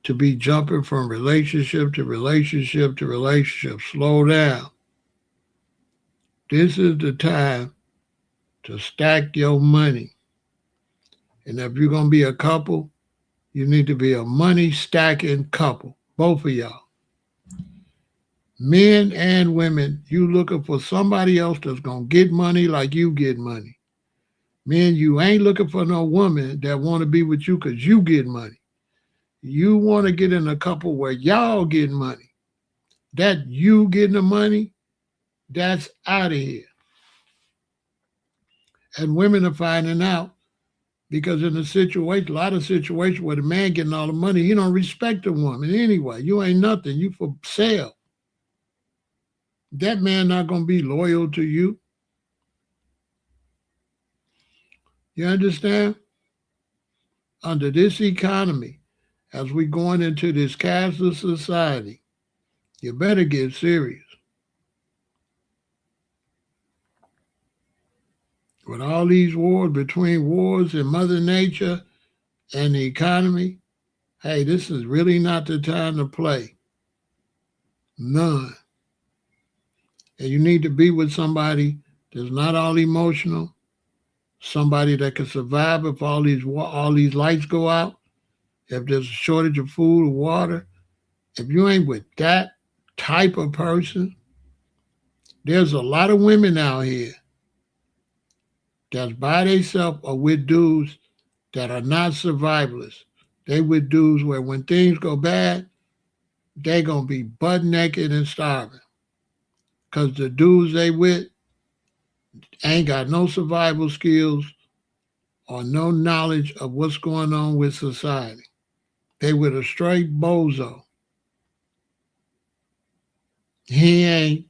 S1: to be jumping from relationship to relationship to relationship. Slow down. This is the time to stack your money. And if you're going to be a couple, you need to be a money stacking couple, both of y'all. Men and women, you looking for somebody else that's going to get money like you get money. Men, you ain't looking for no woman that want to be with you because you get money. You want to get in a couple where y'all getting money. That you getting the money, that's out of here. And women are finding out because in a lot of situations where the man getting all the money, he don't respect the woman anyway. You ain't nothing. You for sale. That man not going to be loyal to you. You understand? Under this economy, as we going into this cashless society, you better get serious. With all these wars, between wars and Mother Nature and the economy, hey, this is really not the time to play. None. And you need to be with somebody that's not all emotional, somebody that can survive if all these lights go out, if there's a shortage of food or water. If you ain't with that type of person, there's a lot of women out here that's by themselves or with dudes that are not survivalists. They with dudes where when things go bad, they going to be butt naked and starving. Because the dudes they with ain't got no survival skills or no knowledge of what's going on with society. They with a straight bozo. He ain't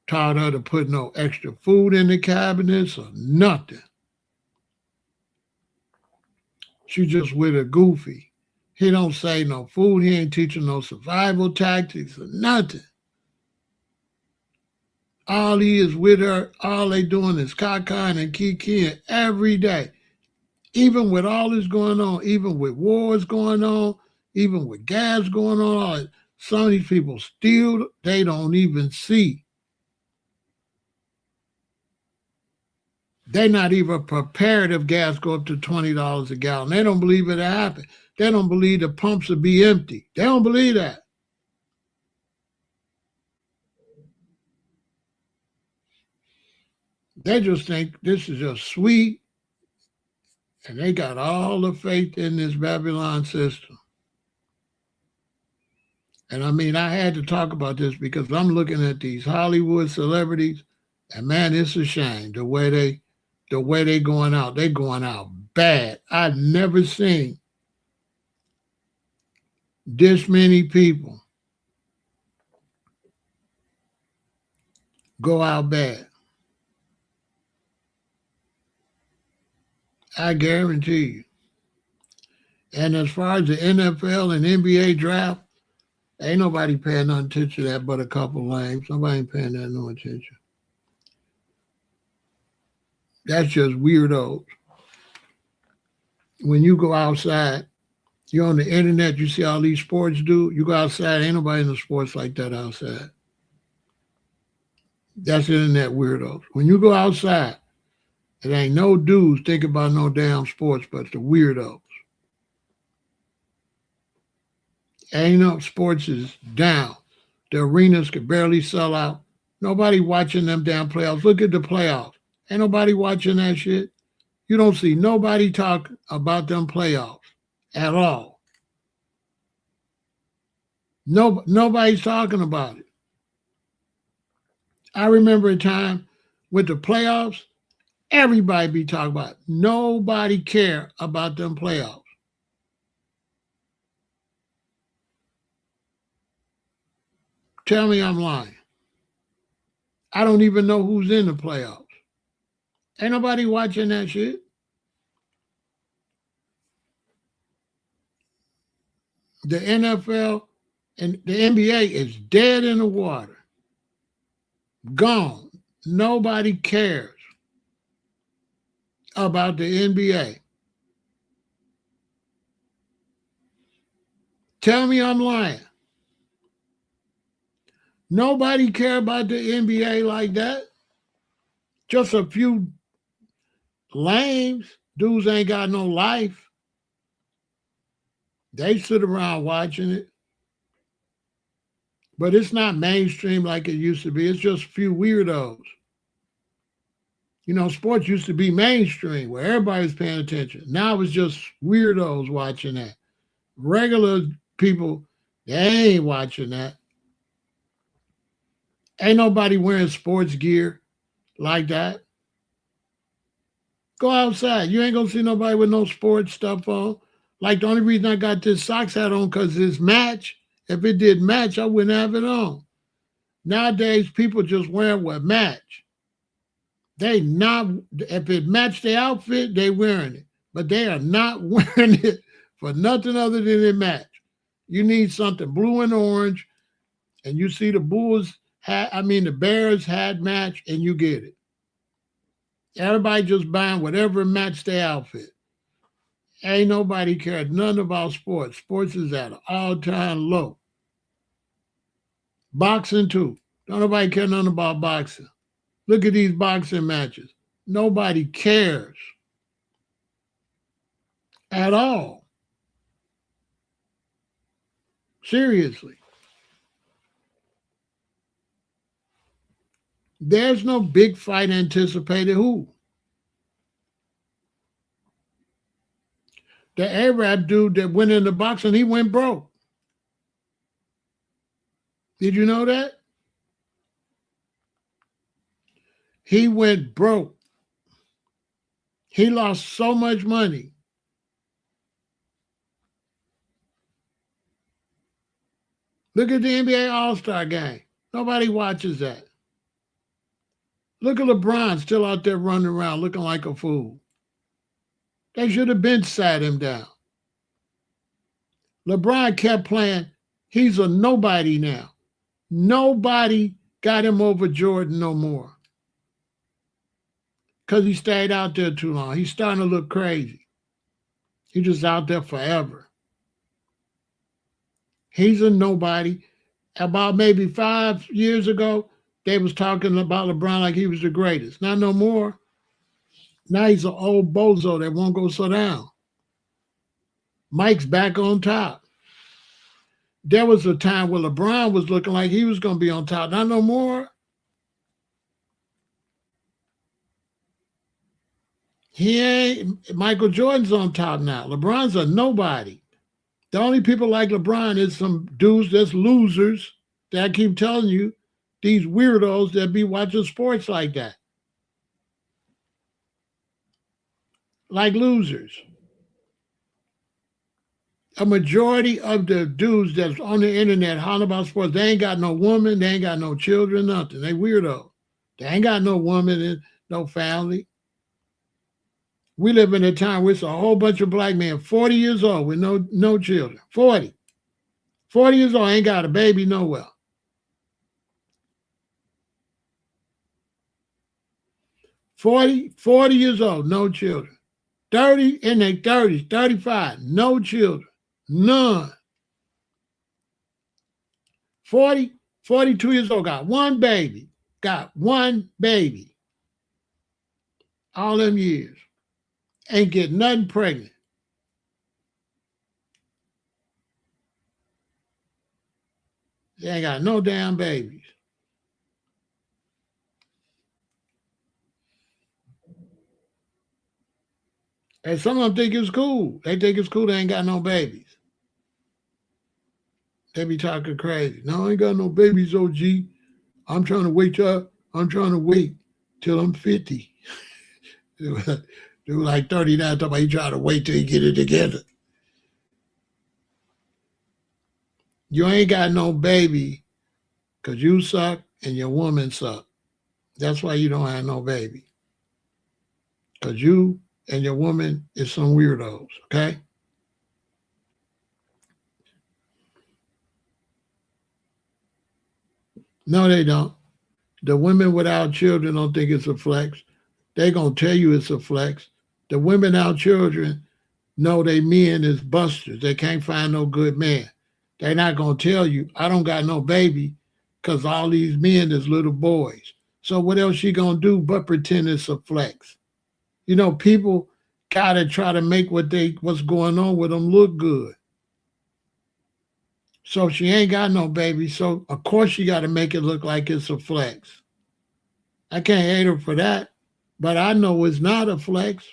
S1: taught her to put no extra food in the cabinets or nothing. She just with a goofy. He don't say no food. He ain't teaching no survival tactics or nothing. All he is with her, all they doing is cacaing and kikiing every day. Even with all this going on, even with wars going on, even with gas going on, some of these people still, they don't even see. They're not even prepared if gas go up to $20 a gallon. They don't believe it'll happen. They don't believe the pumps will be empty. They don't believe that. They just think this is just sweet, and they got all the faith in this Babylon system. And I mean, I had to talk about this because I'm looking at these Hollywood celebrities, and man, it's a shame the way they going out. They going out bad. I've never seen this many people go out bad. I guarantee you. And as far as the NFL and NBA draft, ain't nobody paying no attention to that but a couple lames. Nobody ain't paying that no attention. That's just weirdos. When you go outside, you're on the internet, you see all these sports dudes. You go outside, ain't nobody in the sports like that outside. That's internet weirdos. When you go outside, it ain't no dudes thinking about no damn sports, but the weirdos. Ain't no sports is down. The arenas could barely sell out. Nobody watching them damn playoffs. Look at the playoffs. Ain't nobody watching that shit. You don't see nobody talk about them playoffs at all. Nobody's talking about it. I remember a time with the playoffs, everybody be talking about it. Nobody care about them playoffs. Tell me I'm lying. I don't even know who's in the playoffs. Ain't nobody watching that shit. The NFL and the NBA is dead in the water. Gone. Nobody cares about the NBA. Tell me I'm lying. Nobody care about the NBA like that. Just a few lames. Dudes ain't got no life. They sit around watching it. But it's not mainstream like it used to be. It's just a few weirdos. You know, sports used to be mainstream where everybody was paying attention. Now it's just weirdos watching that. Regular people, they ain't watching that. Ain't nobody wearing sports gear like that. Go outside. You ain't gonna see nobody with no sports stuff on. Like the only reason I got this socks hat on because it's match. If it did match, I wouldn't have it on. Nowadays, people just wearing what match. They not, if it matched their outfit, they wearing it. But they are not wearing it for nothing other than it match. You need something blue and orange, and you see the the Bears hat match, and you get it. Everybody just buying whatever matched their outfit. Ain't nobody cared nothing about sports. Sports is at an all-time low. Boxing too. Don't nobody care nothing about boxing. Look at these boxing matches. Nobody cares at all. Seriously. There's no big fight anticipated. Who? The Arab dude that went into boxing, he went broke. Did you know that? He went broke. He lost so much money. Look at the NBA All-Star game. Nobody watches that. Look at LeBron still out there running around looking like a fool. They should have been sat him down. LeBron kept playing. He's a nobody now. Nobody got him over Jordan no more. Because he stayed out there too long. He's starting to look crazy. He's just out there forever. He's a nobody. About maybe 5 years ago, they was talking about LeBron like he was the greatest. Not no more. Now he's an old bozo that won't go sit down. Mike's back on top. There was a time where LeBron was looking like he was going to be on top. Not no more. He ain't. Michael Jordan's on top now. LeBron's a nobody. The only people like LeBron is some dudes that's losers that I keep telling you, these weirdos that be watching sports like that. Like losers. A majority of the dudes that's on the internet hollering about sports, they ain't got no woman, they ain't got no children, nothing. They weirdo. They ain't got no woman and no family. We live in a time where it's a whole bunch of black men, 40 years old with no children. 40. 40 years old, ain't got a baby nowhere. 40 years old, no children. 30 in their 30s, 35, no children. None. 42 years old, got one baby. Got one baby. All them years. Ain't get nothing pregnant. They ain't got no damn babies. And some of them think it's cool. They think it's cool they ain't got no babies. They be talking crazy. No, I ain't got no babies, OG. I'm trying to wait till I'm 50. They were like 39, talking about he trying to wait till he get it together. You ain't got no baby because you suck and your woman suck. That's why you don't have no baby. Because you and your woman is some weirdos, okay? No, they don't. The women without children don't think it's a flex. They going to tell you it's a flex. The women without children know they men is busters. They can't find no good man. They're not going to tell you, I don't got no baby because all these men is little boys. So what else she going to do but pretend it's a flex? You know, people got to try to make what's going on with them look good. So she ain't got no baby. So, of course, she got to make it look like it's a flex. I can't hate her for that, but I know it's not a flex.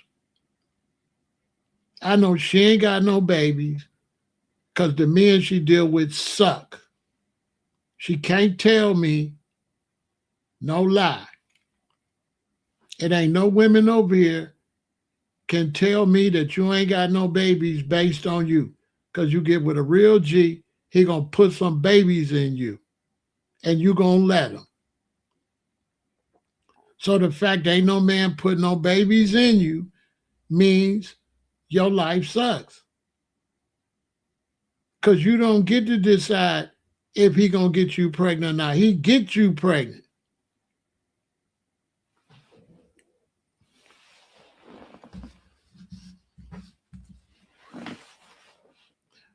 S1: I know she ain't got no babies because the men she deal with suck. She can't tell me no lie. It ain't no women over here can tell me that you ain't got no babies based on you because you get with a real G, he going to put some babies in you and you going to let him. So the fact ain't no man put no babies in you means your life sucks. Because you don't get to decide if he going to get you pregnant or not. He gets you pregnant.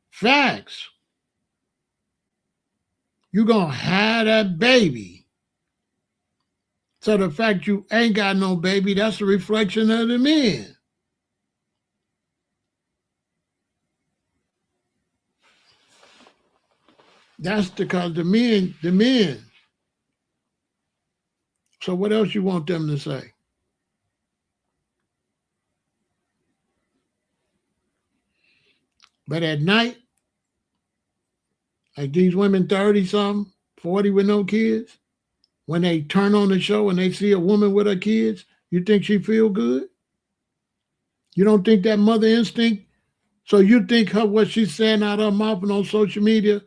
S1: Facts. You going to have that baby. So the fact you ain't got no baby, that's a reflection of the men. That's because the men. So what else you want them to say? But at night, like these women 30-something, 40 with no kids, when they turn on the show and they see a woman with her kids, you think she feel good? You don't think that mother instinct? So you think what she's saying out of her mouth and on social media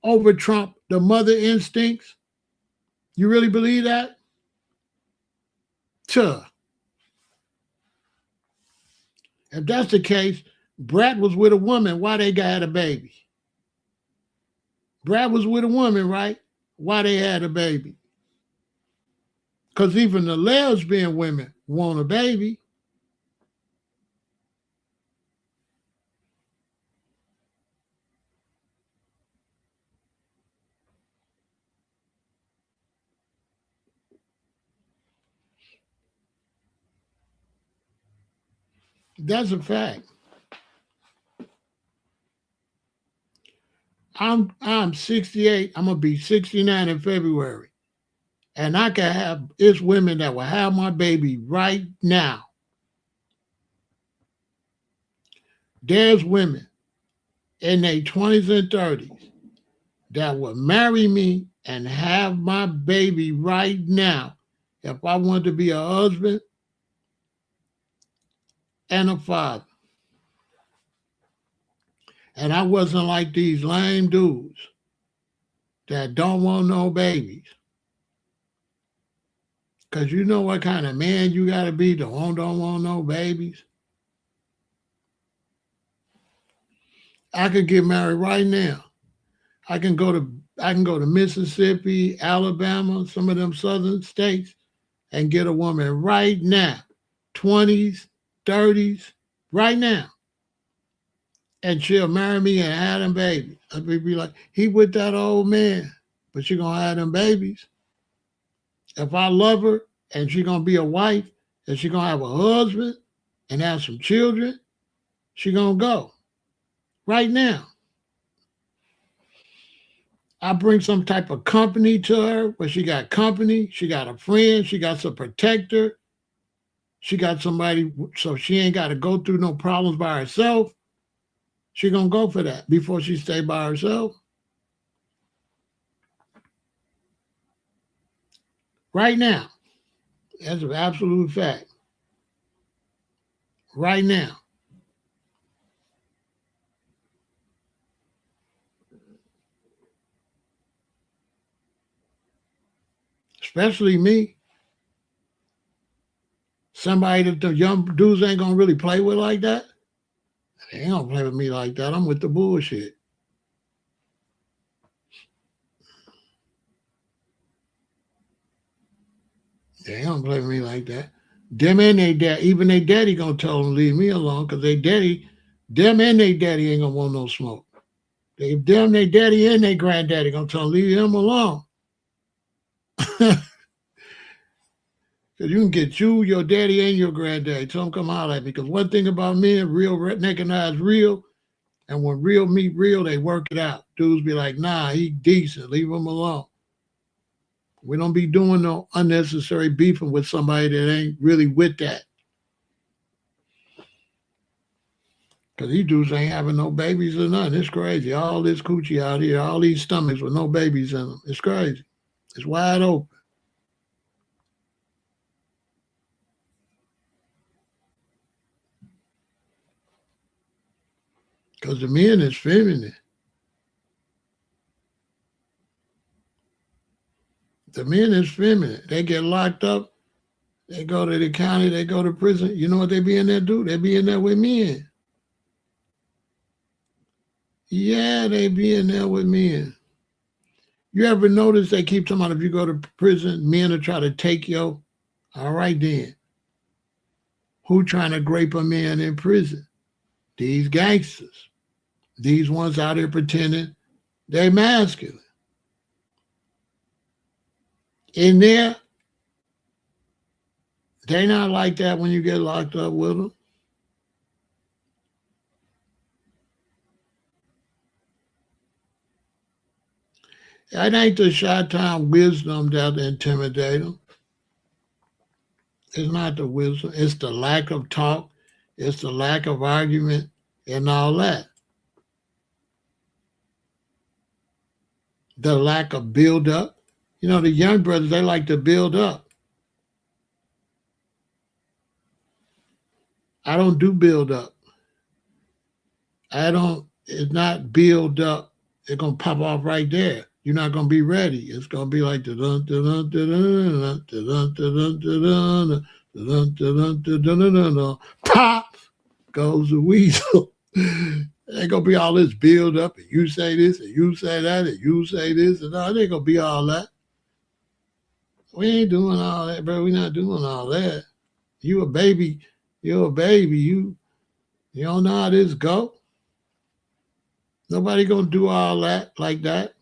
S1: over Trump, the mother instincts? You really believe that? Tuh. If that's the case, Brad was with a woman. Why they got a baby? Brad was with a woman, right? Why they had a baby? Because even the lesbian women want a baby. That's a fact. I'm 68. I'm gonna be 69 in February. And I can have it's women that will have my baby right now. There's women in their 20s and 30s that will marry me and have my baby right now if I want to be a husband and a father. And I wasn't like these lame dudes that don't want no babies. Because you know what kind of man you got to be to don't want no babies? I could get married right now. I can go to Mississippi, Alabama, some of them southern states, and get a woman right now, 20s, 30s, right now. And she'll marry me and have them babies. I'd be like, he with that old man, but she gonna have them babies. If I love her and she gonna be a wife and she gonna have a husband and have some children, she gonna go right now. I bring some type of company to her where she got company, she got a friend, she got some protector, she got somebody so she ain't got to go through no problems by herself. She gonna go for that before she stay by herself. Right now. That's an absolute fact. Right now. Especially me. Somebody that the young dudes ain't gonna really play with like that. They ain't gonna play with me like that. I'm with the bullshit. They ain't gonna play with me like that. Them and they dad, even they daddy gonna tell them leave me alone because they daddy, them and they daddy ain't gonna want no smoke. Them, they daddy and they granddaddy gonna tell them leave him alone. Because you can get you, your daddy, and your granddaddy. Tell them come holler at me. Because one thing about men, real recognize real. And when real meet real, they work it out. Dudes be like, nah, he decent. Leave him alone. We don't be doing no unnecessary beefing with somebody that ain't really with that. Because these dudes ain't having no babies or nothing. It's crazy. All this coochie out here, all these stomachs with no babies in them. It's crazy. It's wide open. Because the men is feminine. The men is feminine. They get locked up. They go to the county. They go to prison. You know what they be in there do? They be in there with men. Yeah, they be in there with men. You ever notice they keep talking about if you go to prison, men will try to take you? All right then. Who trying to grape a man in prison? These gangsters. These ones out here pretending they masculine. In there, they not like that when you get locked up with them. That ain't the Chi-Town wisdom that intimidate them. It's not the wisdom. It's the lack of talk. It's the lack of argument and all that. The lack of build up. You know, the young brothers, they like to build up. I don't do build up. It's not build up. It's going to pop off right there. You're not going to be ready. It's going to be like pop goes the weasel. Ain't gonna be all this build up, and you say this, and you say that, and you say this, and all. It ain't gonna be all that. We ain't doing all that, bro. We not doing all that. You a baby. You're a baby. You don't know how this go. Nobody gonna do all that like that.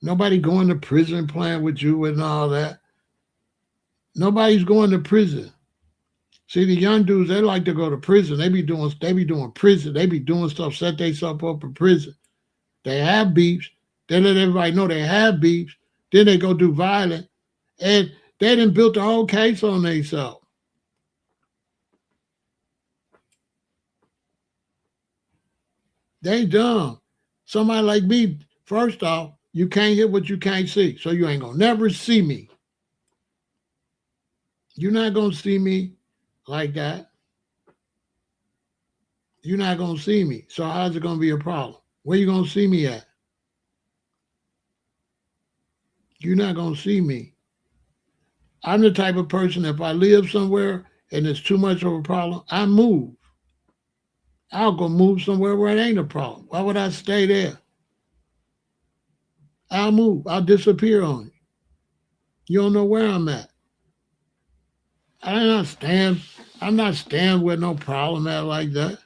S1: Nobody going to prison playing with you and all that. Nobody's going to prison. See, the young dudes, they like to go to prison. They be doing prison. They be doing stuff, set themselves up in prison. They have beefs. They let everybody know they have beefs. Then they go do violence. And they done built the whole case on themselves. They dumb. Somebody like me, first off, you can't hit what you can't see. So you ain't gonna never see me. You're not gonna see me like that. You're not gonna see me. So how's it gonna be a problem? Where you gonna see me at? You're not gonna see me. I'm the type of person, if I live somewhere and it's too much of a problem, I move. I'll go move somewhere where it ain't a problem. Why would I stay there? I'll move. I'll disappear on you. You don't know where I'm at. I'm not staying with no problem at like that.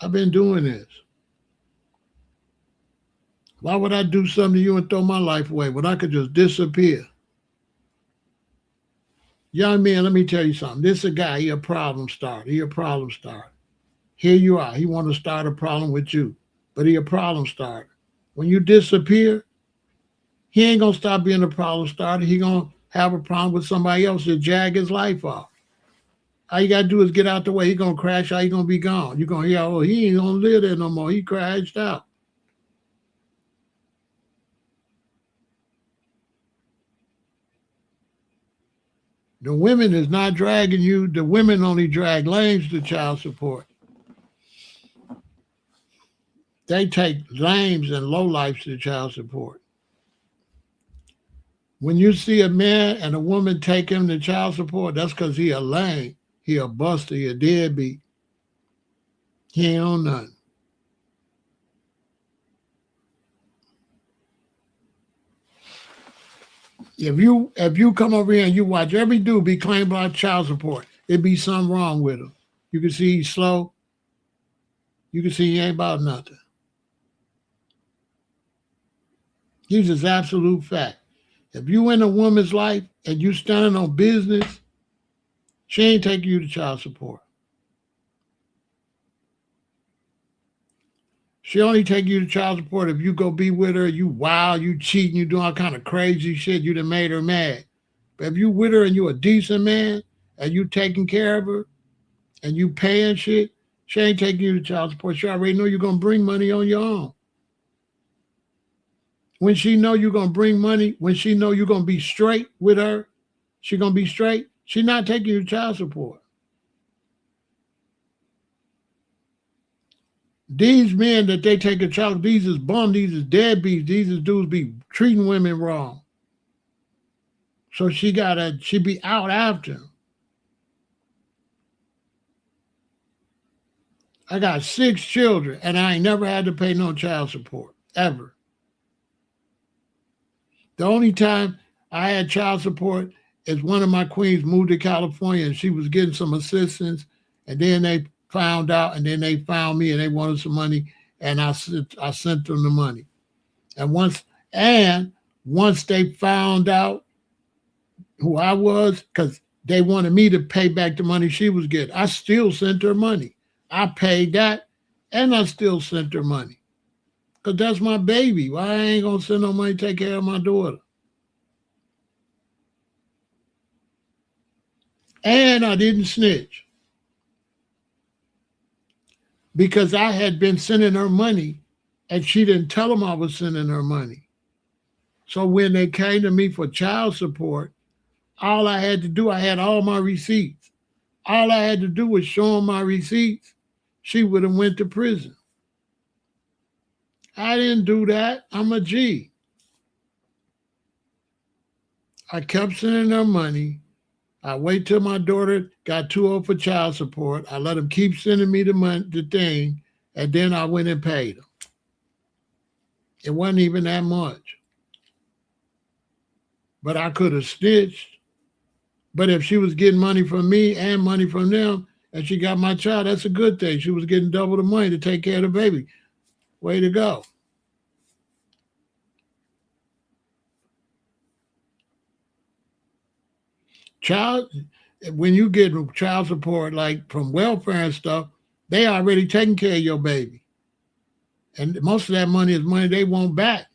S1: I've been doing this. Why would I do something to you and throw my life away when I could just disappear? Young man, let me tell you something. This is a guy, he a problem starter. Here you are. He want to start a problem with you, but he a problem starter. When you disappear, he ain't going to stop being a problem starter. He going to have a problem with somebody else that jag his life off. All you got to do is get out the way. He going to crash out. He going to be gone. You're going to hear, oh, he ain't going to live there no more. He crashed out. The women is not dragging you. The women only drag lames to child support. They take lames and lowlifes to child support. When you see a man and a woman take him to child support, that's because he a lame, he a buster, he a deadbeat. He ain't on nothing. If you come over here and you watch every dude be claimed by child support, it be something wrong with him. You can see he's slow. You can see he ain't about nothing. He's just absolute fact. If you in a woman's life and you standing on business, she ain't taking you to child support. She only take you to child support if you go be with her, you wild, you cheating, you doing all kind of crazy shit, you done made her mad. But if you with her and you a decent man and you taking care of her and you paying shit, she ain't taking you to child support. She already know you're going to bring money on your own. When she know you're going to bring money, when she know you're going to be straight with her, she going to be straight, she not taking you to child support. These men that they take a child, these is bum, these is deadbeats, these is dudes be treating women wrong. So she be out after him. I got 6 children and I ain't never had to pay no child support, ever. The only time I had child support is one of my queens moved to California and she was getting some assistance, and then they found out, and then they found me and they wanted some money, and I sent them the money. And once they found out who I was, because they wanted me to pay back the money she was getting, I still sent her money. I paid that, and I still sent her money. Because that's my baby. Why I ain't going to send no money to take care of my daughter? And I didn't snitch. Because I had been sending her money, and she didn't tell them I was sending her money. So when they came to me for child support, all I had to do, I had all my receipts. All I had to do was show them my receipts. She would have went to prison. I didn't do that. I'm a G. I kept sending her money. I wait till my daughter got too old for child support. I let them keep sending me the thing, and then I went and paid them. It wasn't even that much. But I could have snitched. But if she was getting money from me and money from them, and she got my child, that's a good thing. She was getting double the money to take care of the baby. Way to go. when you get child support, like from welfare and stuff, they already taking care of your baby. And most of that money is money they want back.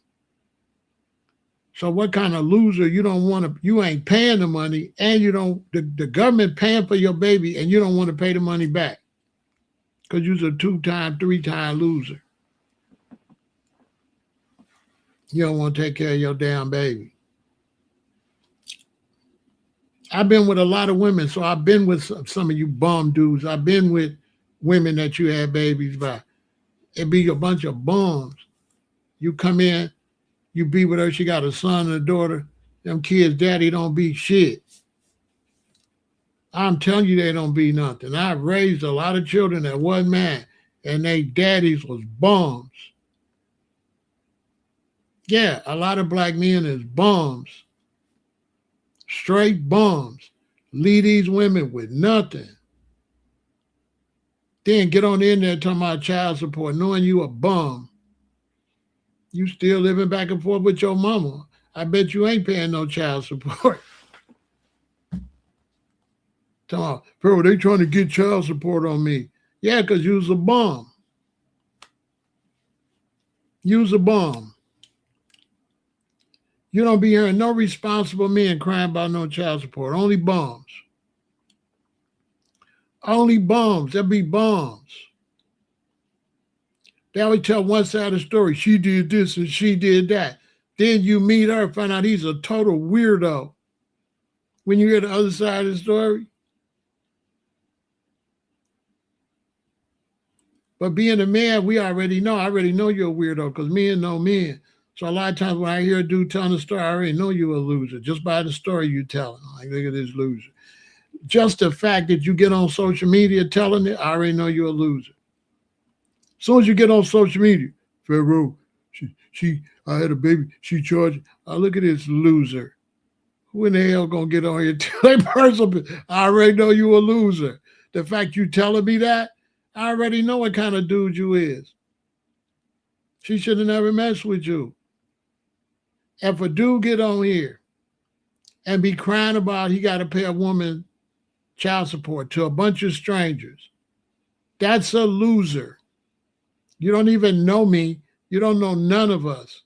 S1: So what kind of loser you ain't paying the money and the government paying for your baby and you don't want to pay the money back because you're a 2-time, 3-time loser. You don't want to take care of your damn baby. I've been with a lot of women, so I've been with some of you bum dudes. I've been with women that you had babies by. It be a bunch of bums. You come in, you be with her, she got a son and a daughter. Them kids' daddy don't be shit. I'm telling you, they don't be nothing. I've raised a lot of children that wasn't mine, and they daddies was bums. Yeah, a lot of black men is bums. Straight bums. Leave these women with nothing. Then get on the internet talking about child support, knowing you a bum. You still living back and forth with your mama. I bet you ain't paying no child support. Talking about, bro, they trying to get child support on me. Yeah, because you was a bum. You was a bum. You don't be hearing no responsible men crying about no child support. Only bums. Only bums. There be bums. They always tell one side of the story. She did this and she did that. Then you meet her, find out he's a total weirdo. When you hear the other side of the story. But being a man, we already know. I already know you're a weirdo because men know men. So a lot of times when I hear a dude telling a story, I already know you're a loser just by the story you telling. Like, look at this loser. Just the fact that you get on social media telling it, I already know you're a loser. As soon as you get on social media, Pharaoh, I had a baby, she charged. Look at this loser. Who in the hell gonna get on here tell a person? I already know you a loser. The fact you telling me that, I already know what kind of dude you is. She should have never messed with you. If a dude get on here and be crying about he got to pay a woman child support to a bunch of strangers, that's a loser. You don't even know me. You don't know none of us.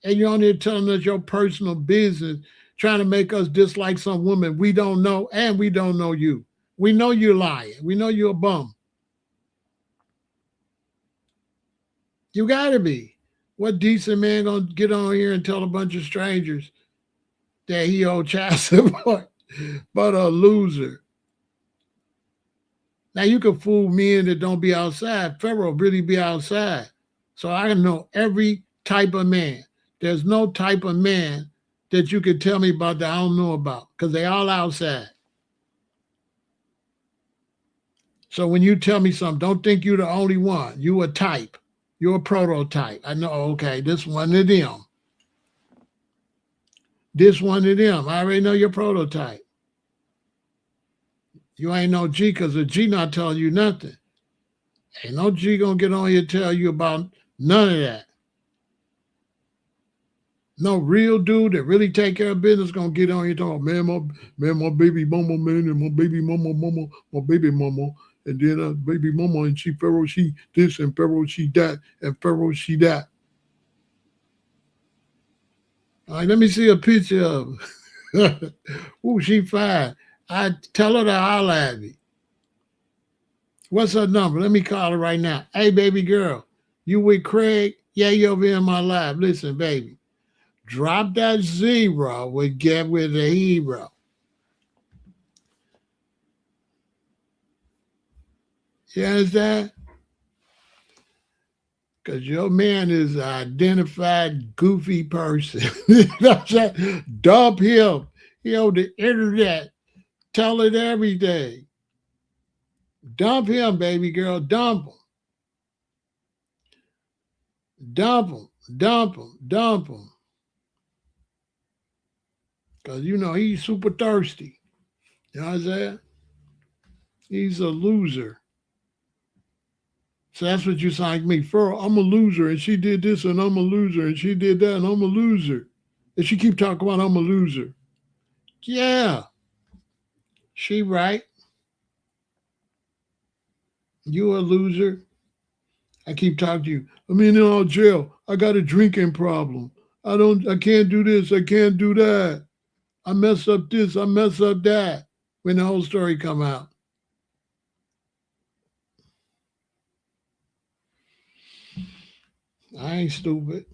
S1: And you're on here telling us your personal business, trying to make us dislike some woman we don't know, and we don't know you. We know you're lying. We know you're a bum. You got to be. What decent man going to get on here and tell a bunch of strangers that he owed child support? But a loser. Now, you can fool men that don't be outside. Pharaoh really be outside. So I know every type of man. There's no type of man that you could tell me about that I don't know about because they all outside. So when you tell me something, don't think you're the only one. You a type. You're a prototype. I know, okay, this one of them. This one of them. I already know your prototype. You ain't no G because a G not telling you nothing. Ain't no G gonna get on here and tell you about none of that. No real dude that really take care of business gonna get on here talking, my baby mama, man, and my baby mama, my baby mama. And then baby mama and she Pharaoh, she this and Pharaoh, she that and Pharaoh, she that. All right, let me see a picture of her. Ooh, she fine. I tell her to holler at me. What's her number? Let me call her right now. Hey, baby girl, you with Craig? Yeah, you over here in my live. Listen, baby, drop that zero. We get with a hero. You understand? Because your man is an identified goofy person. You know what I'm saying? Dump him. He on the internet. Tell it every day. Dump him, baby girl. Dump him. Dump him. Dump him. Dump him. Because, you know, he's super thirsty. You know what I'm saying? He's a loser. So that's what you sound like me. Pharaoh, I'm a loser, and she did this, and I'm a loser, and she did that, and I'm a loser. And she keep talking about I'm a loser. Yeah. She right. You a loser. I keep talking to you. I'm in all jail. I got a drinking problem. I can't do this. I can't do that. I mess up this. I mess up that. When the whole story come out. I ain't stupid.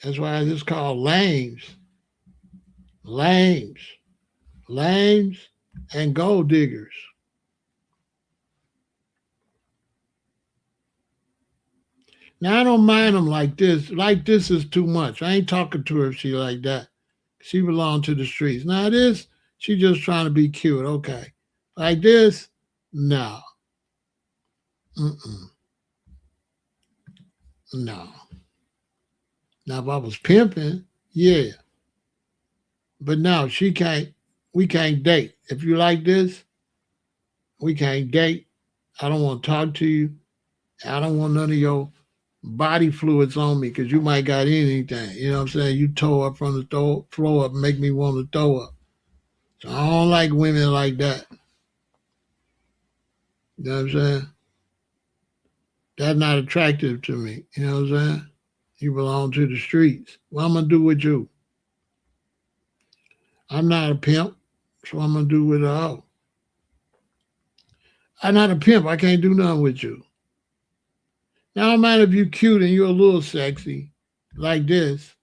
S1: That's why it's called lames. Lames. Lames and gold diggers. Now I don't mind them like this. Like this is too much. I ain't talking to her if she like that. She belong to the streets. Now this, she just trying to be cute. Okay. Like this, no. Mm-mm. No. Now if I was pimping, yeah. But no, we can't date. If you like this, we can't date. I don't want to talk to you. I don't want none of your body fluids on me because you might got anything. You know what I'm saying? You toe up from the floor up and make me want to throw up. So I don't like women like that. You know what I'm saying? That's not attractive to me. You know what I'm saying? You belong to the streets. What I'm going to do with you? I'm not a pimp, so I'm going to do with a hoe. I'm not a pimp. I can't do nothing with you. Now, I don't mind if you're cute and you're a little sexy, like this.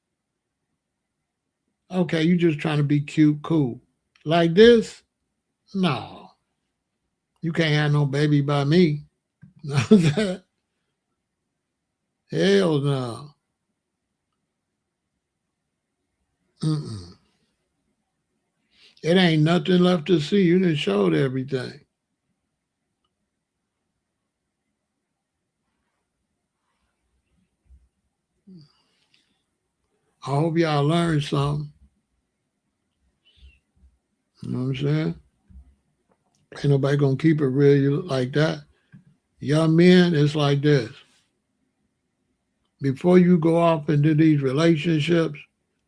S1: Okay, you just trying to be cute, cool. Like this? No. You can't have no baby by me. Hell no. Mm-mm. It ain't nothing left to see. You done showed everything. I hope y'all learned something. You know what I'm saying? Ain't nobody gonna keep it real like that. Young men, it's like this. Before you go off into these relationships,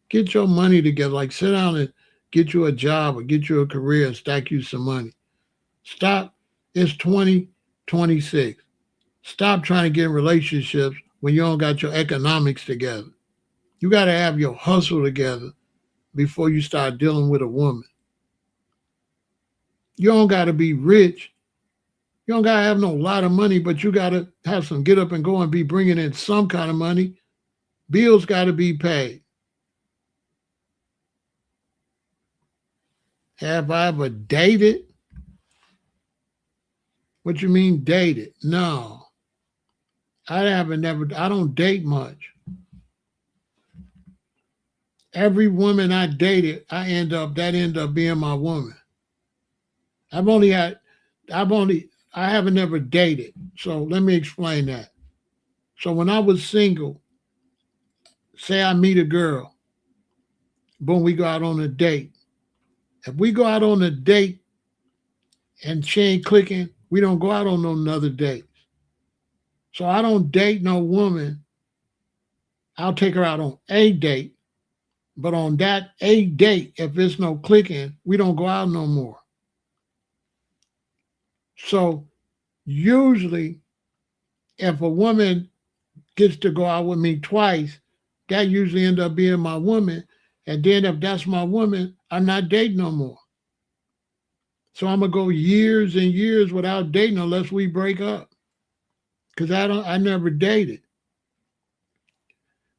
S1: get your money together. Like sit down and get you a job or get you a career and stack you some money. Stop. It's 2026. Stop trying to get in relationships when you don't got your economics together. You got to have your hustle together before you start dealing with a woman. You don't got to be rich. You don't got to have no lot of money, but you got to have some get up and go and be bringing in some kind of money. Bills got to be paid. Have I ever dated? What you mean dated? No. I don't date much. Every woman I dated, I end up being my woman. I haven't ever dated. So let me explain that. So when I was single, say I meet a girl, boom, we go out on a date. If we go out on a date and she ain't clicking, we don't go out on no another date. So I don't date no woman. I'll take her out on a date, but on that a date, if there's no clicking, we don't go out no more. So usually, if a woman gets to go out with me twice, that usually ends up being my woman. And then if that's my woman, I'm not dating no more. So I'm gonna go years and years without dating unless we break up. Because I never dated.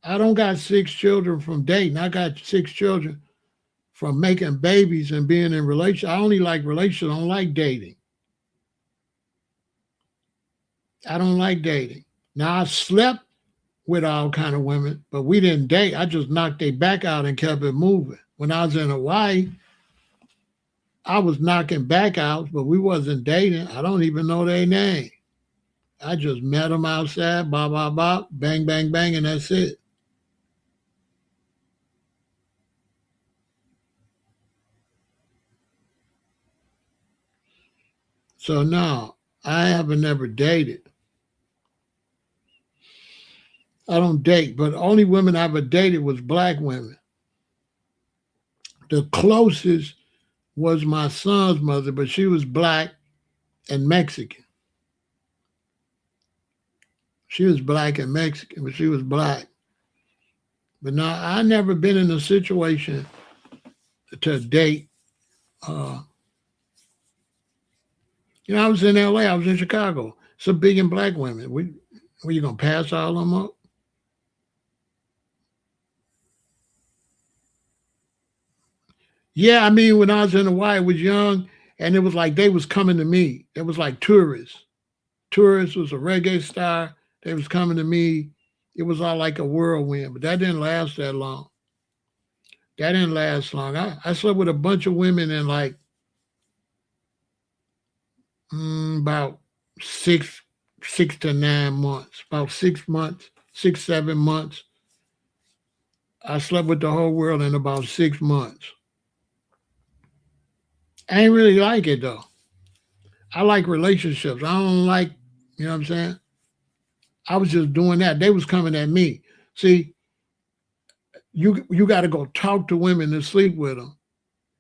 S1: I don't got 6 children from dating. I got 6 children from making babies and being in relationships. I only like relationships. I don't like dating. I don't like dating. Now I slept with all kind of women, but we didn't date. I just knocked their back out and kept it moving. When I was in Hawaii, I was knocking back out, but we wasn't dating. I don't even know their name. I just met them outside, bop, bop, bop, bang, bang, bang, and that's it. So no, I haven't never dated. I don't date, but only women I ever dated was black women. The closest was my son's mother, but she was black and Mexican. She was black and Mexican, but she was black. But now I never been in a situation to date. I was in LA, I was in Chicago. Some big and black women. Were you gonna pass all of them up? Yeah, I mean, when I was in Hawaii, I was young, and it was like they was coming to me. It was like tourists. Tourists was a reggae star. They was coming to me. It was all like a whirlwind, but that didn't last that long. That didn't last long. I slept with a bunch of women in like about six to 9 months. About 6 months, 6, 7 months. I slept with the whole world in about 6 months. I ain't really like it though. I like relationships. I don't like, you know what I'm saying? I was just doing that. They was coming at me. See, you got to go talk to women and sleep with them.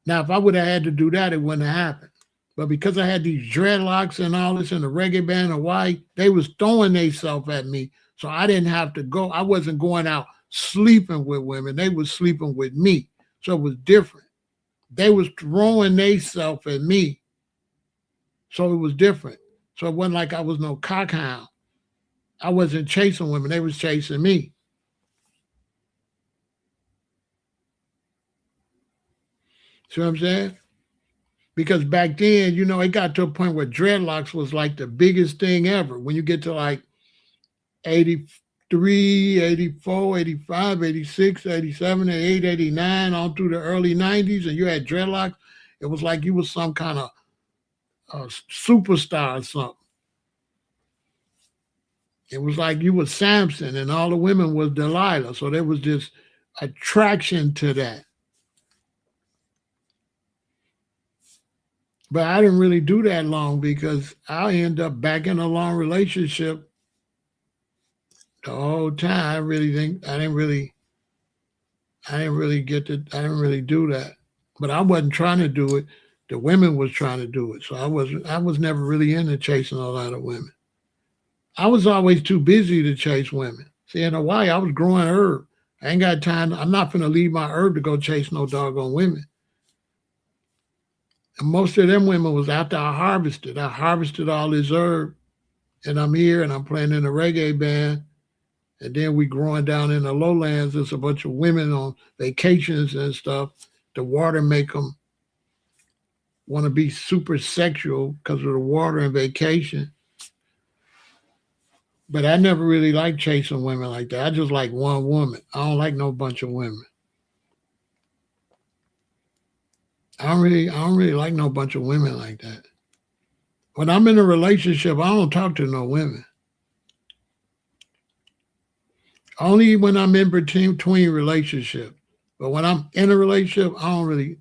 S1: Now, if I would have had to do that, it wouldn't have happened. But because I had these dreadlocks and all this in the reggae band in Hawaii, they was throwing themselves at me. So I didn't have to go. I wasn't going out sleeping with women. They was sleeping with me. So it was different. They was throwing themselves at me. So it was different. So it wasn't like I was no cockhound. I wasn't chasing women. They was chasing me. See what I'm saying? Because back then, it got to a point where dreadlocks was like the biggest thing ever. When you get to like 83, 84, 85, 86, 87, 88, 89, on through the early 90s, and you had dreadlocks, it was like you was some kind of superstar or something. It was like you was Samson and all the women was Delilah. So there was this attraction to that. But I didn't really do that long because I end up back in a long relationship the whole time. I didn't really do that. But I wasn't trying to do it. The women was trying to do it. So I was never really into chasing a lot of women. I was always too busy to chase women. See, in Hawaii, I was growing herb. I ain't got time. I'm not going to leave my herb to go chase no doggone women. And most of them women was after I harvested. I harvested all this herb, and I'm here, and I'm playing in a reggae band. And then we growing down in the lowlands. There's a bunch of women on vacations and stuff. The water make them want to be super sexual because of the water and vacation. But I never really liked chasing women like that. I just like one woman. I don't like no bunch of women. I don't really like no bunch of women like that. When I'm in a relationship, I don't talk to no women. Only when I'm in between relationships. But when I'm in a relationship, I don't really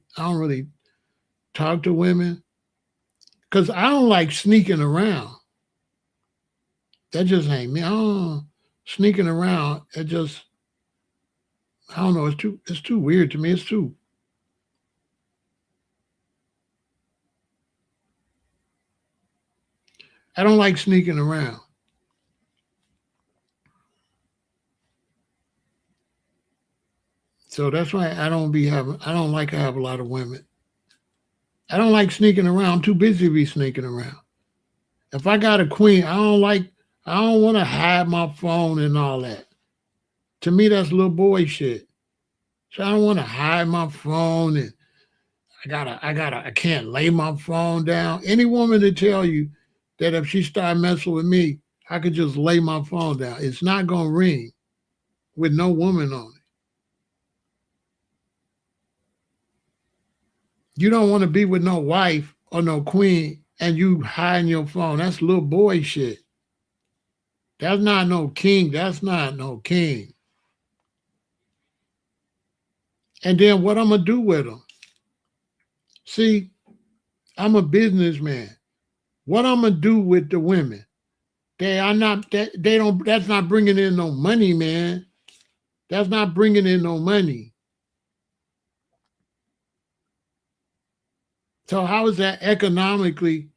S1: talk to women because I don't like sneaking around. That just ain't me. I don't sneaking around. I don't know. It's too weird to me. I don't like sneaking around. So that's why I don't like to have a lot of women. I don't like sneaking around. I'm too busy to be sneaking around. If I got a queen, I don't want to hide my phone and all that. To me, that's little boy shit. So I don't want to hide my phone and I can't lay my phone down. Any woman to tell you that if she start messing with me, I could just lay my phone down. It's not going to ring with no woman on it. You don't want to be with no wife or no queen and you hiding your phone. That's little boy shit. That's not no king. That's not no king. And then what I'm going to do with them? See, I'm a businessman. What I'm going to do with the women? That's not bringing in no money, man. That's not bringing in no money. So how is that economically?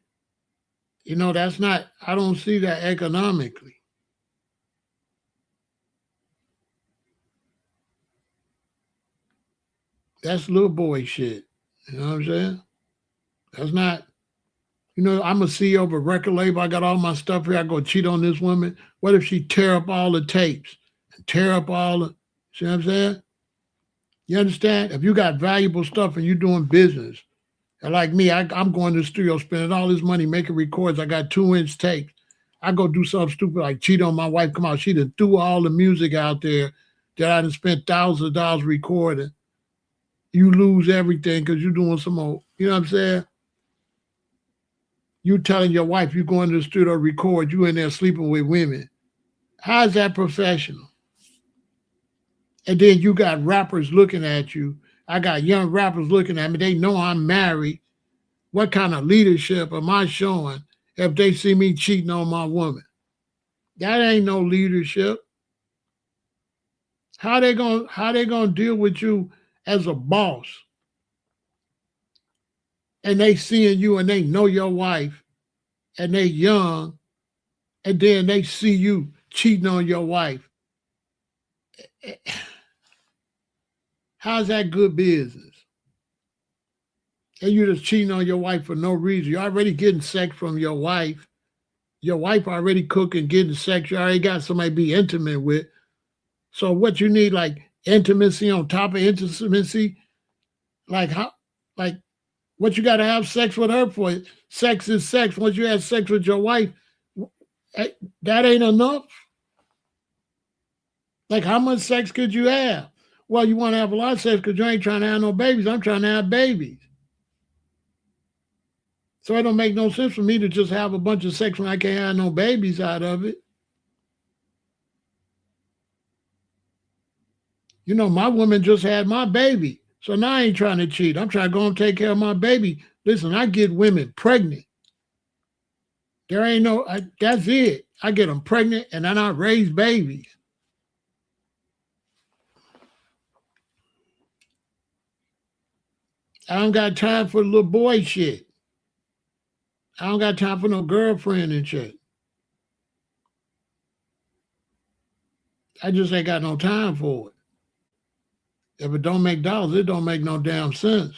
S1: You know, that's not, I don't see that economically. That's little boy shit. You know what I'm saying? That's not, I'm a CEO of a record label. I got all my stuff here. I go cheat on this woman. What if she tear up all the tapes and tear up all the, see what I'm saying? You understand? If you got valuable stuff and you're doing business, and like me, I'm going to the studio spending all this money making records. I got 2-inch tapes. I go do something stupid like cheat on my wife. Come out, she done threw all the music out there that I done spent thousands of dollars recording. You lose everything because you're doing some old, you know what I'm saying? You telling your wife you going to the studio to record, you in there sleeping with women. How is that professional? And then you got rappers looking at you. I got young rappers looking at me. They know I'm married. What kind of leadership am I showing if they see me cheating on my woman? That ain't no leadership. How they gonna deal with you as a boss? And they seeing you and they know your wife and they young, and then they see you cheating on your wife. How's that good business? And you just cheating on your wife for no reason. You're already getting sex from your wife. Your wife already cooking, getting sex. You already got somebody to be intimate with. So what you need, like intimacy on top of intimacy, like how, like what you got to have sex with her for? Sex is sex. Once you have sex with your wife, that ain't enough. Like how much sex could you have? Well, you want to have a lot of sex because you ain't trying to have no babies. I'm trying to have babies. So it don't make no sense for me to just have a bunch of sex when I can't have no babies out of it. You know, my woman just had my baby. So now I ain't trying to cheat. I'm trying to go and take care of my baby. Listen, I get women pregnant. There ain't no, that's it. I get them pregnant and then I raise babies. I don't got time for little boy shit. I don't got time for no girlfriend and shit. I just ain't got no time for it. If it don't make dollars, it don't make no damn sense.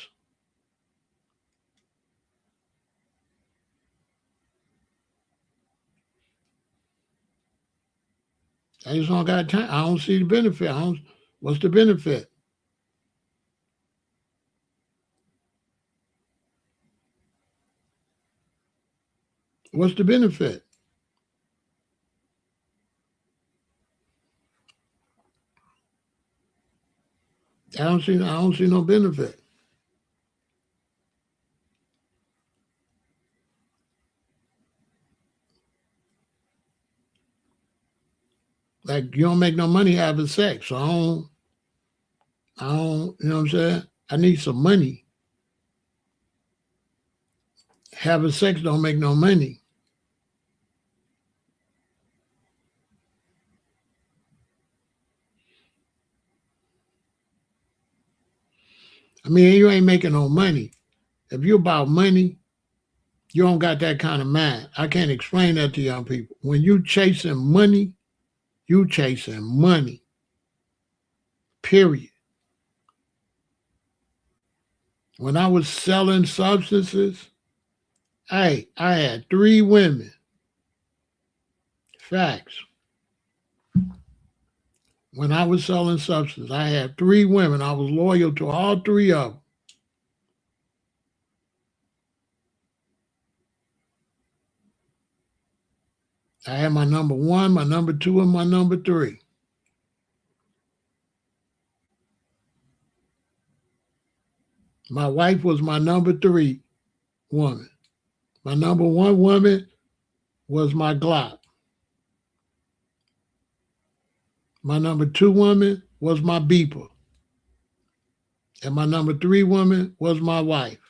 S1: I just don't got time. I don't see the benefit. What's the benefit? What's the benefit? I don't see no benefit. Like you don't make no money having sex. So I don't, you know what I'm saying? I need some money. Having sex don't make no money. I mean, you ain't making no money. If you're about money, you don't got that kind of mind. I can't explain that to young people. When you chasing money, you chasing money. Period. When I was selling substances, I had 3 women. Facts. When I was selling substances, I had 3 women. I was loyal to all 3 of them. I had my number 1, my number 2, and my number 3. My wife was my number 3 woman. My number 1 woman was my Glock. My number 2 woman was my beeper. And my number 3 woman was my wife.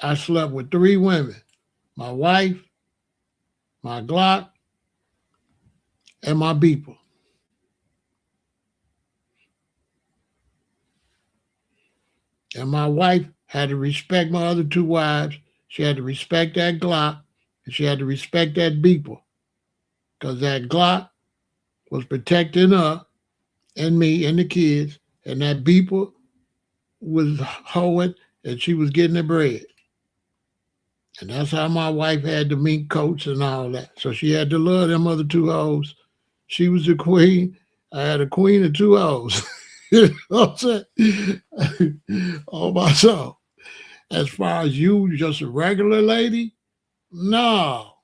S1: I slept with 3 women. My wife, my Glock, and my beeper. And my wife had to respect my other two wives. She had to respect that Glock, and she had to respect that beeper, because that Glock was protecting her and me and the kids, and that beeper was hoeing, and she was getting the bread. And that's how my wife had the mink coats and all that. So she had to love them other two hoes. She was the queen. I had a queen and two hoes. You know what I'm saying? Oh, my soul. As far as you, just a regular lady, no.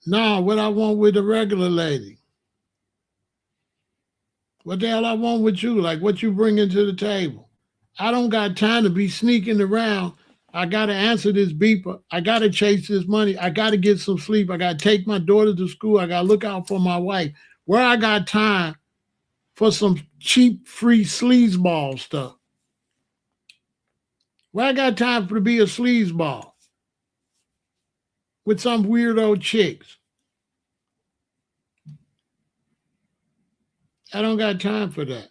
S1: No, what I want with a regular lady. What the hell I want with you? Like what you bringing to the table? I don't got time to be sneaking around. I got to answer this beeper. I got to chase this money. I got to get some sleep. I got to take my daughter to school. I got to look out for my wife. Where I got time for some cheap, free sleazeball stuff? Where I got time for to be a sleazeball with some weirdo chicks? I don't got time for that.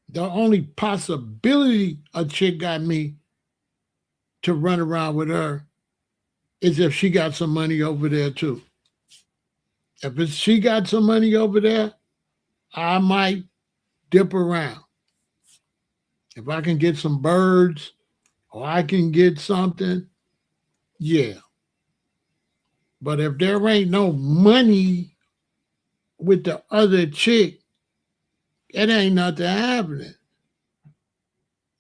S1: The only possibility a chick got me to run around with her is if she got some money over there too. If she got some money over there, I might dip around. If I can get some birds or I can get something, yeah. But if there ain't no money with the other chick, it ain't nothing happening.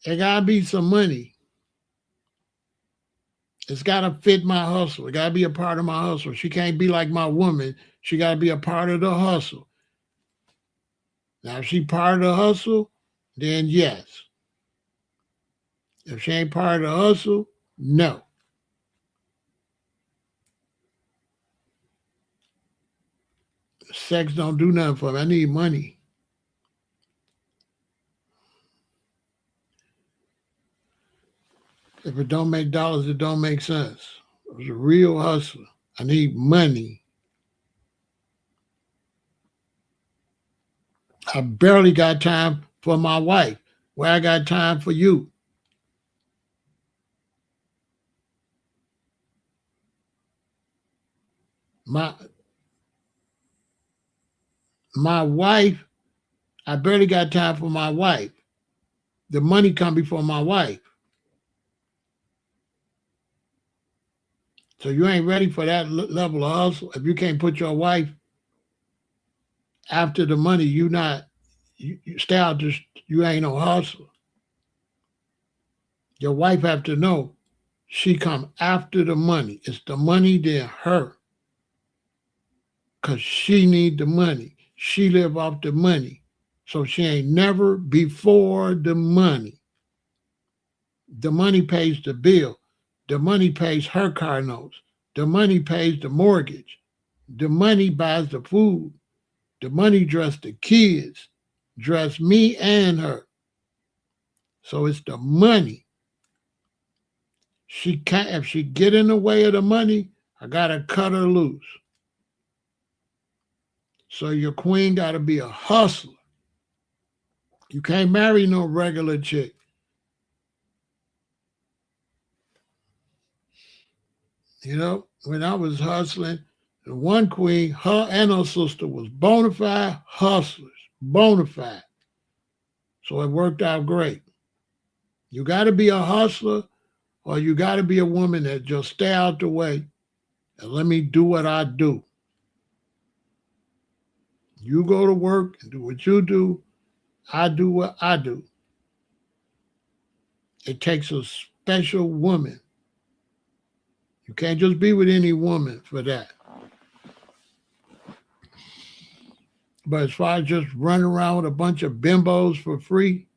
S1: It gotta be some money. It's gotta fit my hustle. It gotta be a part of my hustle. She can't be like my woman. She gotta be a part of the hustle. Now, if she part of the hustle, then yes. If she ain't part of the hustle, no. Sex don't do nothing for me. I need money. If it don't make dollars, it don't make sense. It's a real hustler. I need money. I barely got time for my wife. Where I got time for you? My wife, I barely got time for my wife. The money come before my wife. So you ain't ready for that level of hustle. If you can't put your wife after the money, you stay out. You ain't no hustler. Your wife have to know she come after the money. It's the money then her, because she need the money. She live off the money, so she ain't never before the money. The money pays the bill. The money pays her car notes. The money pays the mortgage. The money buys the food. The money dress the kids, dress me and her. So it's the money. She can't. If she get in the way of the money, I gotta cut her loose. So your queen gotta be a hustler. You can't marry no regular chick. You know, when I was hustling, the one queen, her and her sister was bona fide hustlers, bona fide. So it worked out great. You got to be a hustler, or you got to be a woman that just stay out the way and let me do what I do. You go to work and do what you do. I do what I do. It takes a special woman. You can't just be with any woman for that. But as far as just running around with a bunch of bimbos for free,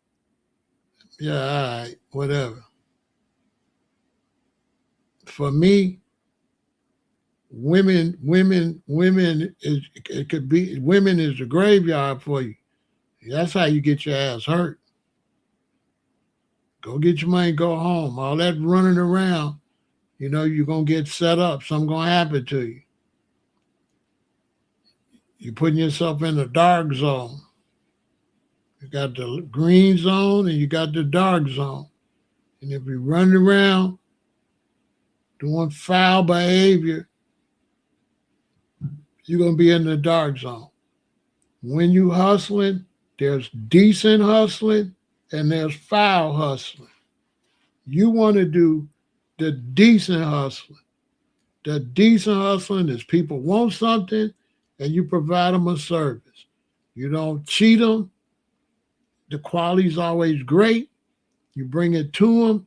S1: yeah, all right, whatever. For me, women is, it could be, women is the graveyard for you. That's how you get your ass hurt. Go get your money, go home. All that running around, You know you're going to get set up. Something going to happen to you. You're putting yourself in the dark zone. You got the green zone and you got the dark zone. And if you're running around doing foul behavior, you're going to be in the dark zone. When you hustling, there's decent hustling and there's foul hustling. You want to do the decent hustling. The decent hustling is people want something and you provide them a service. You don't cheat them. The quality's always great. You bring it to them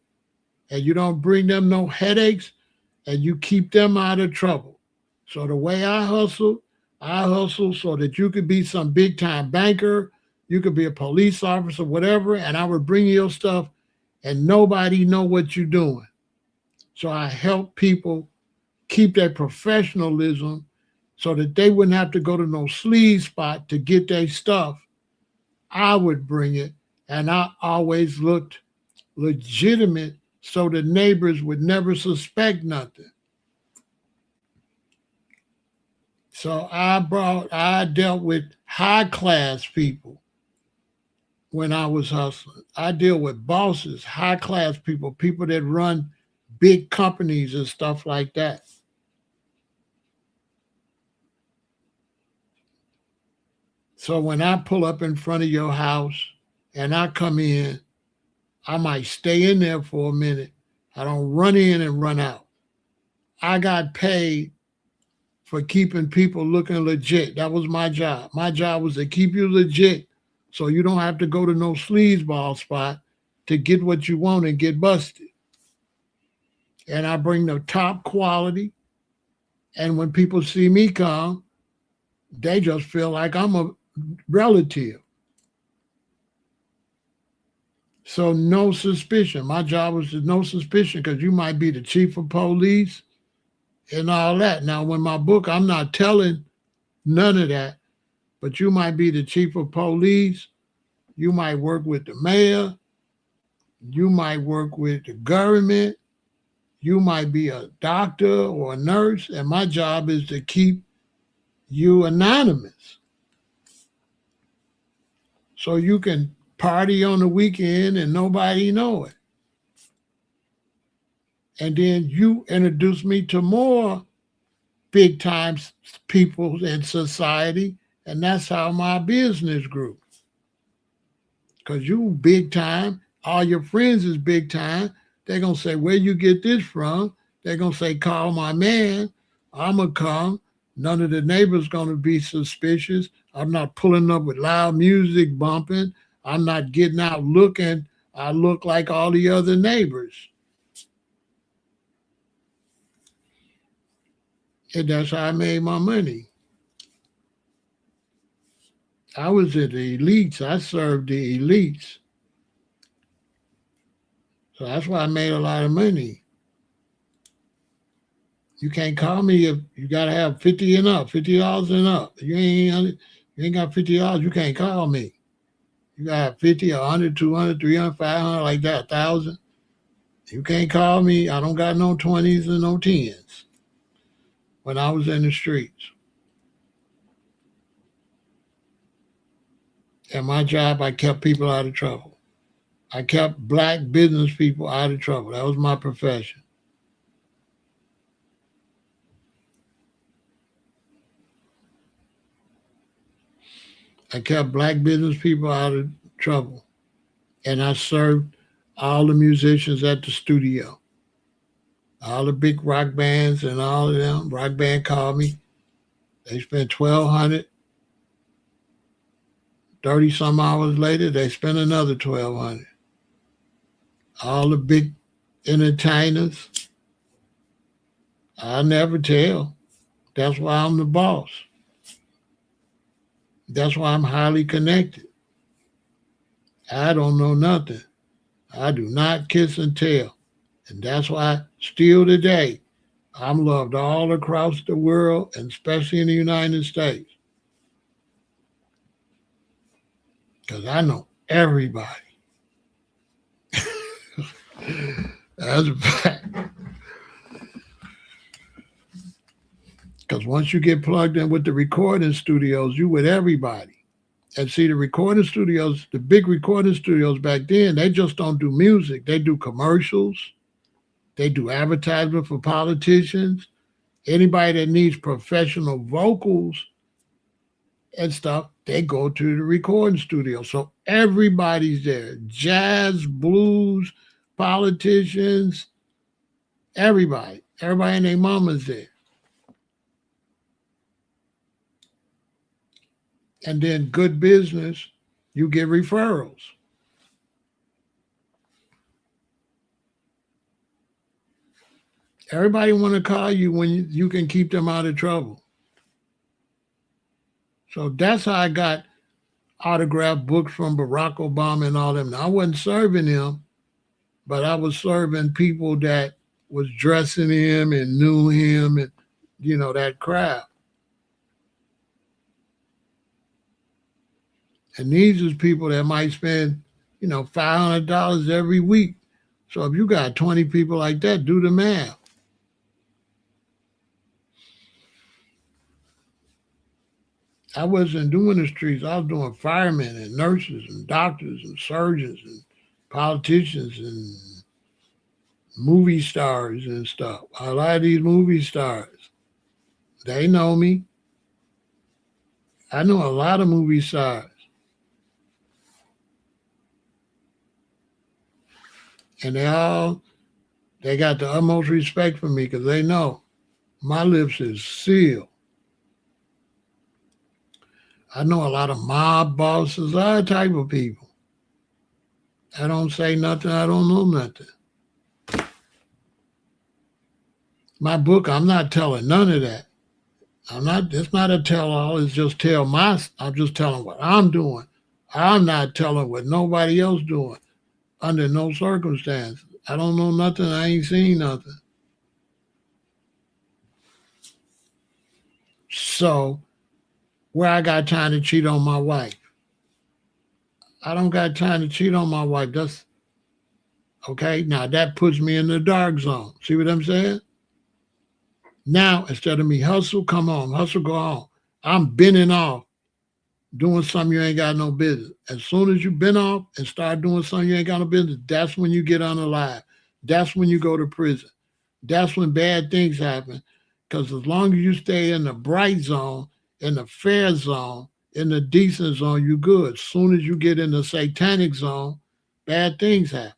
S1: and you don't bring them no headaches and you keep them out of trouble. So the way I hustle so that you could be some big time banker, you could be a police officer, whatever, and I would bring you your stuff and nobody know what you're doing. So I help people keep their professionalism so that they wouldn't have to go to no sleaze spot to get their stuff. I would bring it, and I always looked legitimate so the neighbors would never suspect nothing. So I dealt with high class people when I was hustling. I deal with bosses, high class people, people that run big companies and stuff like that. So when I pull up in front of your house and I come in, I might stay in there for a minute. I don't run in and run out. I got paid for keeping people looking legit. That was my job. My job was to keep you legit so you don't have to go to no sleazeball spot to get what you want and get busted. And I bring the top quality. And when people see me come, they just feel like I'm a relative. So no suspicion. My job was to no suspicion because you might be the chief of police and all that. Now, when my book, I'm not telling none of that, but you might be the chief of police. You might work with the mayor. You might work with the government. You might be a doctor or a nurse. And my job is to keep you anonymous. So you can party on the weekend and nobody know it. And then you introduce me to more big time people in society. And that's how my business grew. Because you big time, all your friends is big time. They're going to say, where you get this from? They're going to say, call my man. I'm going to come. None of the neighbors going to be suspicious. I'm not pulling up with loud music bumping. I'm not getting out looking. I look like all the other neighbors. And that's how I made my money. I was at the elites. I served the elites. So that's why I made a lot of money. You can't call me if you got to have 50 and up, $50 and up. You ain't got $50, you can't call me. You got 50, 100, 200, 300, 500, like that, 1,000. You can't call me. I don't got no 20s and no 10s when I was in the streets. And my job, I kept people out of trouble. I kept black business people out of trouble. That was my profession. I kept black business people out of trouble. And I served all the musicians at the studio. All the big rock bands and all of them. Rock band called me. They spent $1,200. 30 some hours later, they spent another $1,200. All the big entertainers. I never tell. That's why I'm the boss. That's why I'm highly connected. I don't know nothing. I do not kiss and tell. And that's why still today, I'm loved all across the world, and especially in the United States. Because I know everybody. That's a fact. Because once you get plugged in with the recording studios, you with everybody. And see, the recording studios, the big recording studios back then, they just don't do music. They do commercials. They do advertisement for politicians. Anybody that needs professional vocals and stuff, they go to the recording studio. So everybody's there. Jazz, blues, politicians, everybody. Everybody and their mama's there. And then good business, you get referrals. Everybody want to call you when you can keep them out of trouble. So that's how I got autographed books from Barack Obama and all them. Now, I wasn't serving them, but I was serving people that was dressing him and knew him and, that crowd. And these is people that might spend, $500 every week. So if you got 20 people like that, do the math. I wasn't doing the streets. I was doing firemen and nurses and doctors and surgeons and politicians and movie stars and stuff. A lot of these movie stars, they know me. I know a lot of movie stars. And they got the utmost respect for me because they know my lips is sealed. I know a lot of mob bosses, all type of people. I don't say nothing. I don't know nothing. My book, I'm not telling none of that. It's not a tell-all. It's just I'm just telling what I'm doing. I'm not telling what nobody else doing under no circumstance. I don't know nothing. I ain't seen nothing. So where I got time to cheat on my wife? I don't got time to cheat on my wife. That's okay. Now that puts me in the dark zone. See what I'm saying? Now, instead of me hustle, come home, hustle, go home. I'm bending off, doing something you ain't got no business. As soon as you bend off and start doing something you ain't got no business, that's when you get unalive. That's when you go to prison. That's when bad things happen. Because as long as you stay in the bright zone, in the fair zone, in the decent zone, you good. As soon as you get in the satanic zone, bad things happen.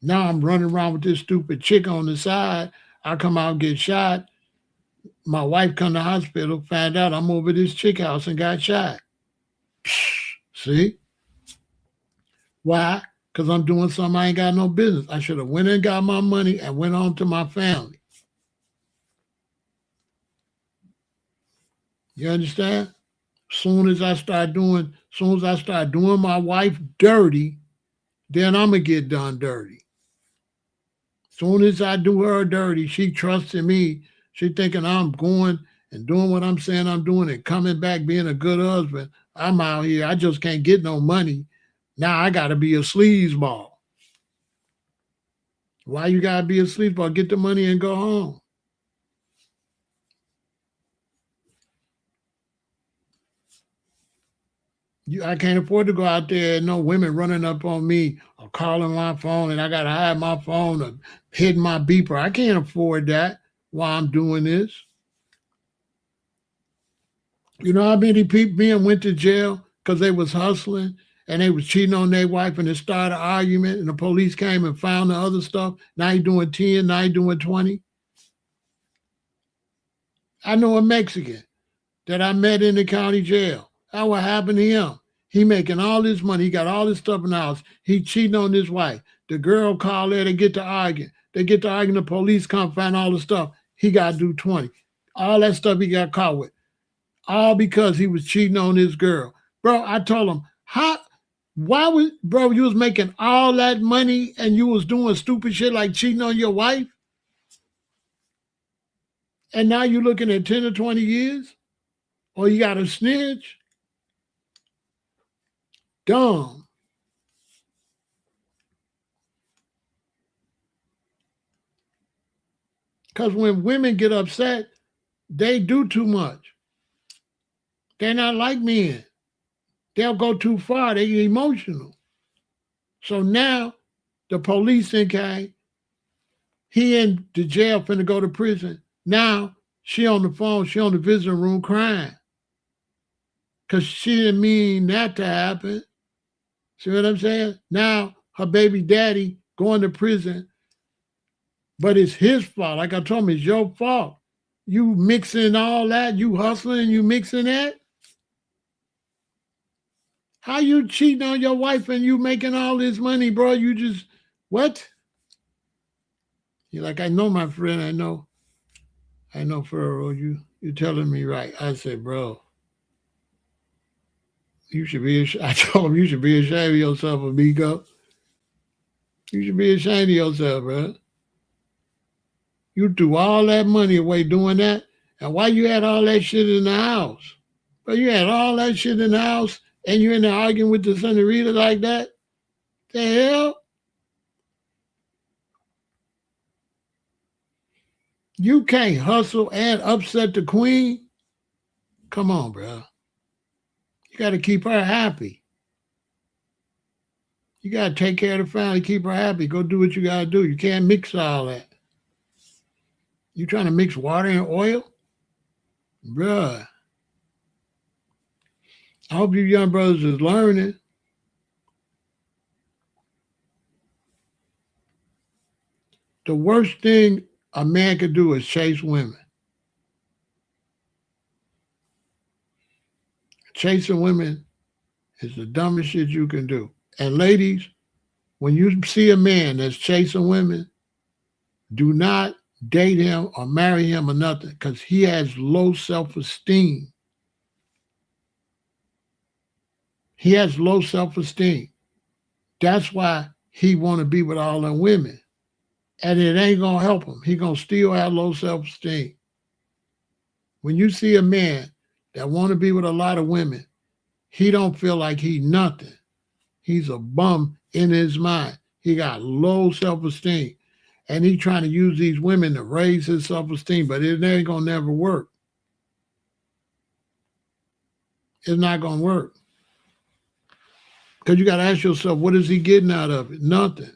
S1: Now I'm running around with this stupid chick on the side. I come out and get shot. My wife come to the hospital, found out I'm over this chick house and got shot. See? Why? Because I'm doing something I ain't got no business. I should have went and got my money and went on to my family. You understand? Soon as I start doing my wife dirty, then I'm going to get done dirty. Soon as I do her dirty, she trusting me. She thinking I'm going and doing what I'm saying I'm doing and coming back being a good husband. I'm out here. I just can't get no money. Now I got to be a sleazeball. Why you got to be a sleazeball? Get the money and go home. I can't afford to go out there and no women running up on me or calling my phone and I got to hide my phone or hit my beeper. I can't afford that while I'm doing this. You know how many people being went to jail because they was hustling and they was cheating on their wife and it started an argument and the police came and found the other stuff. Now he doing 10, now he doing 20. I know a Mexican that I met in the county jail. How what happened to him? He making all this money. He got all this stuff in the house. He cheating on his wife. The girl called there, they get to arguing. The police come find all the stuff. He got to do 20. All that stuff he got caught with. All because he was cheating on his girl. Bro, I told him, you was making all that money and you was doing stupid shit like cheating on your wife? And now you're looking at 10 or 20 years? Or you got a snitch? Dumb. Because when women get upset, They do too much. They're not like men. They'll go too far. They get emotional. So now the police think, hey, he in the jail finna go to prison. Now she on the phone, she on the visiting room crying. Because she didn't mean that to happen. See what I'm saying? Now her baby daddy going to prison, but it's his fault. Like I told him, it's your fault. You mixing all that, you hustling, you mixing that. How you cheating on your wife and you making all this money, bro? You just, what? You're like, I know, my friend, I know, Pharaoh, you telling me right. I said, bro, you should be, I told him, you should be ashamed of yourself, amigo. You should be ashamed of yourself, bro. You threw all that money away doing that. And why you had all that shit in the house? But you had all that shit in the house and you're in there arguing with the senorita like that? The hell? You can't hustle and upset the queen? Come on, bro. You got to keep her happy. You got to take care of the family, keep her happy. Go do what you got to do. You can't mix all that. You trying to mix water and oil? Bruh. I hope you young brothers is learning. The worst thing a man could do is chase women. Chasing women is the dumbest shit you can do. And ladies, when you see a man that's chasing women, do not date him or marry him or nothing, because he has low self-esteem. He has low self-esteem. That's why he want to be with all them women. And it ain't going to help him. He going to still have low self-esteem. When you see a man that want to be with a lot of women, he don't feel like he nothing. He's a bum in his mind. He got low self-esteem. And he trying to use these women to raise his self-esteem, but it ain't going to never work. It's not going to work. Because you got to ask yourself, what is he getting out of it? Nothing.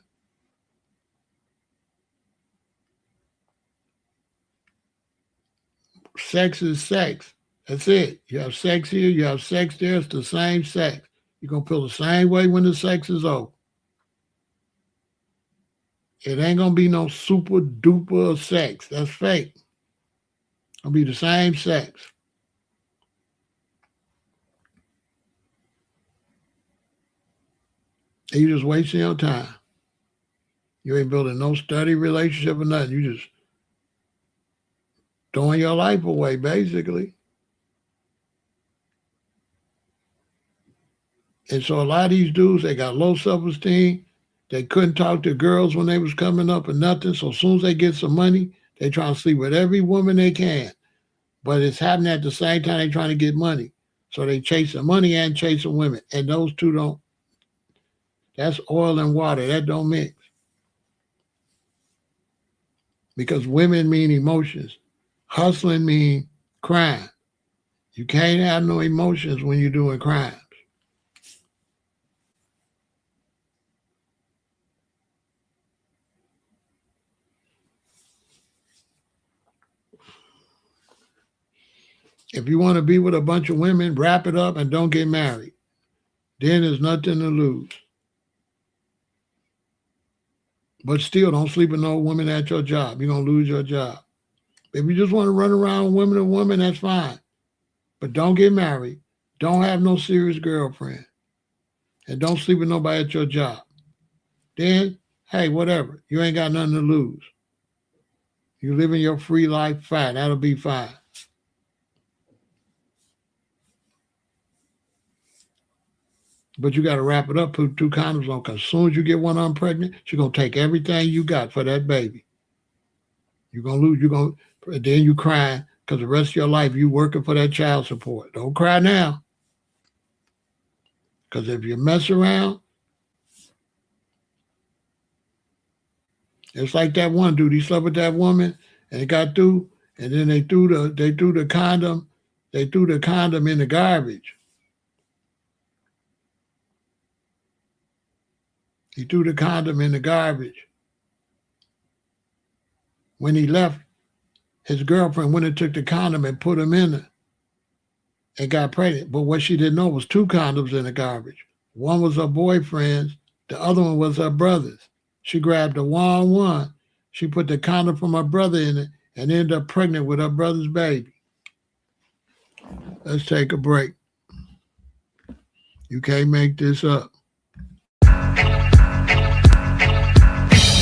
S1: Sex is sex. That's it. You have sex here, you have sex there. It's the same sex. You're going to feel the same way when the sex is over. It ain't going to be no super duper sex. That's fake. It'll be the same sex. And you just wasting your time. You ain't building no steady relationship or nothing. You just throwing your life away, basically. And so a lot of these dudes, they got low self-esteem. They couldn't talk to girls when they was coming up or nothing. So as soon as they get some money, they trying to sleep with every woman they can. But it's happening at the same time they trying to get money. So they chasing money and chasing women. And those two don't. That's oil and water. That don't mix. Because women mean emotions. Hustling mean crime. You can't have no emotions when you're doing crimes. If you want to be with a bunch of women, wrap it up and don't get married. Then there's nothing to lose. But still, don't sleep with no woman at your job. You're going to lose your job. If you just want to run around woman to woman, that's fine. But don't get married. Don't have no serious girlfriend. And don't sleep with nobody at your job. Then, hey, whatever. You ain't got nothing to lose. You living your free life, fine. That'll be fine. But you got to wrap it up, put 2 condoms on, because as soon as you get one of them pregnant, she's going to take everything you got for that baby. You're going to lose. Then you crying because the rest of your life you working for that child support. Don't cry now. Because if you mess around, it's like that one dude. He slept with that woman and he got through and then they threw the condom in the garbage. He threw the condom in the garbage. When he left, his girlfriend went and took the condom and put him in it and got pregnant. But what she didn't know was 2 condoms in the garbage. One was her boyfriend's, the other one was her brother's. She grabbed the wrong one. She put the condom from her brother in it and ended up pregnant with her brother's baby. Let's take a break. You can't make this up.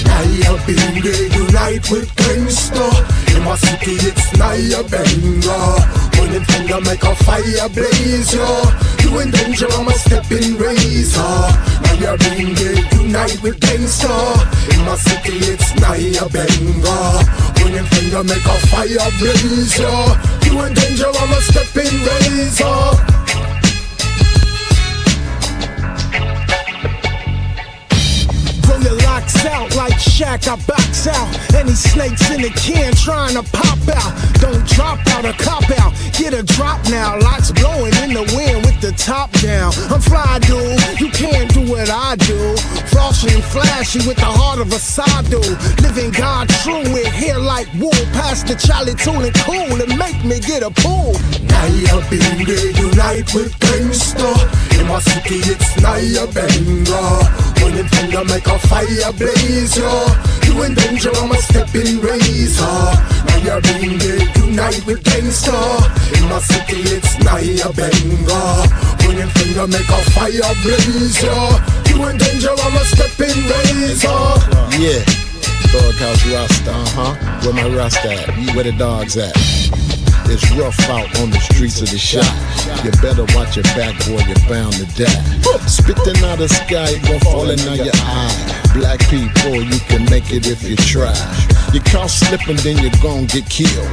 S2: Naya Bingo unite with gangsta. In my city it's Naya Benga. When it finger make a fire blaze, yo. You in danger, I'm a stepping razor. Naya Bingo unite with gangsta. In my city it's Naya Benga. When it finger make a fire blaze, yo. You in danger, I'm a stepping razor. Throw your locks out like Shaq, I box out. Any snakes in the can trying to pop out. Don't drop out or cop out, get a drop now. Locks blowing in the wind with the top down. I'm fly, dude, you can't do what I do. Frosty and flashy with the heart of a sado. Living God true with hair like wool. Pass the Charlie Tool and cool and make me get a pool. Naya Bingo unite with gangsta. In my city it's Naya Benga. When it finger make a fire blaze, yo. You in danger, I'm a stepping razor. Naya Bingo unite with gangsta. In my city it's Naya Benga. When it finger make a fire blaze, yo. You in danger, I'm a stepping razor.
S3: Yeah, Thug House Rasta, where my Rasta at? Where the dogs at? It's rough out on the streets of the shop. You better watch your back, boy, you're bound to die. Spitting out the sky, gon' fall in on your eye. Black people, you can make it if you try. You caught slipping, then you're gon' get killed.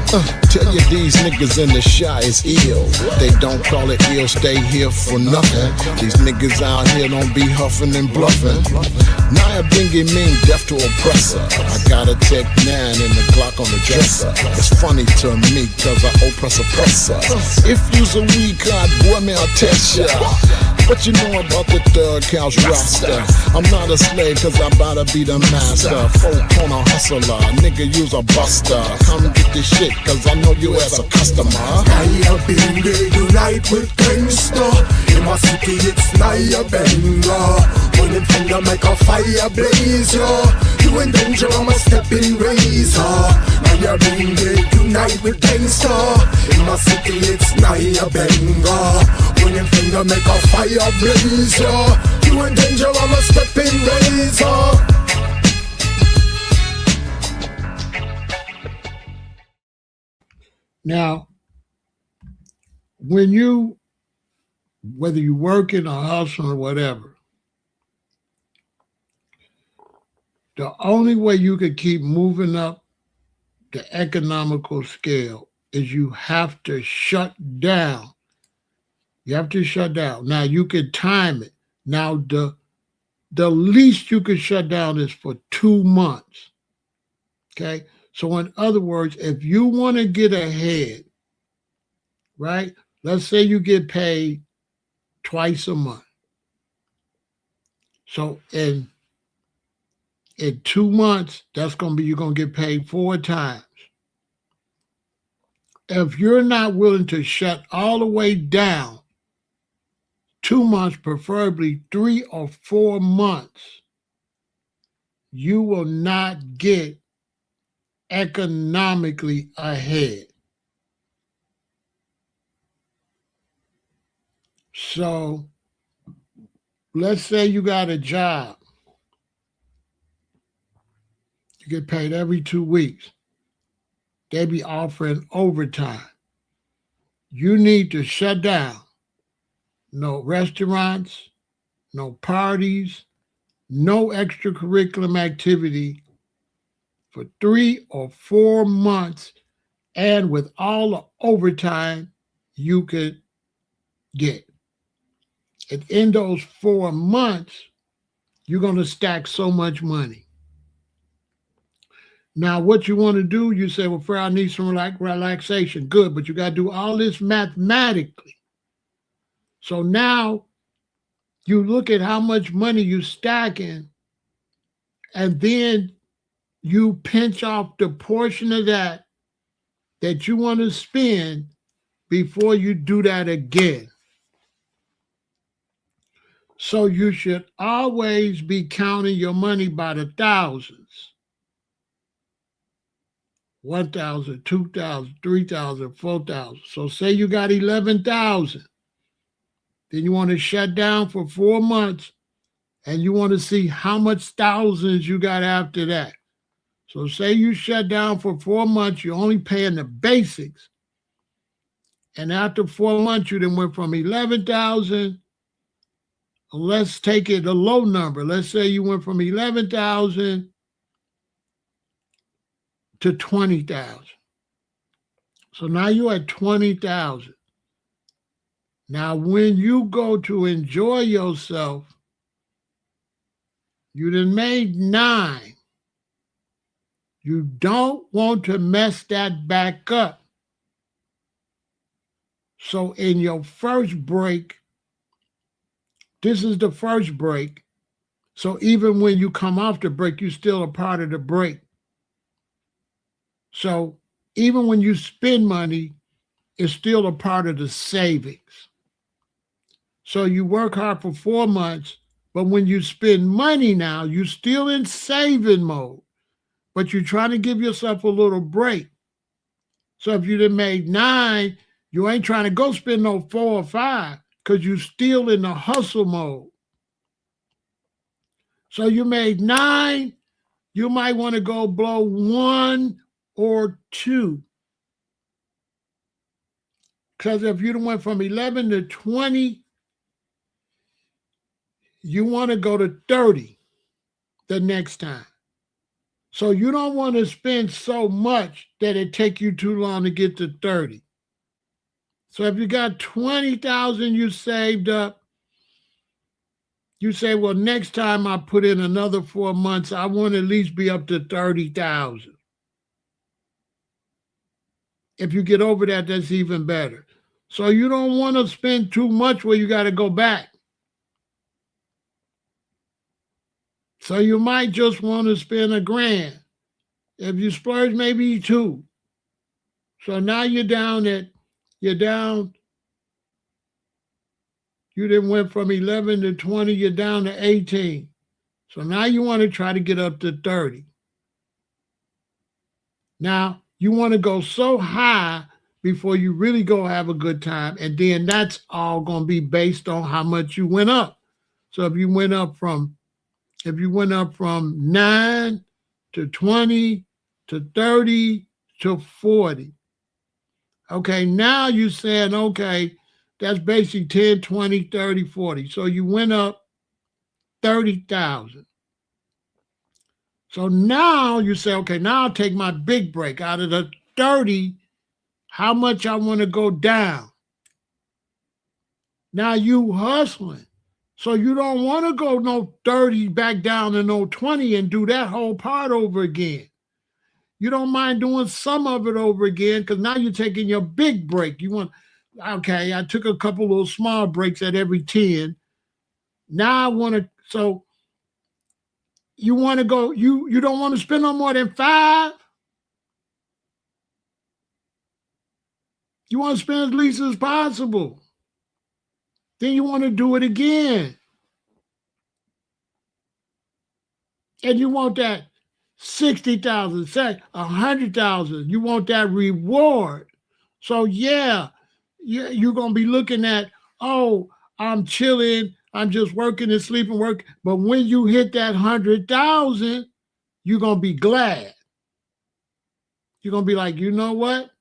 S3: Tell you these niggas in the shy is ill. They don't call it ill, stay here for nothing. These niggas out here don't be huffing and bluffing. Naya Bingo mean death to oppressor. I got a Tech 9 and the Glock on the dresser. It's funny to me cause I oppress oppressor. If you's a weak card, boy, me I'll test ya. What you know about the Thug House roster? I'm not a slave cause I'm about to be the master. Folk corner hustler, nigga you's a buster. Come get this shit cause I know you as a customer.
S2: Naya Bingo unite with gangsta. In my city it's Naya Benga. When it finger make a fire blaze, yo. You in danger, I'm a stepping razor. Naya Bingo unite with gangsta. In my city it's Naya Benga. When it finger make a fire blaze, yo. You in danger, I'm a stepping razor.
S1: Now, whether you're working or hustling or whatever, the only way you could keep moving up the economical scale is you have to shut down. You have to shut down. Now, you could time it. Now, the least you could shut down is for 2 months. Okay? So, in other words, if you want to get ahead, right? Let's say you get paid twice a month. So, in 2 months, you're going to get paid 4 times. If you're not willing to shut all the way down, 2 months, preferably 3 or 4 months, you will not get economically ahead. So let's say you got a job. You get paid every 2 weeks. They be offering overtime. You need to shut down. No restaurants, no parties, no extracurricular activity for 3 or 4 months, and with all the overtime you could get. And in those 4 months, you're going to stack so much money. Now, what you want to do, you say, well, Pharaoh, I need some relaxation. Good, but you got to do all this mathematically. So now you look at how much money you stacking, and then you pinch off the portion of that you want to spend before you do that again. So you should always be counting your money by the thousands. 1,000, 2,000, 3,000, 4,000. So say you got 11,000. Then you want to shut down for 4 months and you want to see how much thousands you got after that. So say you shut down for 4 months, you're only paying the basics. And after 4 months, you then went from 11,000. Let's take it a low number. Let's say you went from 11,000 to 20,000. So now you're at 20,000. Now, when you go to enjoy yourself, you done made 9. You don't want to mess that back up. So in your first break, this is the first break. So even when you come off the break, you're still a part of the break. So even when you spend money, it's still a part of the savings. So you work hard for 4 months, but when you spend money now, you're still in saving mode, but you're trying to give yourself a little break. So if you done made 9, you ain't trying to go spend no 4 or 5 because you're still in the hustle mode. So you made 9, you might want to go blow 1 or 2. Because if you went from 11 to 20, you want to go to 30 the next time. So you don't want to spend so much that it take you too long to get to 30. So if you got 20,000 you saved up, you say, well, next time I put in another 4 months, I want to at least be up to 30,000. If you get over that, that's even better. So you don't want to spend too much where you got to go back. So you might just want to spend $1,000. If you splurge, maybe 2. So now you then went from 11 to 20, you're down to 18. So now you want to try to get up to 30. Now, you want to go so high before you really go have a good time. And then that's all going to be based on how much you went up. So if you went up from 9 to 20 to 30 to 40. Okay, now you're saying, okay, that's basically 10, 20, 30, 40. So you went up 30,000. So now you say, okay, now I'll take my big break. Out of the 30, how much I want to go down? Now you hustling. So you don't want to go no 30 back down to no 20 and do that whole part over again. You don't mind doing some of it over again because now you're taking your big break. You want, okay, I took a couple little small breaks at every 10. Now I want to, so you want to go, you don't want to spend no more than 5. You want to spend as least as possible. Then you want to do it again. And you want that 60,000, say 100,000. You want that reward. So yeah, you're going to be looking at, oh, I'm chilling. I'm just working and sleeping, work. But when you hit that 100,000, you're going to be glad. You're going to be like, you know what?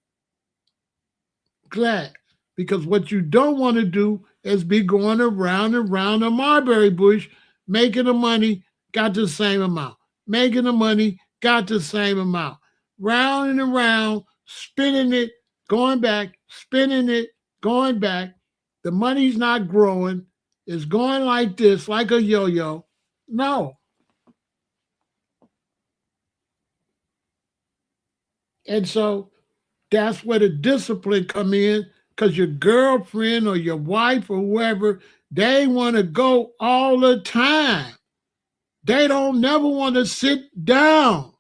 S1: Glad. Because what you don't want to do is be going around and around a mulberry bush, making the money, got the same amount. Making the money, got the same amount. Round and around, spinning it, going back, spinning it, going back. The money's not growing. It's going like this, like a yo-yo. No. And so that's where the discipline come in, because your girlfriend or your wife or whoever, they want to go all the time. They don't never want to sit down.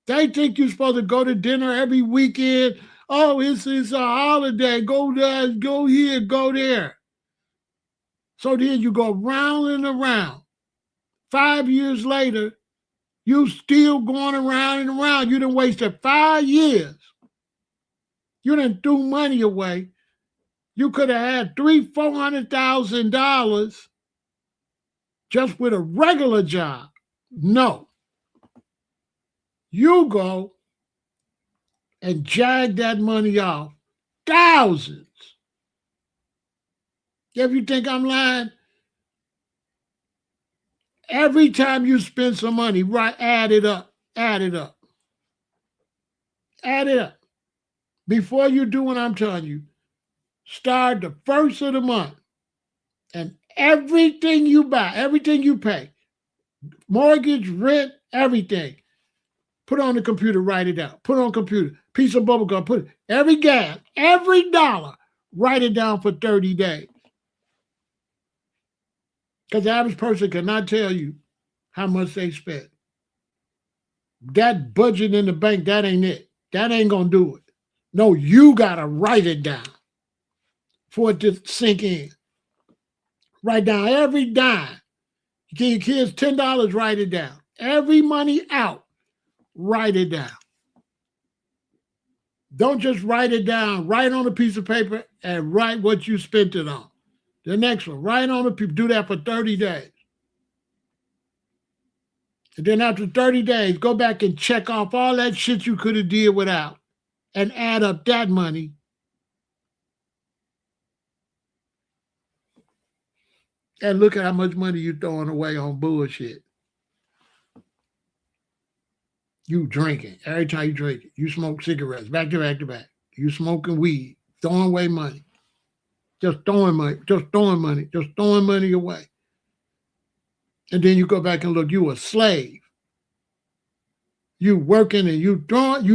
S1: They think you're supposed to go to dinner every weekend. Oh, it's a holiday. Go there, go here, go there. So then you go round and around. 5 years later, you still going around and around. You done wasted 5 years. You done threw money away. You could have had $300,000-$400,000 just with a regular job. No. You go and jag that money off. Thousands. If you think I'm lying, every time you spend some money, right, add it up, add it up, add it up. Before you do what I'm telling you, start the first of the month, and everything you buy, everything you pay, mortgage, rent, everything, put on the computer, write it down. Put on computer, piece of bubble gum, put it, every gas, every dollar, write it down for 30 days. Because the average person cannot tell you how much they spent. That budget in the bank, that ain't it. That ain't going to do it. No, you got to write it down for it to sink in. Write down every dime. You give your kids $10, write it down. Every money out, write it down. Don't just write it down. Write on a piece of paper and write what you spent it on. The next one, write on a piece. Do that for 30 days. And then after 30 days, go back and check off all that shit you could have did without and add up that money. And look at how much money you're throwing away on bullshit. You drinking. Every time you drink it, you smoke cigarettes back to back to back. You smoking weed, throwing away money. Just throwing money, just throwing money, just throwing money away. And then you go back and look, you a slave. You working and you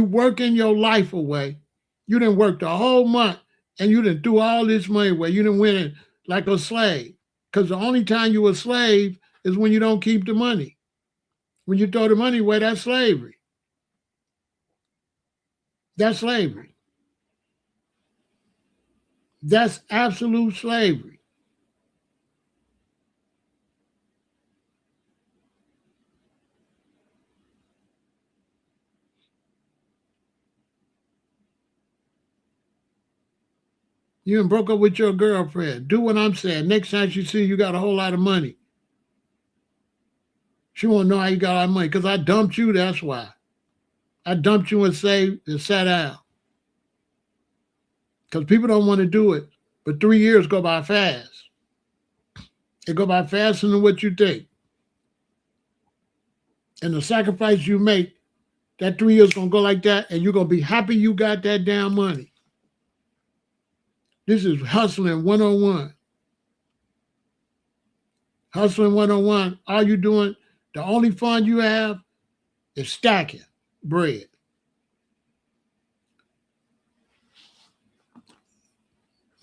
S1: working your life away. You done worked the whole month and you done threw all this money away. You done went in like a slave. Because the only time you a slave is when you don't keep the money. When you throw the money away, that's slavery. That's slavery. That's absolute slavery. You done broke up with your girlfriend. Do what I'm saying. Next time she see you got a whole lot of money, she won't know how you got all that money. Because I dumped you, that's why. I dumped you and saved and sat down. Because people don't want to do it. But 3 years go by fast. They go by faster than what you think. And the sacrifice you make, that 3 years going to go like that, and you're going to be happy you got that damn money. This is hustling 101. Hustling 101. All you doing, the only fun you have is stacking bread.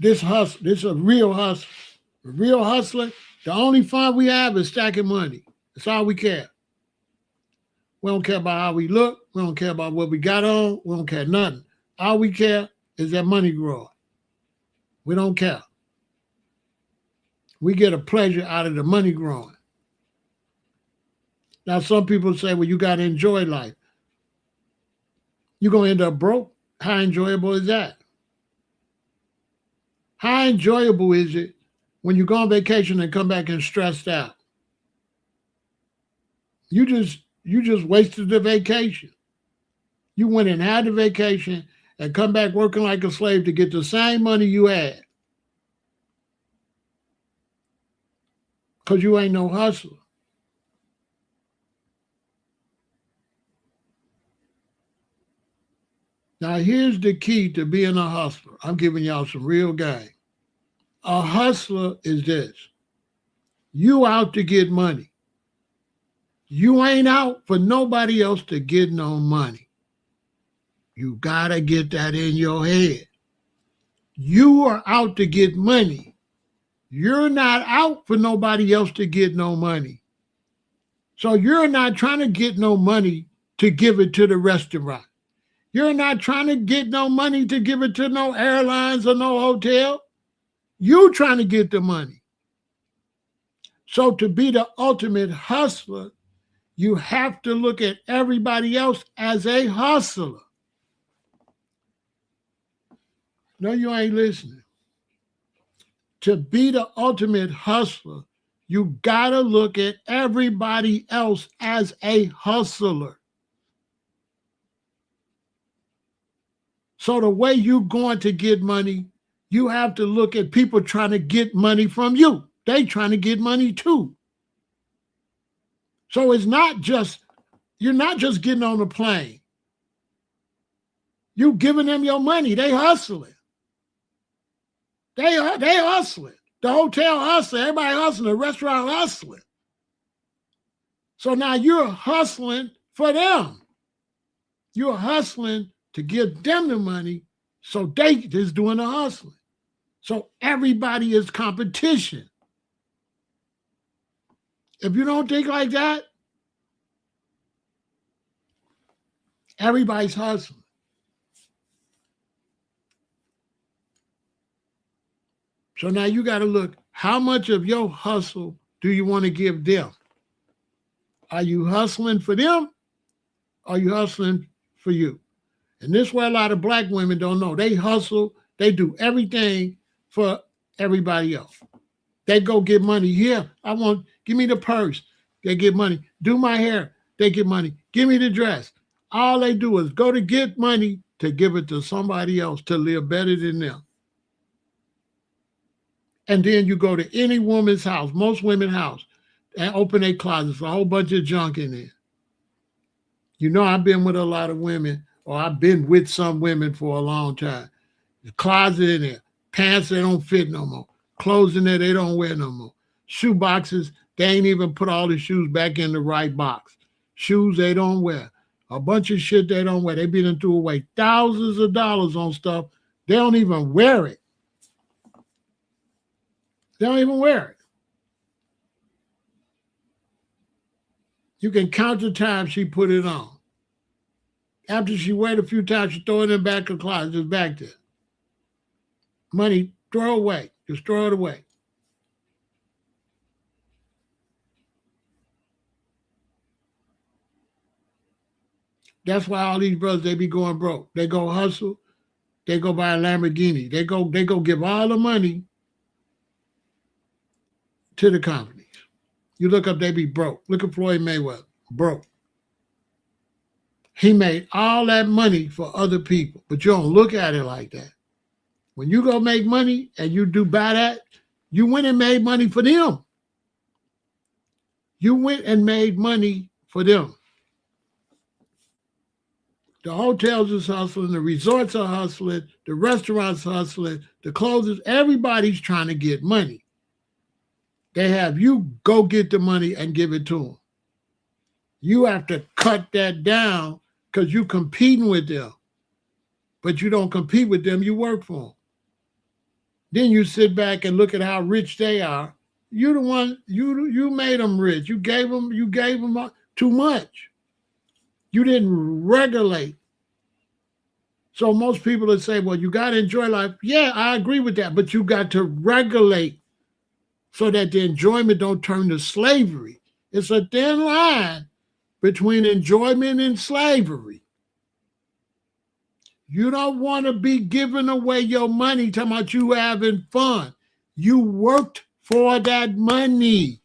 S1: This is a real hustle. A real hustler, the only fun we have is stacking money. That's all we care. We don't care about how we look. We don't care about what we got on. We don't care nothing. All we care is that money growing. We don't care. We get a pleasure out of the money growing. Now, some people say, well, you got to enjoy life. You're going to end up broke. How enjoyable is that? How enjoyable is it when you go on vacation and come back and stressed out? You just wasted the vacation. You went and had the vacation and come back working like a slave to get the same money you had. Because you ain't no hustler. Now, here's the key to being a hustler. I'm giving y'all some real game. A hustler is this. You out to get money. You ain't out for nobody else to get no money. You got to get that in your head. You are out to get money. You're not out for nobody else to get no money. So you're not trying to get no money to give it to the restaurant. You're not trying to get no money to give it to no airlines or no hotel. You trying to get the money. So to be the ultimate hustler, you have to look at everybody else as a hustler. No, you ain't listening. To be the ultimate hustler, you gotta look at everybody else as a hustler. So the way you're going to get money, you have to look at people trying to get money from you. They trying to get money too. So it's not just, you're not just getting on a plane. You giving them your money. They hustling. They hustling. The hotel hustling. Everybody hustling. The restaurant hustling. So now you're hustling for them. You're hustling to give them the money, so they is doing the hustling. So everybody is competition. If you don't think like that, everybody's hustling. So now you got to look, how much of your hustle do you want to give them? Are you hustling for them? Or are you hustling for you? And this is where a lot of black women don't know. They hustle, they do everything for everybody else. They go get money. Here, give me the purse. They get money. Do my hair. They get money. Give me the dress. All they do is go to get money to give it to somebody else to live better than them. And then you go to any woman's house, most women's house, and open their closets, a whole bunch of junk in there. You know, I've been with a lot of women, or I've been with some women for a long time. The closet in there, pants that don't fit no more, clothes in there they don't wear no more, shoe boxes, they ain't even put all the shoes back in the right box, shoes they don't wear, a bunch of shit they don't wear. They been threw away thousands of dollars on stuff. They don't even wear it. They don't even wear it. You can count the time she put it on. After she wear it a few times, she throw it in the back of the closet, just back there. Money, throw away. Just throw it away. That's why all these brothers, they be going broke. They go hustle. They go buy a Lamborghini. They go give all the money to the companies. You look up, they be broke. Look at Floyd Mayweather, broke. He made all that money for other people, but you don't look at it like that. When you go make money and you do buy that, you went and made money for them. You went and made money for them. The hotels is hustling, the resorts are hustling, the restaurants hustling, the clothes, everybody's trying to get money. They have you go get the money and give it to them. You have to cut that down because you're competing with them. But you don't compete with them, you work for them. Then you sit back and look at how rich they are. You're the one, you made them rich. You gave them too much. You didn't regulate. So most people would say, well, you got to enjoy life. Yeah, I agree with that, but you got to regulate so that the enjoyment don't turn to slavery. It's a thin line between enjoyment and slavery. You don't want to be giving away your money talking about you having fun. You worked for that money.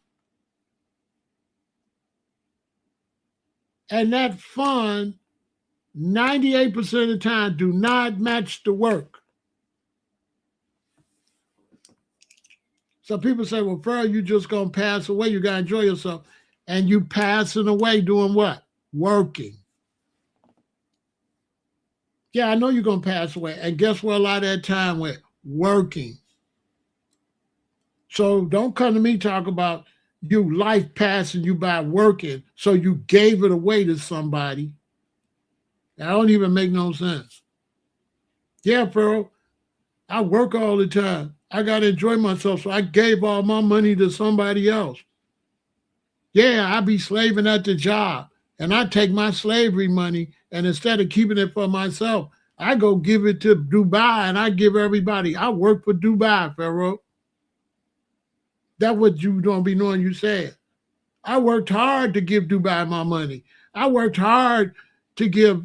S1: And that fun, 98% of the time, do not match the work. So people say, well, Pharaoh, you just going to pass away. You got to enjoy yourself. And you passing away doing what? Working. Yeah, I know you're going to pass away. And guess where a lot of that time went? Working. So don't come to me talk about you life passing you by working, so you gave it away to somebody. That don't even make no sense. Yeah, Pharaoh, I work all the time. I got to enjoy myself, so I gave all my money to somebody else. Yeah, I be slaving at the job, and I take my slavery money, and instead of keeping it for myself, I go give it to Dubai, and I give everybody. I work for Dubai, Pharaoh. That's what you don't be knowing you said. I worked hard to give Dubai my money. I worked hard to give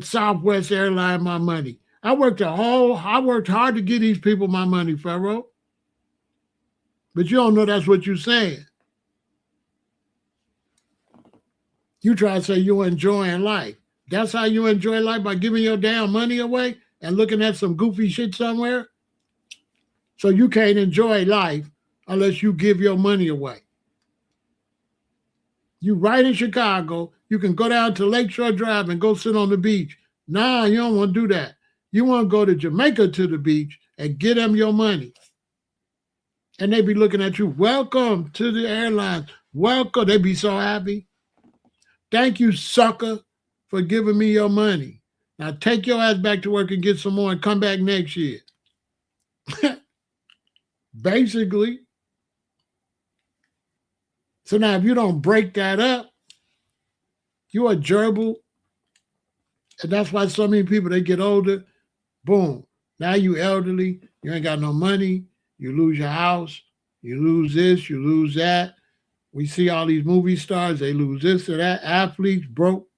S1: Southwest Airline my money. I worked hard to get these people my money, Pharaoh. But you don't know that's what you're saying. You try to say you're enjoying life. That's how you enjoy life, by giving your damn money away and looking at some goofy shit somewhere? So you can't enjoy life unless you give your money away. You right in Chicago, you can go down to Lakeshore Drive and go sit on the beach. Nah, you don't want to do that. You want to go to Jamaica to the beach and get them your money. And they be looking at you, welcome to the airlines. Welcome. They be so happy. Thank you, sucker, for giving me your money. Now take your ass back to work and get some more and come back next year. Basically. So now if you don't break that up, you're a gerbil. And that's why so many people, they get older, boom. Now you elderly, you ain't got no money, you lose your house, you lose this, you lose that. We see all these movie stars, they lose this or that. Athletes broke.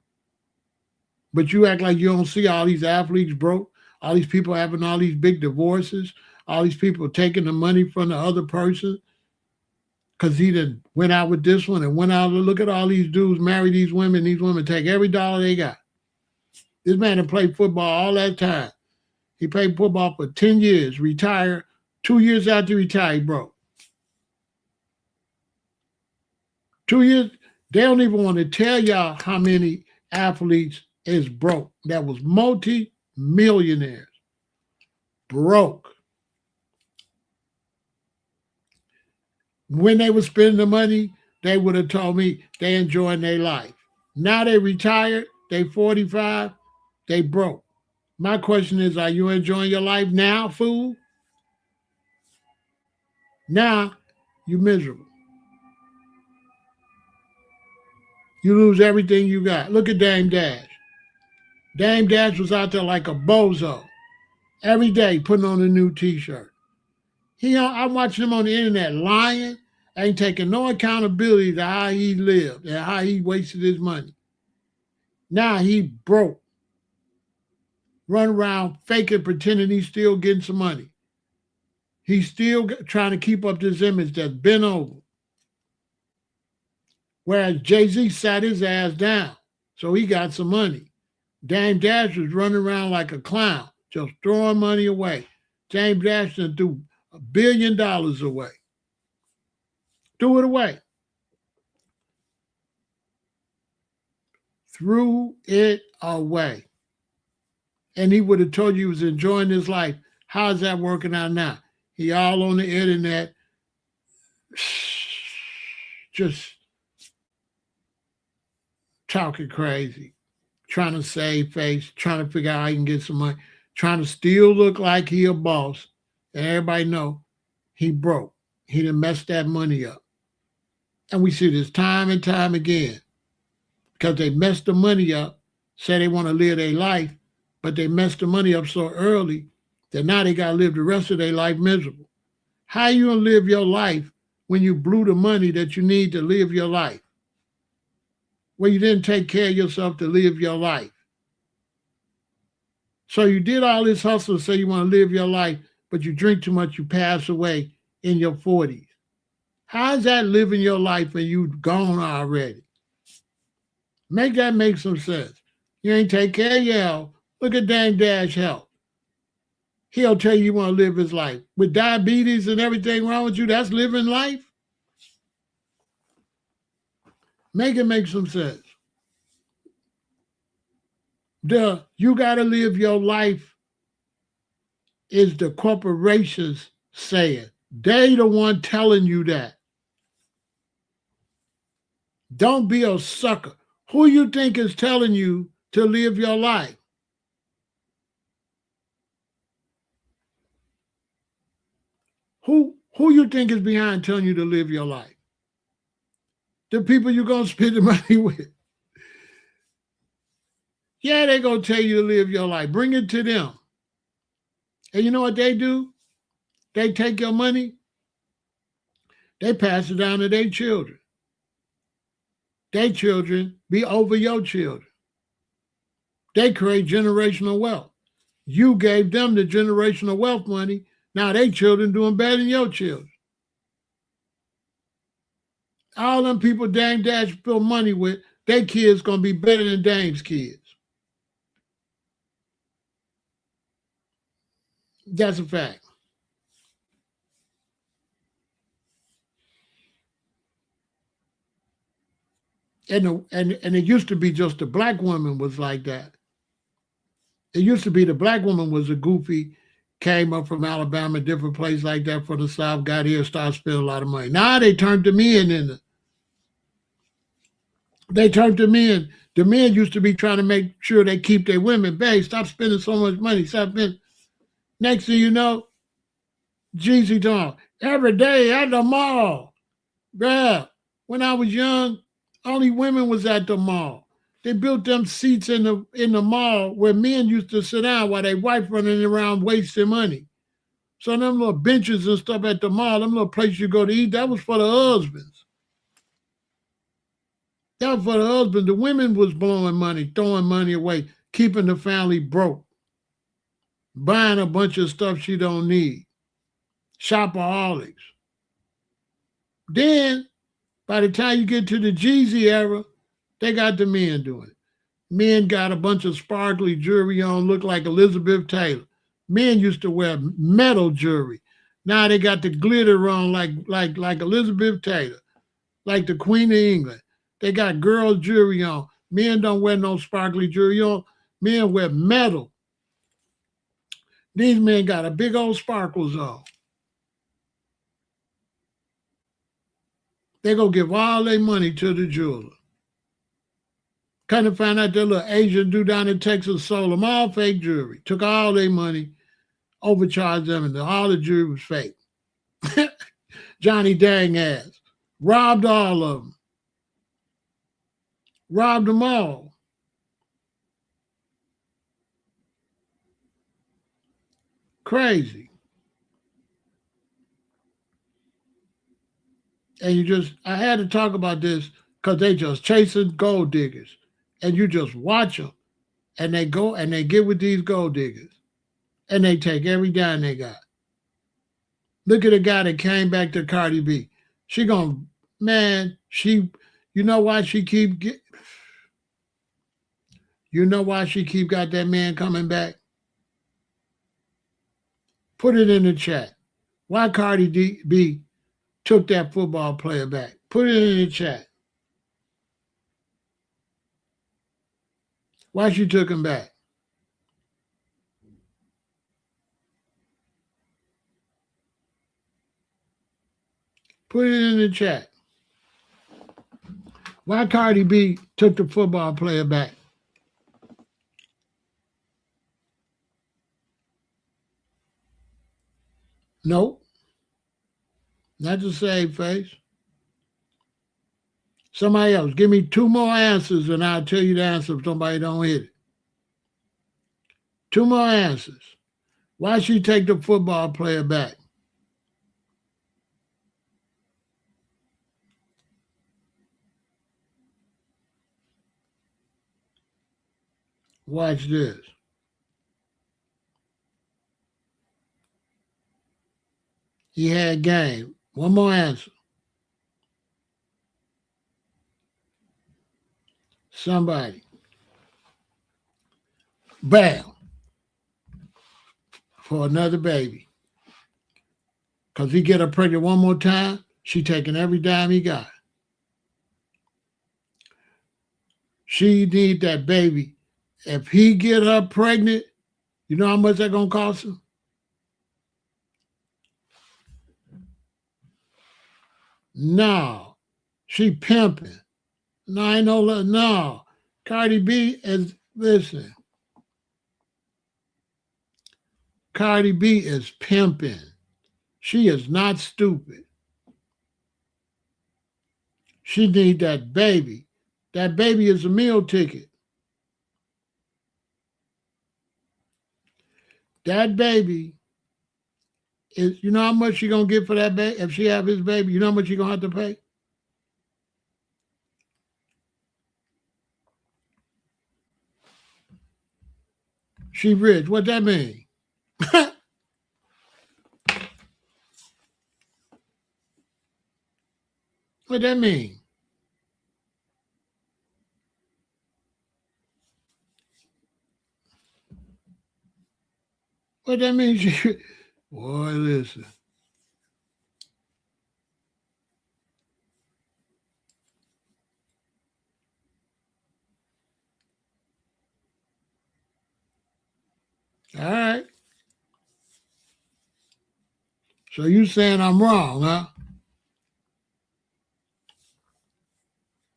S1: But you act like you don't see all these athletes broke, all these people having all these big divorces, all these people taking the money from the other person because he done went out with this one and went out. Look at all these dudes marry these women take every dollar they got. This man had played football all that time. He played football for 10 years, retired. 2 years after he retired, he broke. 2 years, they don't even want to tell y'all how many athletes is broke. That was multi-millionaires. Broke. When they were spending the money, they would have told me they enjoying their life. Now they retired, they 45, they broke. My question is, are you enjoying your life now, fool? Now, you miserable. You lose everything you got. Look at Dame Dash. Dame Dash was out there like a bozo. Every day putting on a new t-shirt. I'm watching him on the internet lying, ain't taking no accountability to how he lived and how he wasted his money. Now he broke. Run around faking, pretending he's still getting some money. He's still trying to keep up this image that's been over. Whereas Jay-Z sat his ass down, so he got some money. Dame Dash was running around like a clown, just throwing money away. Dame Dash threw $1 billion away. Threw it away. Threw it away. And he would have told you he was enjoying his life. How's that working out now? He all on the internet, just talking crazy, trying to save face, trying to figure out how he can get some money, trying to still look like he a boss. And everybody know he broke. He done messed that money up. And we see this time and time again. Because they messed the money up, say they want to live their life, but they messed the money up so early that now they got to live the rest of their life miserable. How you going to live your life when you blew the money that you need to live your life? Well, you didn't take care of yourself to live your life. So you did all this hustle to say you want to live your life, but you drink too much, you pass away in your 40s. How is that living your life when you gone already? Make that make some sense. You ain't take care of your health. Look at Dame Dash health. He'll tell you want to live his life. With diabetes and everything wrong with you, that's living life? Make it make some sense. You got to live your life is the corporations saying. They the one telling you that. Don't be a sucker. Who you think is telling you to live your life. Who you think is behind telling you to live your life? The people you're going to spend the money with. Yeah, they're going to tell you to live your life. Bring it to them. And you know what they do? They take your money, they pass it down to their children. Their children be over your children. They create generational wealth. You gave them the generational wealth money. Now their children doing better than your children. All them people Dame Dash spill money with, their kids going to be better than Dame's kids. That's a fact. And it used to be just the black woman was like that. It used to be the black woman was a goofy, came up from Alabama, different place like that from the South, got here, started spending a lot of money. Now they turned to men in. They turned to men. The men used to be trying to make sure they keep their women. Babe, stop spending so much money. Stop spending. Next thing you know, Jeezy talking every day at the mall. Bruh, when I was young, only women was at the mall. They built them seats in the mall where men used to sit down while their wife running around wasting money. So them little benches and stuff at the mall, them little places you go to eat, that was for the husbands. That was for the husbands. The women was blowing money, throwing money away, keeping the family broke, buying a bunch of stuff she don't need. Shopaholics. Then, by the time you get to the Jeezy era, they got the men doing it. Men got a bunch of sparkly jewelry on, look like Elizabeth Taylor. Men used to wear metal jewelry. Now they got the glitter on like Elizabeth Taylor, like the Queen of England. They got girls' jewelry on. Men don't wear no sparkly jewelry on. Men wear metal. These men got a big old sparkles on. They go give all their money to the jeweler. Kind of find out that little Asian dude down in Texas sold them all fake jewelry. Took all their money, overcharged them, and all the jewelry was fake. Johnny dang ass. Robbed all of them. Robbed them all. Crazy. And I had to talk about this because they just chasing gold diggers. And you just watch them. And they go and they get with these gold diggers. And they take every dime they got. Look at the guy that came back to Cardi B. She gonna, man, you know why she keep got that man coming back? Put it in the chat. Why Cardi B took that football player back? Put it in the chat. Why she took him back? Put it in the chat. Why Cardi B took the football player back? Nope. Not to save face. Somebody else. Give me 2 more answers and I'll tell you the answer if somebody don't hit it. 2 more answers. Why she take the football player back? Watch this. He had game. 1 more answer. Somebody. Bam. For another baby. Because he get her pregnant 1 more time, she taking every dime he got. She need that baby. If he get her pregnant, you know how much that gonna cost him? No. She pimping. No, I know. No. Cardi B is Listen, Cardi B is pimping. She is not stupid. She need that baby. That baby is a meal ticket. That baby is, you know how much she gonna get for that baby? If she have his baby, you know how much she gonna have to pay? She rich. What that mean? What that mean? What that mean? She, boy, listen. All right. So you saying I'm wrong, huh?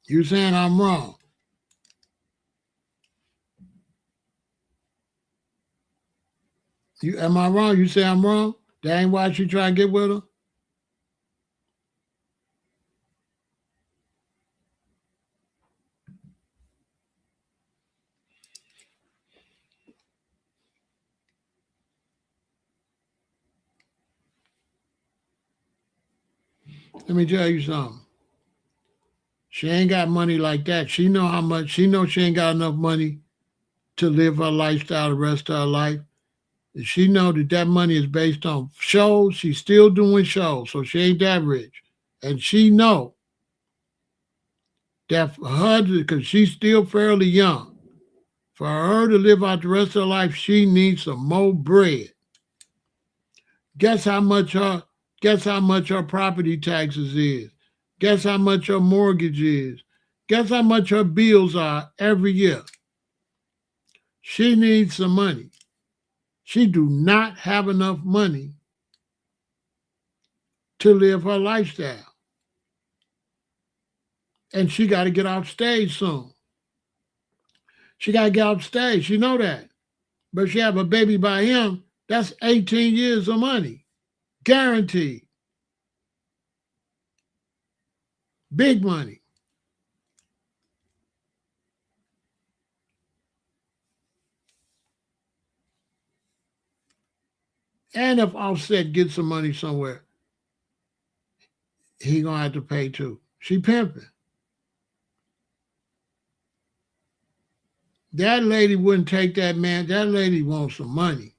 S1: You saying I'm wrong. Am I wrong? You say I'm wrong? That ain't why she try to get with her? Let me tell you something. She ain't got money like that. She know how much. She know she ain't got enough money to live her lifestyle the rest of her life. And she know that money is based on shows. She's still doing shows, so she ain't that rich. And she know that for her, because she's still fairly young, for her to live out the rest of her life, she needs some more bread. Guess how much her property taxes is. Guess how much her mortgage is. Guess how much her bills are every year. She needs some money. She do not have enough money to live her lifestyle. And she got to get off stage soon. She got to get off stage. She know that. But she have a baby by him, that's 18 years of money. Guaranteed. Big money. And if Offset gets some money somewhere, he gonna have to pay too. She pimping. That lady wouldn't take that man. That lady wants some money.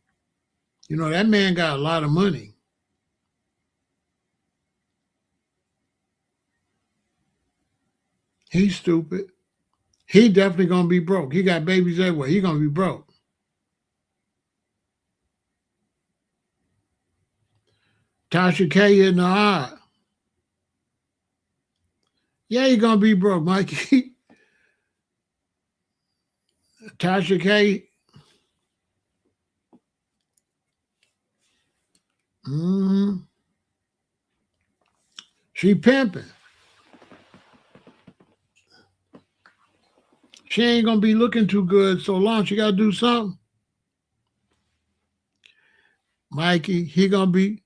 S1: You know, that man got a lot of money. He's stupid. He definitely gonna be broke. He got babies everywhere. He gonna be broke. Tasha K in the eye. Yeah, he gonna be broke, Mikey. Tasha K. She pimping. She ain't gonna be looking too good so long. She gotta do something. Mikey, he gonna be.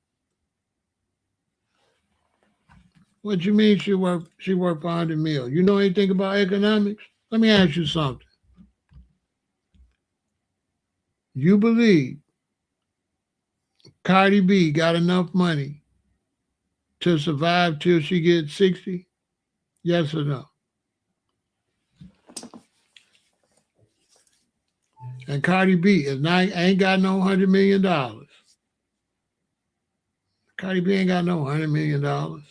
S1: What you mean she worked for 100 mil? You know anything about economics? Let me ask you something. You believe Cardi B got enough money to survive till she gets 60? Yes or no? And Cardi B ain't got no $100 million. Cardi B ain't got no $100 million.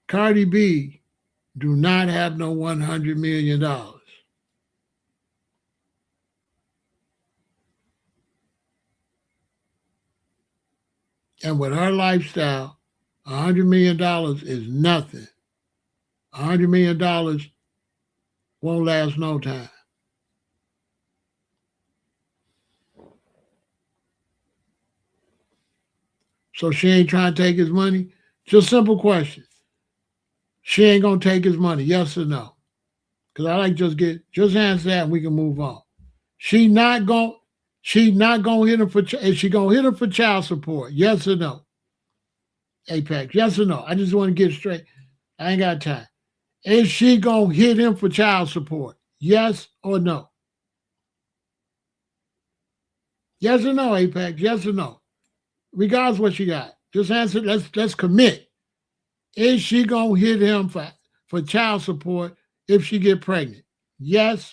S1: Cardi B do not have no $100 million. And with her lifestyle, $100 million is nothing. $100 million won't last no time. So she ain't trying to take his money? Just simple question. She ain't going to take his money, yes or no? Because I like just answer that and we can move on. She not gonna hit him for is she gonna hit him for child support? Yes or no? Apex, yes or no? I just want to get straight. I ain't got time. Is she gonna hit him for child support? Yes or no? Yes or no, Apex? Yes or no? Regardless what she got. Just answer. Let's commit. Is she gonna hit him for child support if she get pregnant? Yes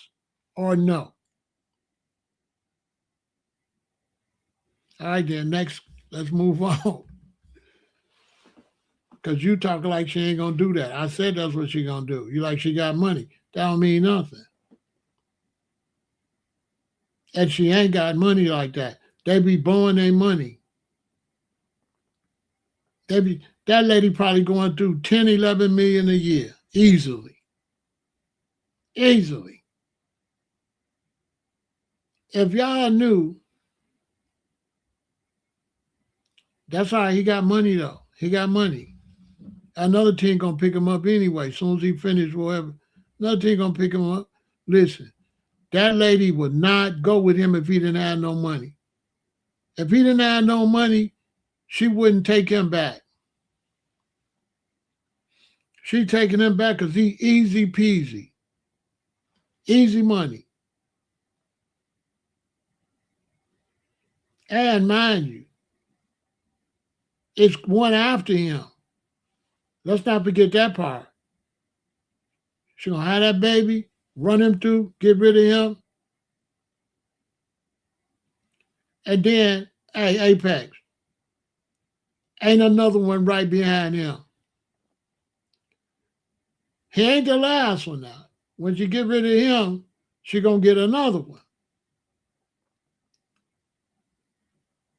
S1: or no? All right, then next, let's move on. Because you talking like she ain't gonna do that. I said that's what she gonna do. You like she got money. That don't mean nothing. And she ain't got money like that. They be blowing their money. That lady probably going through 10, 11 million a year. Easily. Easily. If y'all knew, that's all right. He got money though. He got money. Another team gonna pick him up anyway. As soon as he finish whatever, another team gonna pick him up. Listen, that lady would not go with him if he didn't have no money. If he didn't have no money, she wouldn't take him back. She taking him back because he easy peasy. Easy money. And mind you, it's one after him. Let's not forget that part. She gonna have that baby, run him through, get rid of him. And then, hey, Apex, ain't another one right behind him. He ain't the last one now. When she get rid of him, she gonna get another one.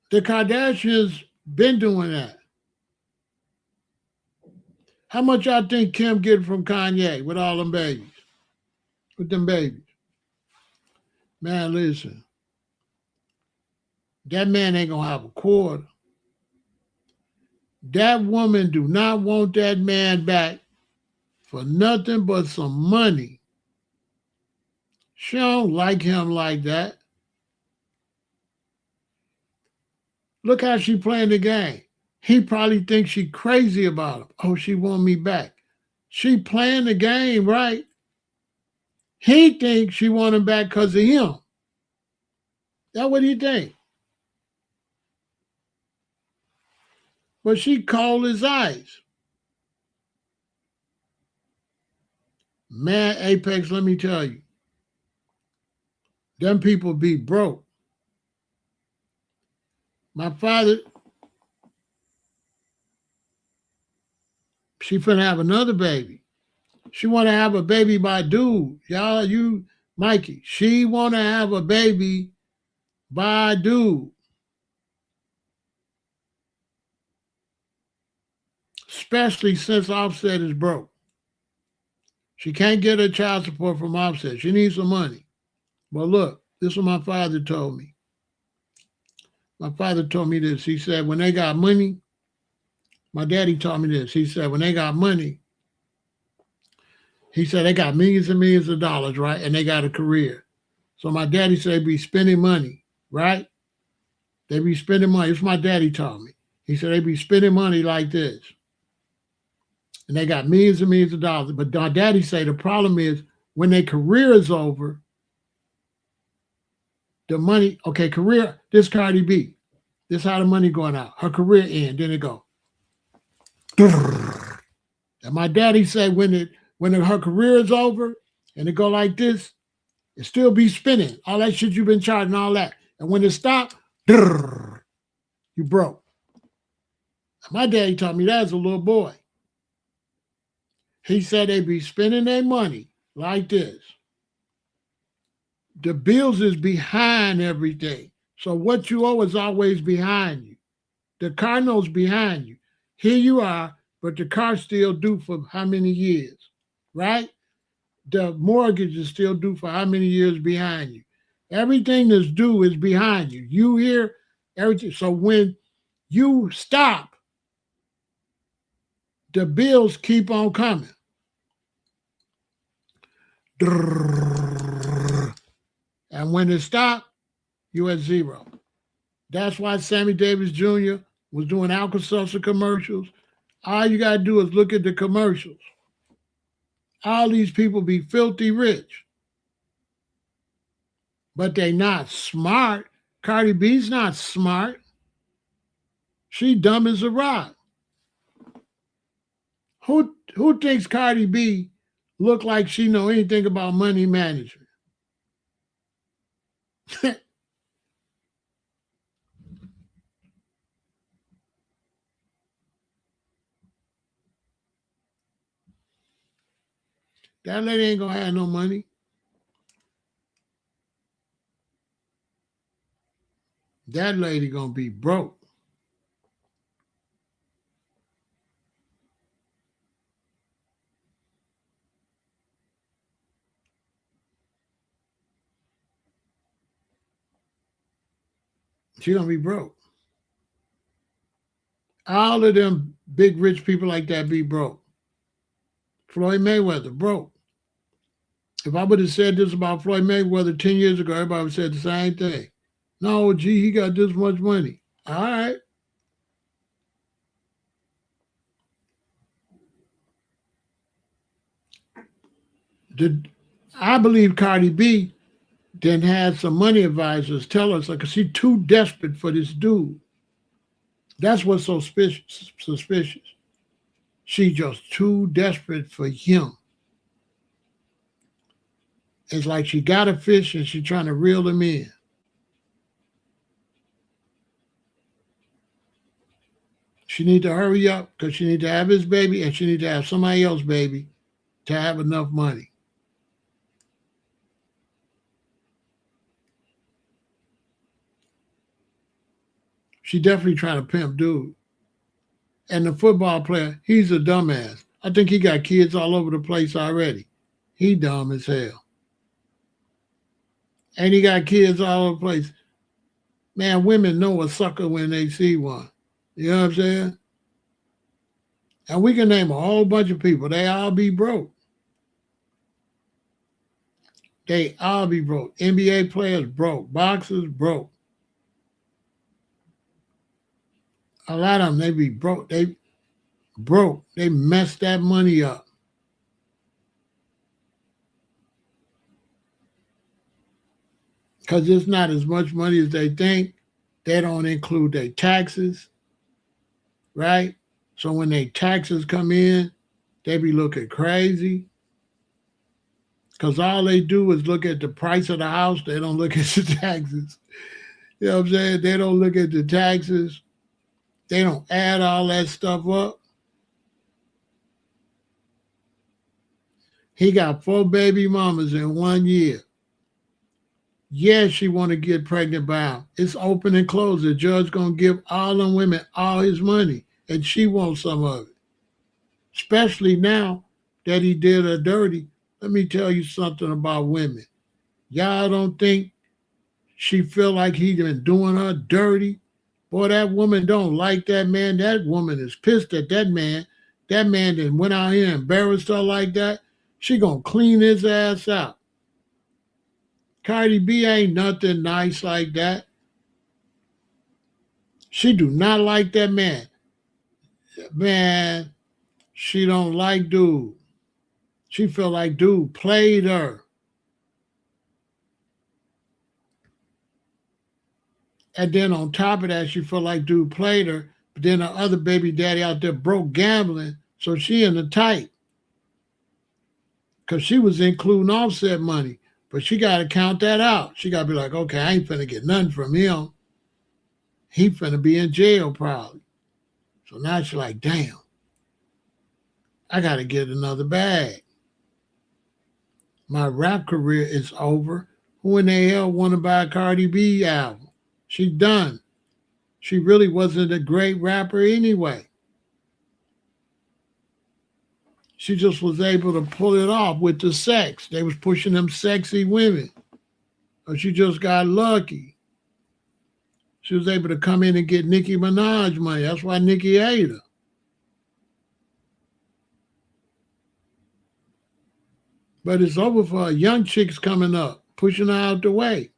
S1: The Kardashians been doing that. How much y'all think Kim get from Kanye with all them babies? With them babies? Man, listen. That man ain't gonna have a quarter. That woman do not want that man back for nothing but some money. She don't like him like that. Look how she playing the game. He probably thinks she crazy about him. Oh, she want me back. She playing the game, right? He thinks she want him back because of him. That's what he think. But she cold as ice. Man, Apex, let me tell you. Them people be broke. My father, she finna have another baby. She want to have a baby by dude. Y'all, you, Mikey, she want to have a baby by dude. Especially since Offset is broke. She can't get her child support from Offset. She needs some money. But look, this is what my father told me. My father told me this. He said, when they got money, my daddy taught me this. He said, when they got money, he said they got millions and millions of dollars, right? And they got a career. So my daddy said they be spending money, right? They be spending money. It's my daddy taught me. He said they be spending money like this. And they got millions and millions of dollars. But my daddy said the problem is when their career is over, the money, okay, career, this Cardi B. This how the money going out. Her career end, then it go. And my daddy said when her career is over and it go like this, it still be spinning. All that shit you've been charging, all that. And when it stop, you broke. My daddy taught me that as a little boy. He said they be spending their money like this. The bills is behind everything. So what you owe is always behind you. The car note's behind you. Here you are, but the car's still due for how many years, right? The mortgage is still due for how many years behind you. Everything that's due is behind you. You hear everything. So when you stop, the bills keep on coming. And when it stopped, you at zero. That's why Sammy Davis Jr. was doing Alka-Seltzer commercials. All you got to do is look at the commercials. All these people be filthy rich. But they not smart. Cardi B's not smart. She dumb as a rock. Who thinks Cardi B look like she know anything about money management? That lady ain't gonna have no money. That lady gonna be broke. She gonna be broke. All of them big rich people like that be broke. Floyd Mayweather, broke. If I would have said this about Floyd Mayweather 10 years ago, everybody would have said the same thing. No, gee, he got this much money. All right. I believe Cardi B then had some money advisors tell us, like, she's too desperate for this dude. That's what's so suspicious. She's just too desperate for him. It's like she got a fish and she's trying to reel him in. She need to hurry up because she need to have his baby and she need to have somebody else's baby to have enough money. She definitely trying to pimp dude. And the football player, he's a dumbass. I think he got kids all over the place already. He dumb as hell. And he got kids all over the place. Man, women know a sucker when they see one. You know what I'm saying? And we can name a whole bunch of people. They all be broke. They all be broke. NBA players broke. Boxers broke. A lot of them, they be broke. They broke. They messed that money up. Because it's not as much money as they think. They don't include their taxes, right? So when their taxes come in, they be looking crazy. Because all they do is look at the price of the house. They don't look at the taxes. You know what I'm saying? They don't look at the taxes. They don't add all that stuff up. He got 4 baby mamas in 1 year. Yes, she want to get pregnant by him. It's open and closed. The judge going to give all them women all his money, and she wants some of it. Especially now that he did her dirty. Let me tell you something about women. Y'all don't think she feel like he been doing her dirty? Boy, that woman don't like that man. That woman is pissed at that man. That man that went out here and embarrassed her like that. She gonna clean his ass out. Cardi B ain't nothing nice like that. She do not like that man. Man, she don't like dude. She feel like dude played her. And then on top of that, she feel like dude played her. But then her other baby daddy out there broke gambling. So she in the tight. Because she was including Offset money. But she got to count that out. She got to be like, okay, I ain't finna get nothing from him. He finna be in jail probably. So now she's like, damn, I got to get another bag. My rap career is over. Who in the hell want to buy a Cardi B album? She's done. She really wasn't a great rapper anyway. She just was able to pull it off with the sex. They was pushing them sexy women. Or she just got lucky. She was able to come in and get Nicki Minaj money. That's why Nicki ate her. But it's over for her. Young chicks coming up, pushing her out the way.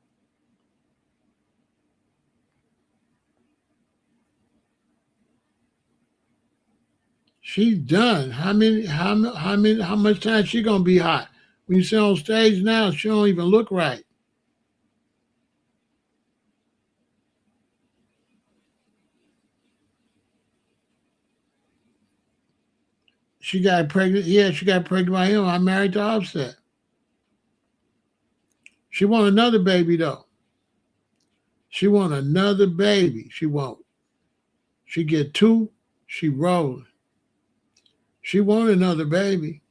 S1: She's done. How much time she gonna be hot? When you see on stage now, she don't even look right. She got pregnant. Yeah, she got pregnant by him. I'm married to Offset. She want another baby though. She want another baby. She won't. She get two. She rolling. She want another baby.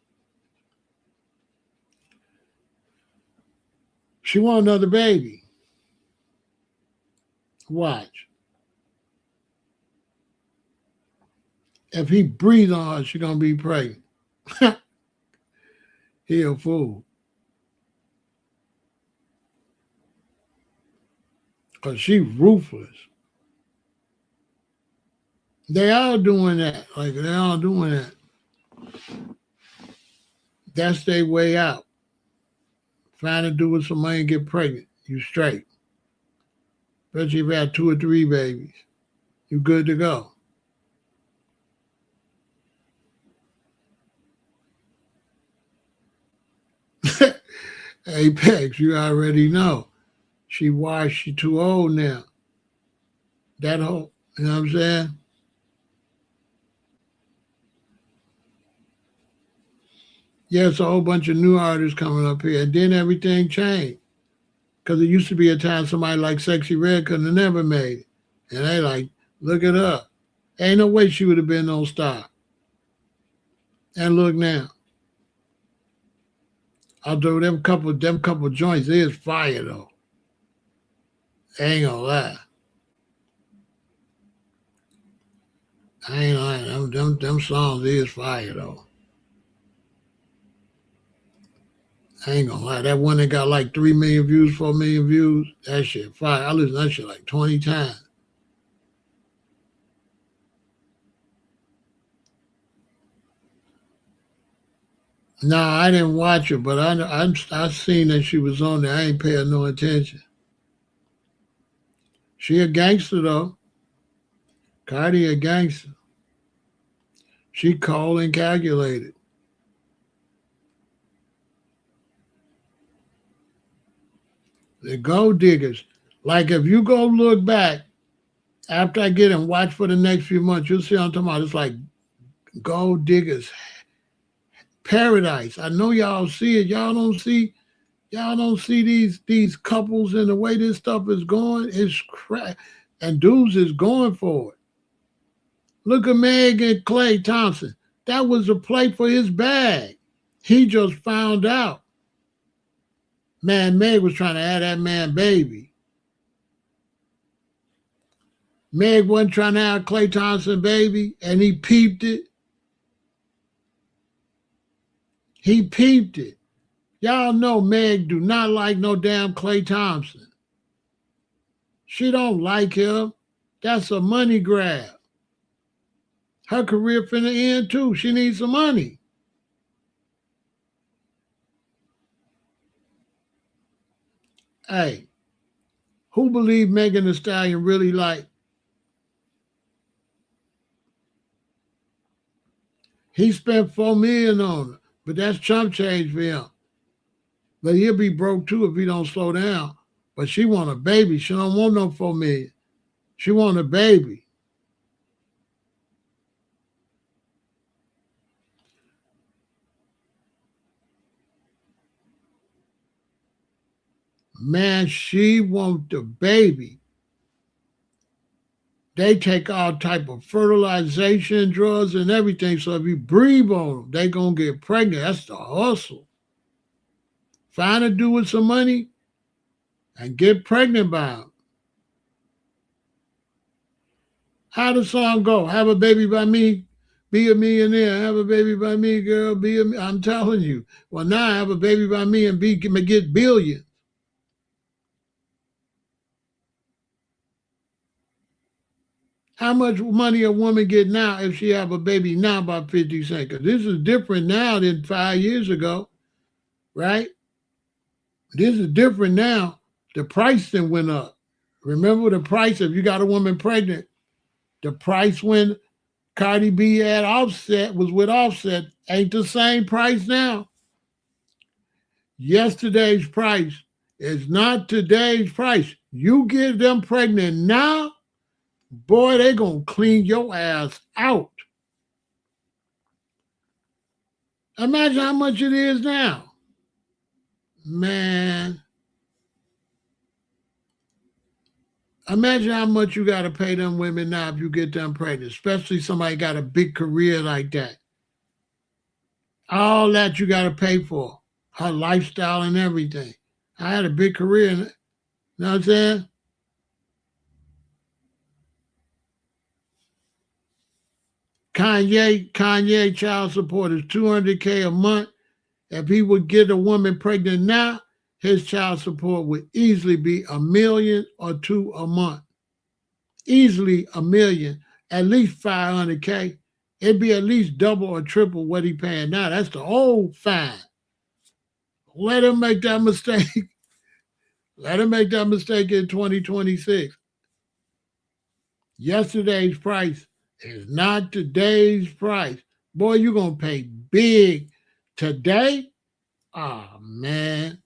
S1: She want another baby. Watch. If he breathe on her, she gonna be pregnant. He a fool. Cause she ruthless. They all doing that. Like they all doing that. That's their way out. Trying to do with some money and get pregnant. You straight. Especially if you have 2 or 3 babies. You good to go. Apex, you already know. She washed, she too old now. That whole, you know what I'm saying? Yeah, it's a whole bunch of new artists coming up here. And then everything changed. Because it used to be a time somebody like Sexy Red couldn't have never made it. And they like, look at her. Ain't no way she would have been no star. And look now. Although them couple joints is fire though. I ain't gonna lie. I ain't lying. Them songs is fire though. I ain't gonna lie. That one that got like 3 million views, 4 million views, that shit fire. I listened to that shit like 20 times. No, I didn't watch her, but I seen that she was on there. I ain't paying no attention. She a gangster though. Cardi a gangster. She cold and calculated. The gold diggers. Like if you go look back after I get and watch for the next few months, you'll see what I'm talking about. It's like gold diggers paradise. I know y'all see it. Y'all don't see these couples and the way this stuff is going. It's crap. And dudes is going for it. Look at Meg and Clay Thompson. That was a play for his bag. He just found out. Man, Meg was trying to have that man baby. Meg wasn't trying to have Clay Thompson baby, and he peeped it. He peeped it. Y'all know Meg do not like no damn Clay Thompson. She don't like him. That's a money grab. Her career finna end too. She needs some money. Hey, who believe Megan Thee Stallion really like? He spent $4 million on her, but that's chump change for him. But he'll be broke too if he don't slow down. But she want a baby. She don't want no $4 million. She want a baby. Man, she want the baby. They take all type of fertilization drugs and everything. So if you breathe on them, they gonna get pregnant. That's the hustle. Find a dude with some money and get pregnant by him. How the song go? Have a baby by me, be a millionaire. Have a baby by me, girl. I'm telling you. Well, now I have a baby by me and get billions. How much money a woman get now if she have a baby now by 50 Cent? Because this is different now than 5 years ago. right? This is different now. The price then went up. Remember the price, if you got a woman pregnant, the price when Cardi B had Offset, was with Offset, ain't the same price now. Yesterday's price is not today's price. You get them pregnant now, boy, they gonna clean your ass out. Imagine how much it is now. Man, imagine how much you got to pay them women now if you get them pregnant, especially somebody got a big career like that. All that you got to pay for, her lifestyle and everything. I had a big career, you know what I'm saying? Kanye child support is $200K a month. If he would get a woman pregnant now, his child support would easily be $1 million or $2 million a month. Easily $1 million, at least $500K. It'd be at least double or triple what he paying now. That's the old fine. Let him make that mistake. Let him make that mistake in 2026. Yesterday's price is not today's price. Boy, you're going to pay big today. Oh, man.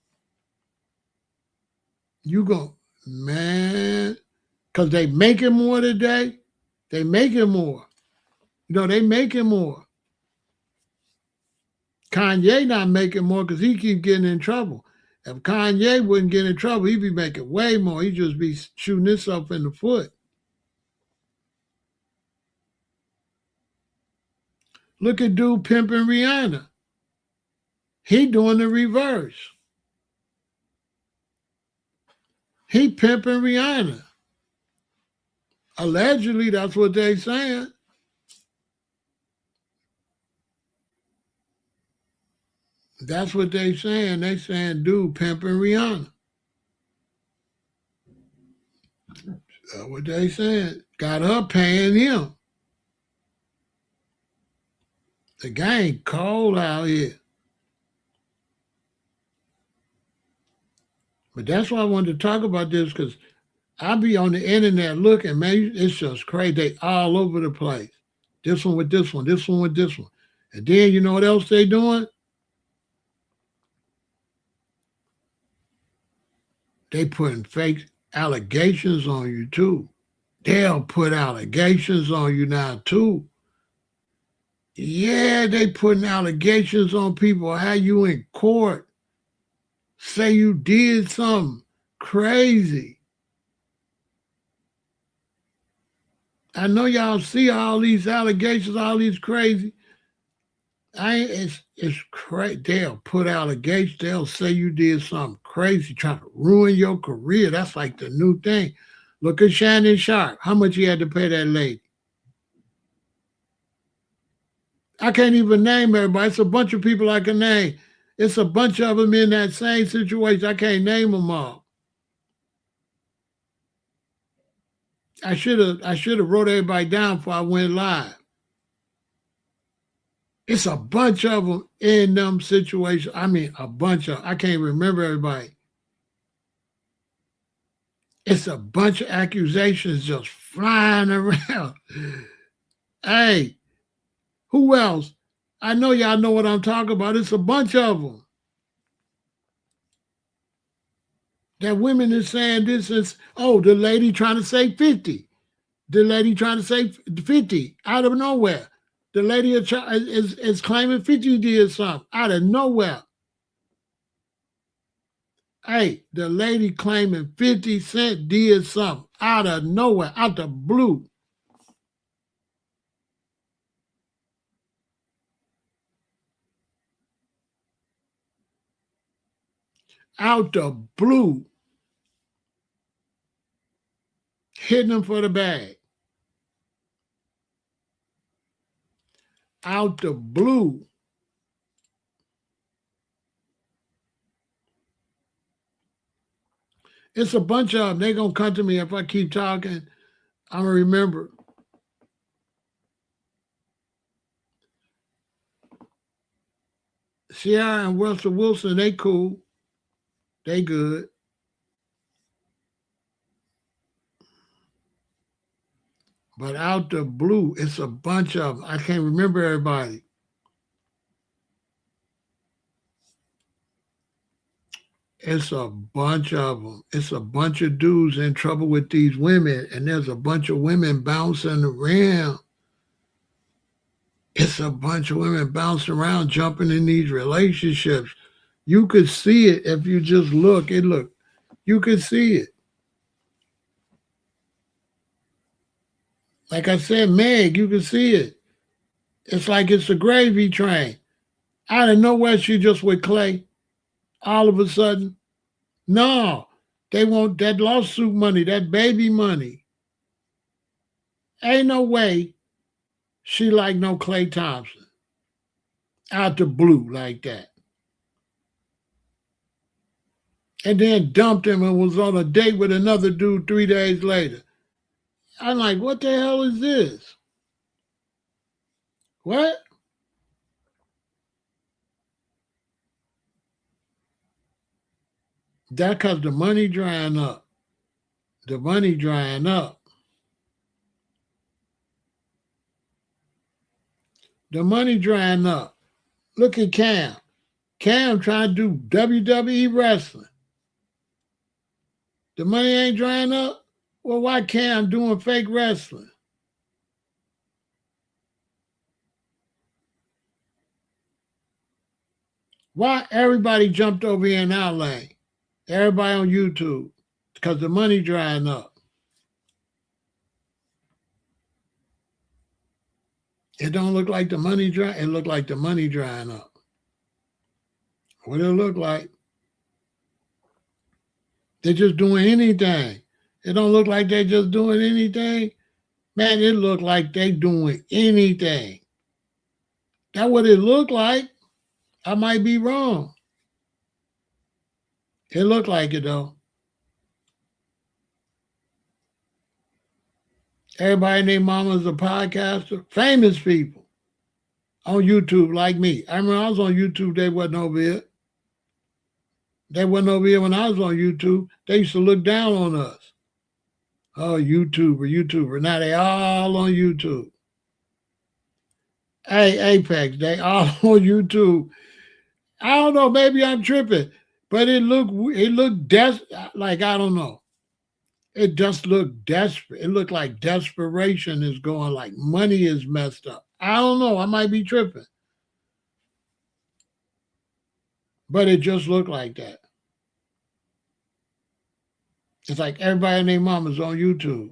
S1: You go, man. Because they making more today. They making more. You know, they making more. Kanye not making more because he keep getting in trouble. If Kanye wouldn't get in trouble, he'd be making way more. He'd just be shooting himself in the foot. Look at dude pimping Rihanna. He doing the reverse. He pimping Rihanna. Allegedly, that's what they saying. That's what they saying. They saying dude pimping Rihanna. That's what they saying. Got her paying him. The guy ain't cold out here. But that's why I wanted to talk about this, because I be on the internet looking, man, it's just crazy. They all over the place. This one with this one, this one with this one. And then you know what else they doing? They putting fake allegations on you too. They'll put allegations on you now too. Yeah, they putting allegations on people. How you in court? Say you did something crazy. I know y'all see all these allegations, all these crazy. It's crazy. They'll put allegations. They'll say you did something crazy, trying to ruin your career. That's like the new thing. Look at Shannon Sharp. How much he had to pay that lady? I can't even name everybody. It's a bunch of people I can name. It's a bunch of them in that same situation. I can't name them all. I should have wrote everybody down before I went live. It's a bunch of them in them situations. I mean, a bunch of, I can't remember everybody. It's a bunch of accusations just flying around. Hey, who else? I know y'all know what I'm talking about. It's a bunch of them. That women is saying this is, oh, the lady trying to say 50. The lady trying to say 50 out of nowhere. The lady is claiming 50 did something out of nowhere. Hey, the lady claiming 50 Cent did something out of nowhere, out the blue. Out the blue. Hitting them for the bag. Out the blue. It's a bunch of them. They're going to come to me if I keep talking. I'm going to remember. Ciara and Russell Wilson, they cool. They good. But out the blue, it's a bunch of them. I can't remember everybody. It's a bunch of them. It's a bunch of dudes in trouble with these women, and there's a bunch of women bouncing around. It's a bunch of women bouncing around, jumping in these relationships. You could see it if you just look. You could see it. Like I said, Meg, you could see it. It's like it's a gravy train. Out of nowhere, she just with Clay. All of a sudden, no, they want that lawsuit money, that baby money. Ain't no way she like no Clay Thompson. Out the blue like that. And then dumped him and was on a date with another dude 3 days later. I'm like, what the hell is this? What? That because the money drying up. The money drying up. The money drying up. Look at Cam. Cam trying to do WWE wrestling. The money ain't drying up? Well, why Cam doing fake wrestling? Why everybody jumped over here in our lane? Everybody on YouTube. Because the money drying up. It don't look like the money drying. It look like the money drying up. What it look like? They're just doing anything. It don't look like they just doing anything. Man, it look like they doing anything. That's what it looked like. I might be wrong. It looked like it though. Everybody and their mama's a podcaster. Famous people on YouTube like me. I remember I was on YouTube, they wasn't over here. They wasn't over here when I was on YouTube. They used to look down on us. Oh, YouTuber. Now they all on YouTube. Hey, Apex, they all on YouTube. I don't know, maybe I'm tripping, but it looked like I don't know. It just looked desperate. It looked like desperation is going, like money is messed up. I don't know. I might be tripping. But it just looked like that. It's like everybody and their mama's on YouTube.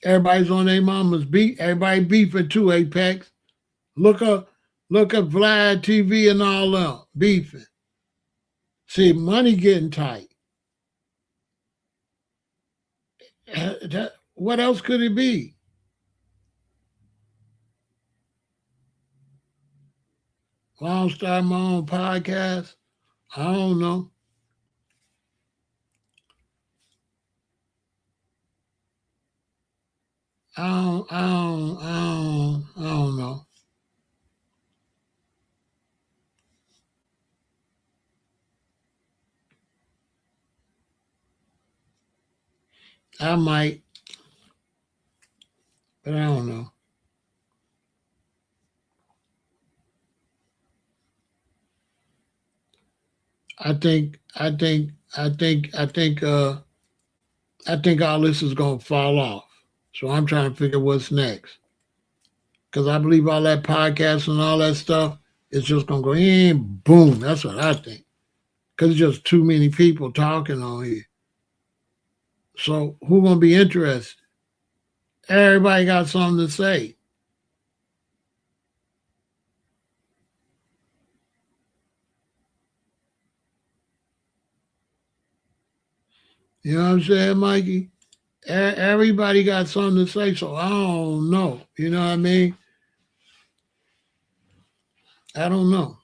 S1: Everybody's on their mama's beat. Everybody beefing too, Apex. Look up Vlad TV and all them beefing. See, money getting tight. What else could it be? Well, I don't start my own podcast. I don't know. I don't know. I might, but I don't know. I think all this is gonna fall off. So I'm trying to figure what's next. Because I believe all that podcast and all that stuff is just gonna go in, boom. That's what I think. Because it's just too many people talking on here. So who gonna be interested? Everybody got something to say. You know what I'm saying, Mikey? Everybody got something to say, so I don't know. You know what I mean? I don't know.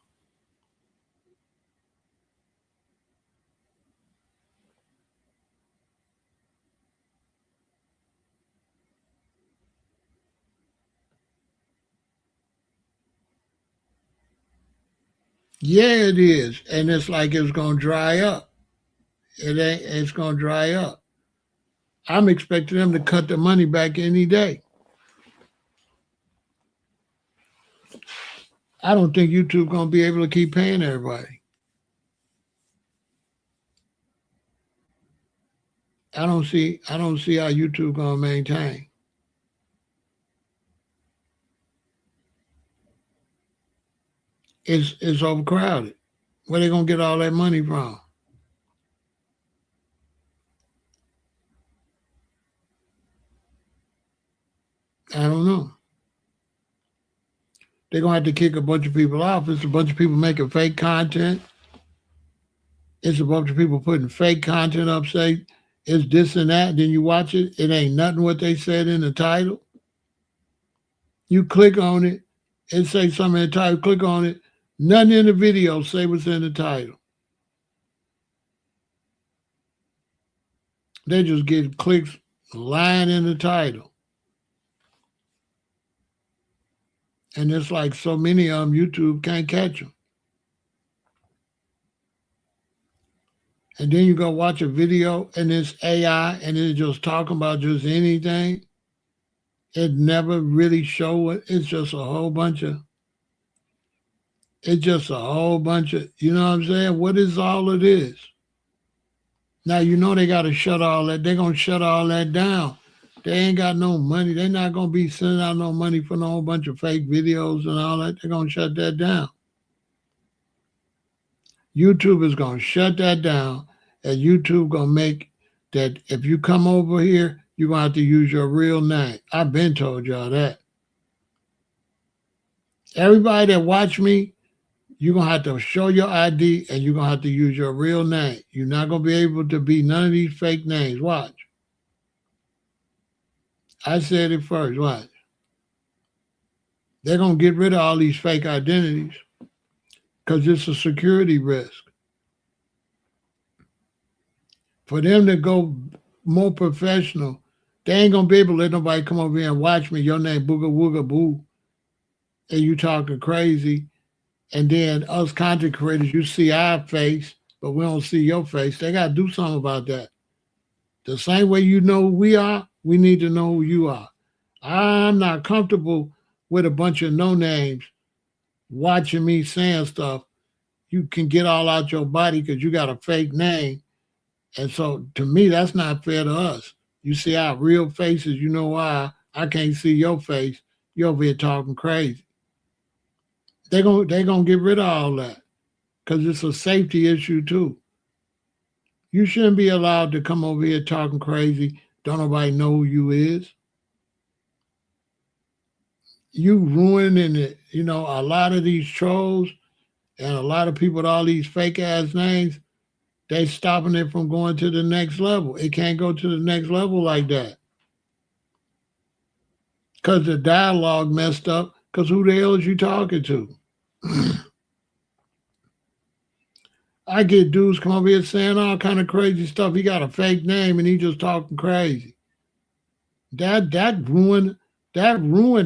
S1: Yeah, it is. And it's like it's gonna dry up. It's gonna dry up. I'm expecting them to cut the money back any day. I don't think YouTube gonna be able to keep paying everybody. I don't see how YouTube gonna maintain. It's overcrowded. Where they gonna get all that money from? I don't know. They're gonna have to kick a bunch of people off. It's a bunch of people making fake content. It's a bunch of people putting fake content up, say it's this and that. Then you watch it, it ain't nothing what they said in the title. You click on it, it say something in the title, click on it, nothing in the video say what's in the title. They just get clicks lying in the title. And it's like so many of them, YouTube can't catch them. And then you go watch a video and it's AI and it's just talking about just anything. It never really show it. It's just a whole bunch of, you know what I'm saying? What is all of this? Now, you know they got to shut all that. They're going to shut all that down. They ain't got no money. They're not going to be sending out no money for no whole bunch of fake videos and all that. They're going to shut that down. YouTube is going to shut that down, and YouTube going to make that if you come over here, you're going to have to use your real name. I've been told y'all that. Everybody that watch me, you're going to have to show your ID and you're going to have to use your real name. You're not going to be able to be none of these fake names. Watch. I said it first. Watch. They're going to get rid of all these fake identities because it's a security risk. For them to go more professional, they ain't going to be able to let nobody come over here and watch me. Your name Booga Wooga Boo. And you talking crazy. And then us content creators, you see our face, but we don't see your face. They got to do something about that. The same way you know who we are, we need to know who you are. I'm not comfortable with a bunch of no-names watching me saying stuff. You can get all out your body because you got a fake name. And so to me, that's not fair to us. You see our real faces, you know why I can't see your face. You're over here talking crazy. They're gonna get rid of all that because it's a safety issue too. You shouldn't be allowed to come over here talking crazy. Don't nobody know who you is. You ruining it. You know, a lot of these trolls and a lot of people with all these fake ass names, they stopping it from going to the next level. It can't go to the next level like that. Because the dialogue messed up. Because who the hell is you talking to? I get dudes come over here saying all kind of crazy stuff. He got a fake name and he just talking crazy. That ruined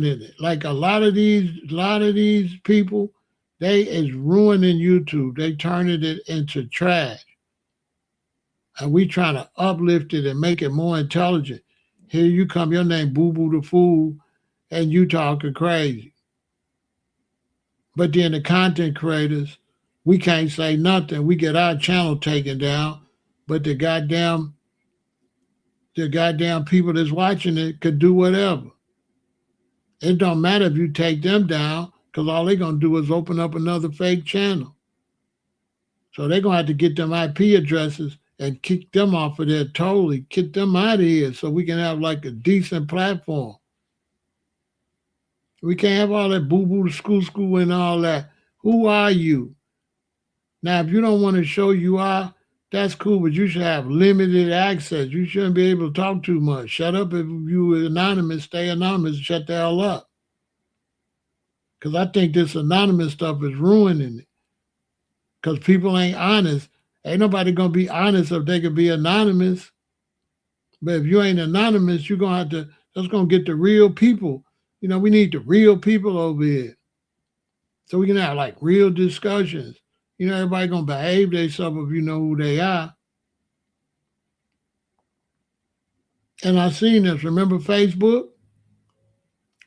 S1: it. Like a lot of these people, they is ruining YouTube. They turning it into trash. And we trying to uplift it and make it more intelligent. Here you come, your name Boo Boo the Fool, and you talking crazy. But then the content creators, we can't say nothing. We get our channel taken down, but the goddamn people that's watching it could do whatever. It don't matter if you take them down, because all they're going to do is open up another fake channel. So they're going to have to get them IP addresses and kick them off of there totally, kick them out of here so we can have like a decent platform. We can't have all that boo-boo school and all that. Who are you? Now, if you don't want to show you are, that's cool, but you should have limited access. You shouldn't be able to talk too much. Shut up if you're anonymous. Stay anonymous. Shut the hell up. Because I think this anonymous stuff is ruining it. Because people ain't honest. Ain't nobody going to be honest if they could be anonymous. But if you ain't anonymous, you're going to have to, that's going to get the real people. You know, we need the real people over here. So we can have like real discussions. You know, everybody gonna behave themselves if you know who they are. And I seen this. Remember Facebook?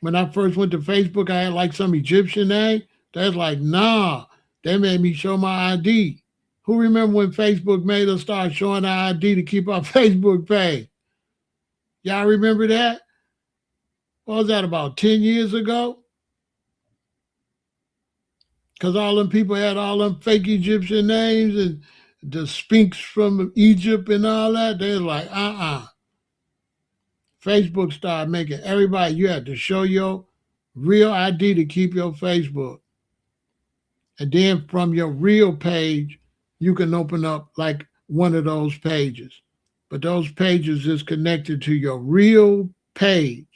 S1: When I first went to Facebook, I had like some Egyptian name. That's like, nah. They made me show my ID. Who remember when Facebook made us start showing our ID to keep our Facebook page? Y'all remember that? What was that, about 10 years ago? Because all them people had all them fake Egyptian names and the Sphinx from Egypt and all that. They was like, Facebook started making everybody, you had to show your real ID to keep your Facebook. And then from your real page, you can open up like one of those pages. But those pages is connected to your real page,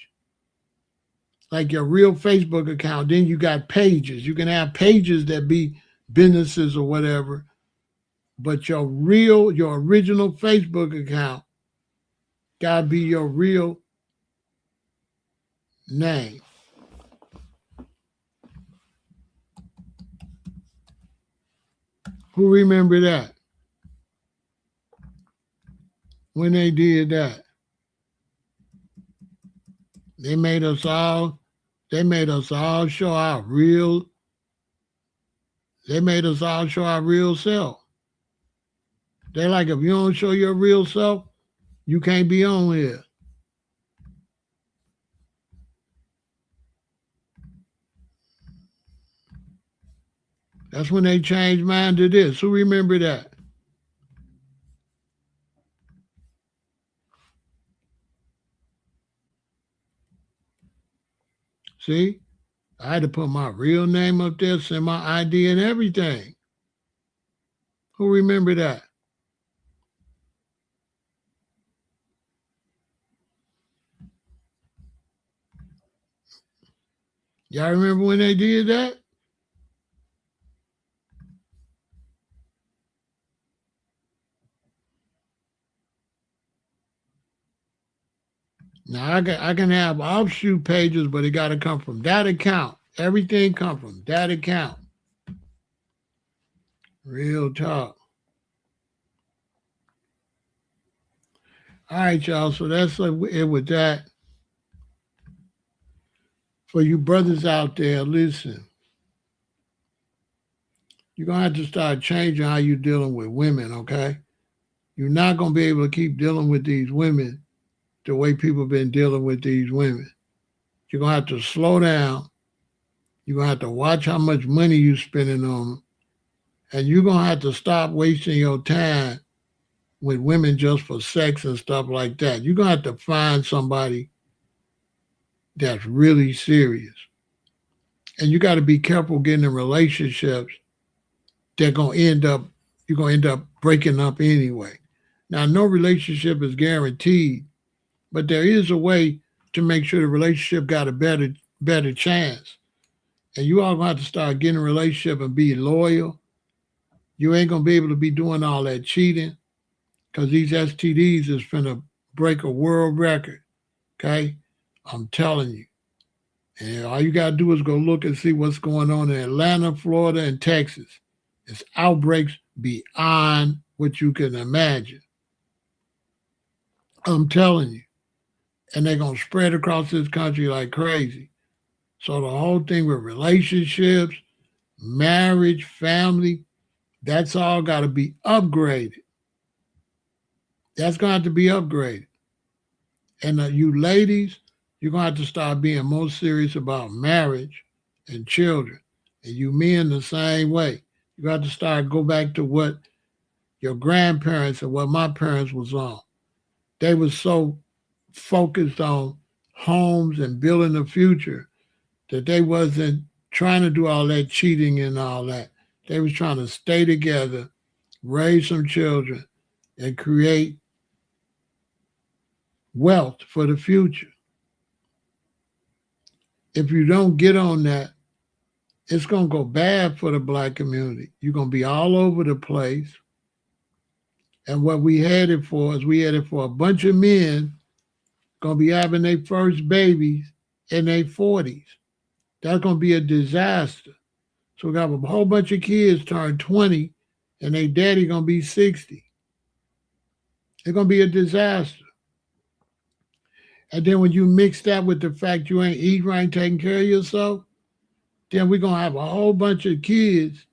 S1: like your real Facebook account. Then you got pages. You can have pages that be businesses or whatever, but your original Facebook account gotta be your real name. Who remember that? When they did that, they made us all show our real. They made us all show our real self. They like, if you don't show your real self, you can't be on here. That's when they changed mine to this. Who remember that? See? I had to put my real name up there, send my ID and everything. Who remember that? Y'all remember when they did that? Now I can have offshoot pages, but it got to come from that account. Everything come from that account. Real talk. All right, y'all. So that's it with that. For you brothers out there, listen. You're going to have to start changing how you're dealing with women, okay? You're not going to be able to keep dealing with these women the way people have been dealing with these women. You're going to have to slow down. You're going to have to watch how much money you're spending on them. And you're going to have to stop wasting your time with women just for sex and stuff like that. You're going to have to find somebody that's really serious. And you got to be careful getting in relationships that you're going to end up breaking up anyway. Now, no relationship is guaranteed, but there is a way to make sure the relationship got a better chance. And you all going to have to start getting a relationship and be loyal. You ain't going to be able to be doing all that cheating because these STDs is finna break a world record, okay? I'm telling you. And all you got to do is go look and see what's going on in Atlanta, Florida, and Texas. It's outbreaks beyond what you can imagine. I'm telling you. And they're going to spread across this country like crazy. So the whole thing with relationships, marriage, family, that's all got to be upgraded. That's going to have to be upgraded. And you ladies, you're going to have to start being more serious about marriage and children. And you men the same way. You got to start go back to what your grandparents and what my parents was on. They were so focused on homes and building the future that they wasn't trying to do all that cheating and all that. They was trying to stay together, raise some children, and create wealth for the future. If you don't get on that, it's going to go bad for the Black community. You're going to be all over the place. And what we headed for is we headed for a bunch of men going to be having their first babies in their 40s. That's going to be a disaster. So we got a whole bunch of kids turn 20 and their daddy gonna be 60. It's gonna be a disaster. And then when you mix that with the fact you ain't eating right, taking care of yourself, then we're gonna have a whole bunch of kids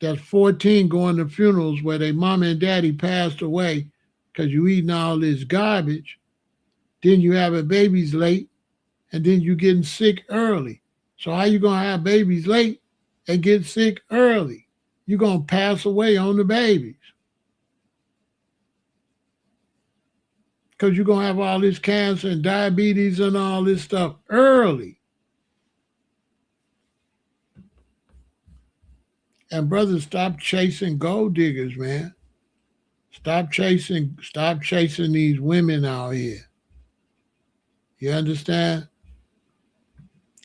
S1: that's 14 going to funerals where their mama and daddy passed away because you eating all this garbage. Then you having babies late, and then you getting sick early. So how you gonna have babies late and get sick early? You're gonna pass away on the babies. Because you're gonna have all this cancer and diabetes and all this stuff early. And brothers, stop chasing gold diggers, man. Stop chasing these women out here. You understand?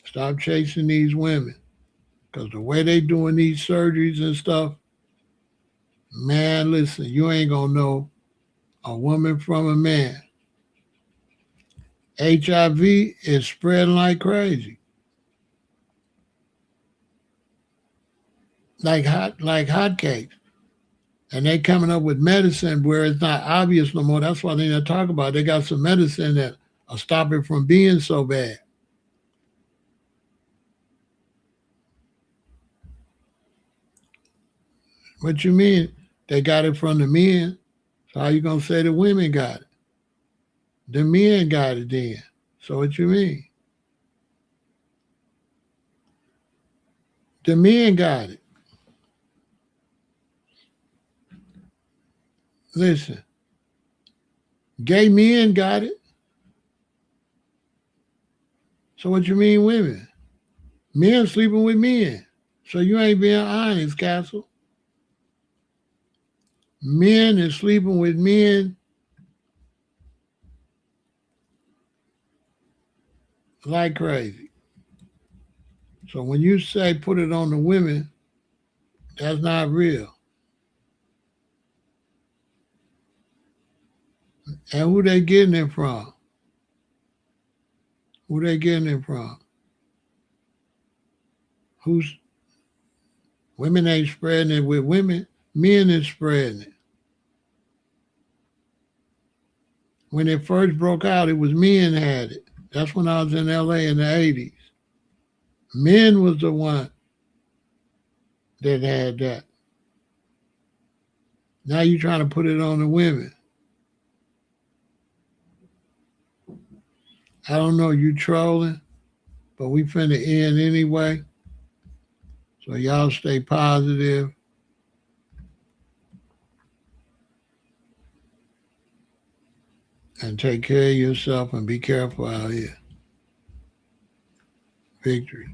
S1: Stop chasing these women. Because the way they doing these surgeries and stuff, man, listen, you ain't gonna know a woman from a man. HIV is spreading like crazy. Like hotcakes. And they coming up with medicine where it's not obvious no more. That's why they don't talk about it. They got some medicine that will stop it from being so bad. What you mean? They got it from the men. So how you gonna say the women got it? The men got it then. So what you mean? The men got it. Listen, gay men got it. So what you mean women? Men sleeping with men. So you ain't being honest, Castle. Men is sleeping with men like crazy. So when you say put it on the women, that's not real. And who they getting it from? Who they getting it from? Who's women ain't spreading it with women, men is spreading it. When it first broke out, it was men had it. That's when I was in LA in the 80s. Men was the one that had that. Now you're trying to put it on the women. I don't know, you trolling, but we finna end anyway. So y'all stay positive. And take care of yourself and be careful out here. Victory.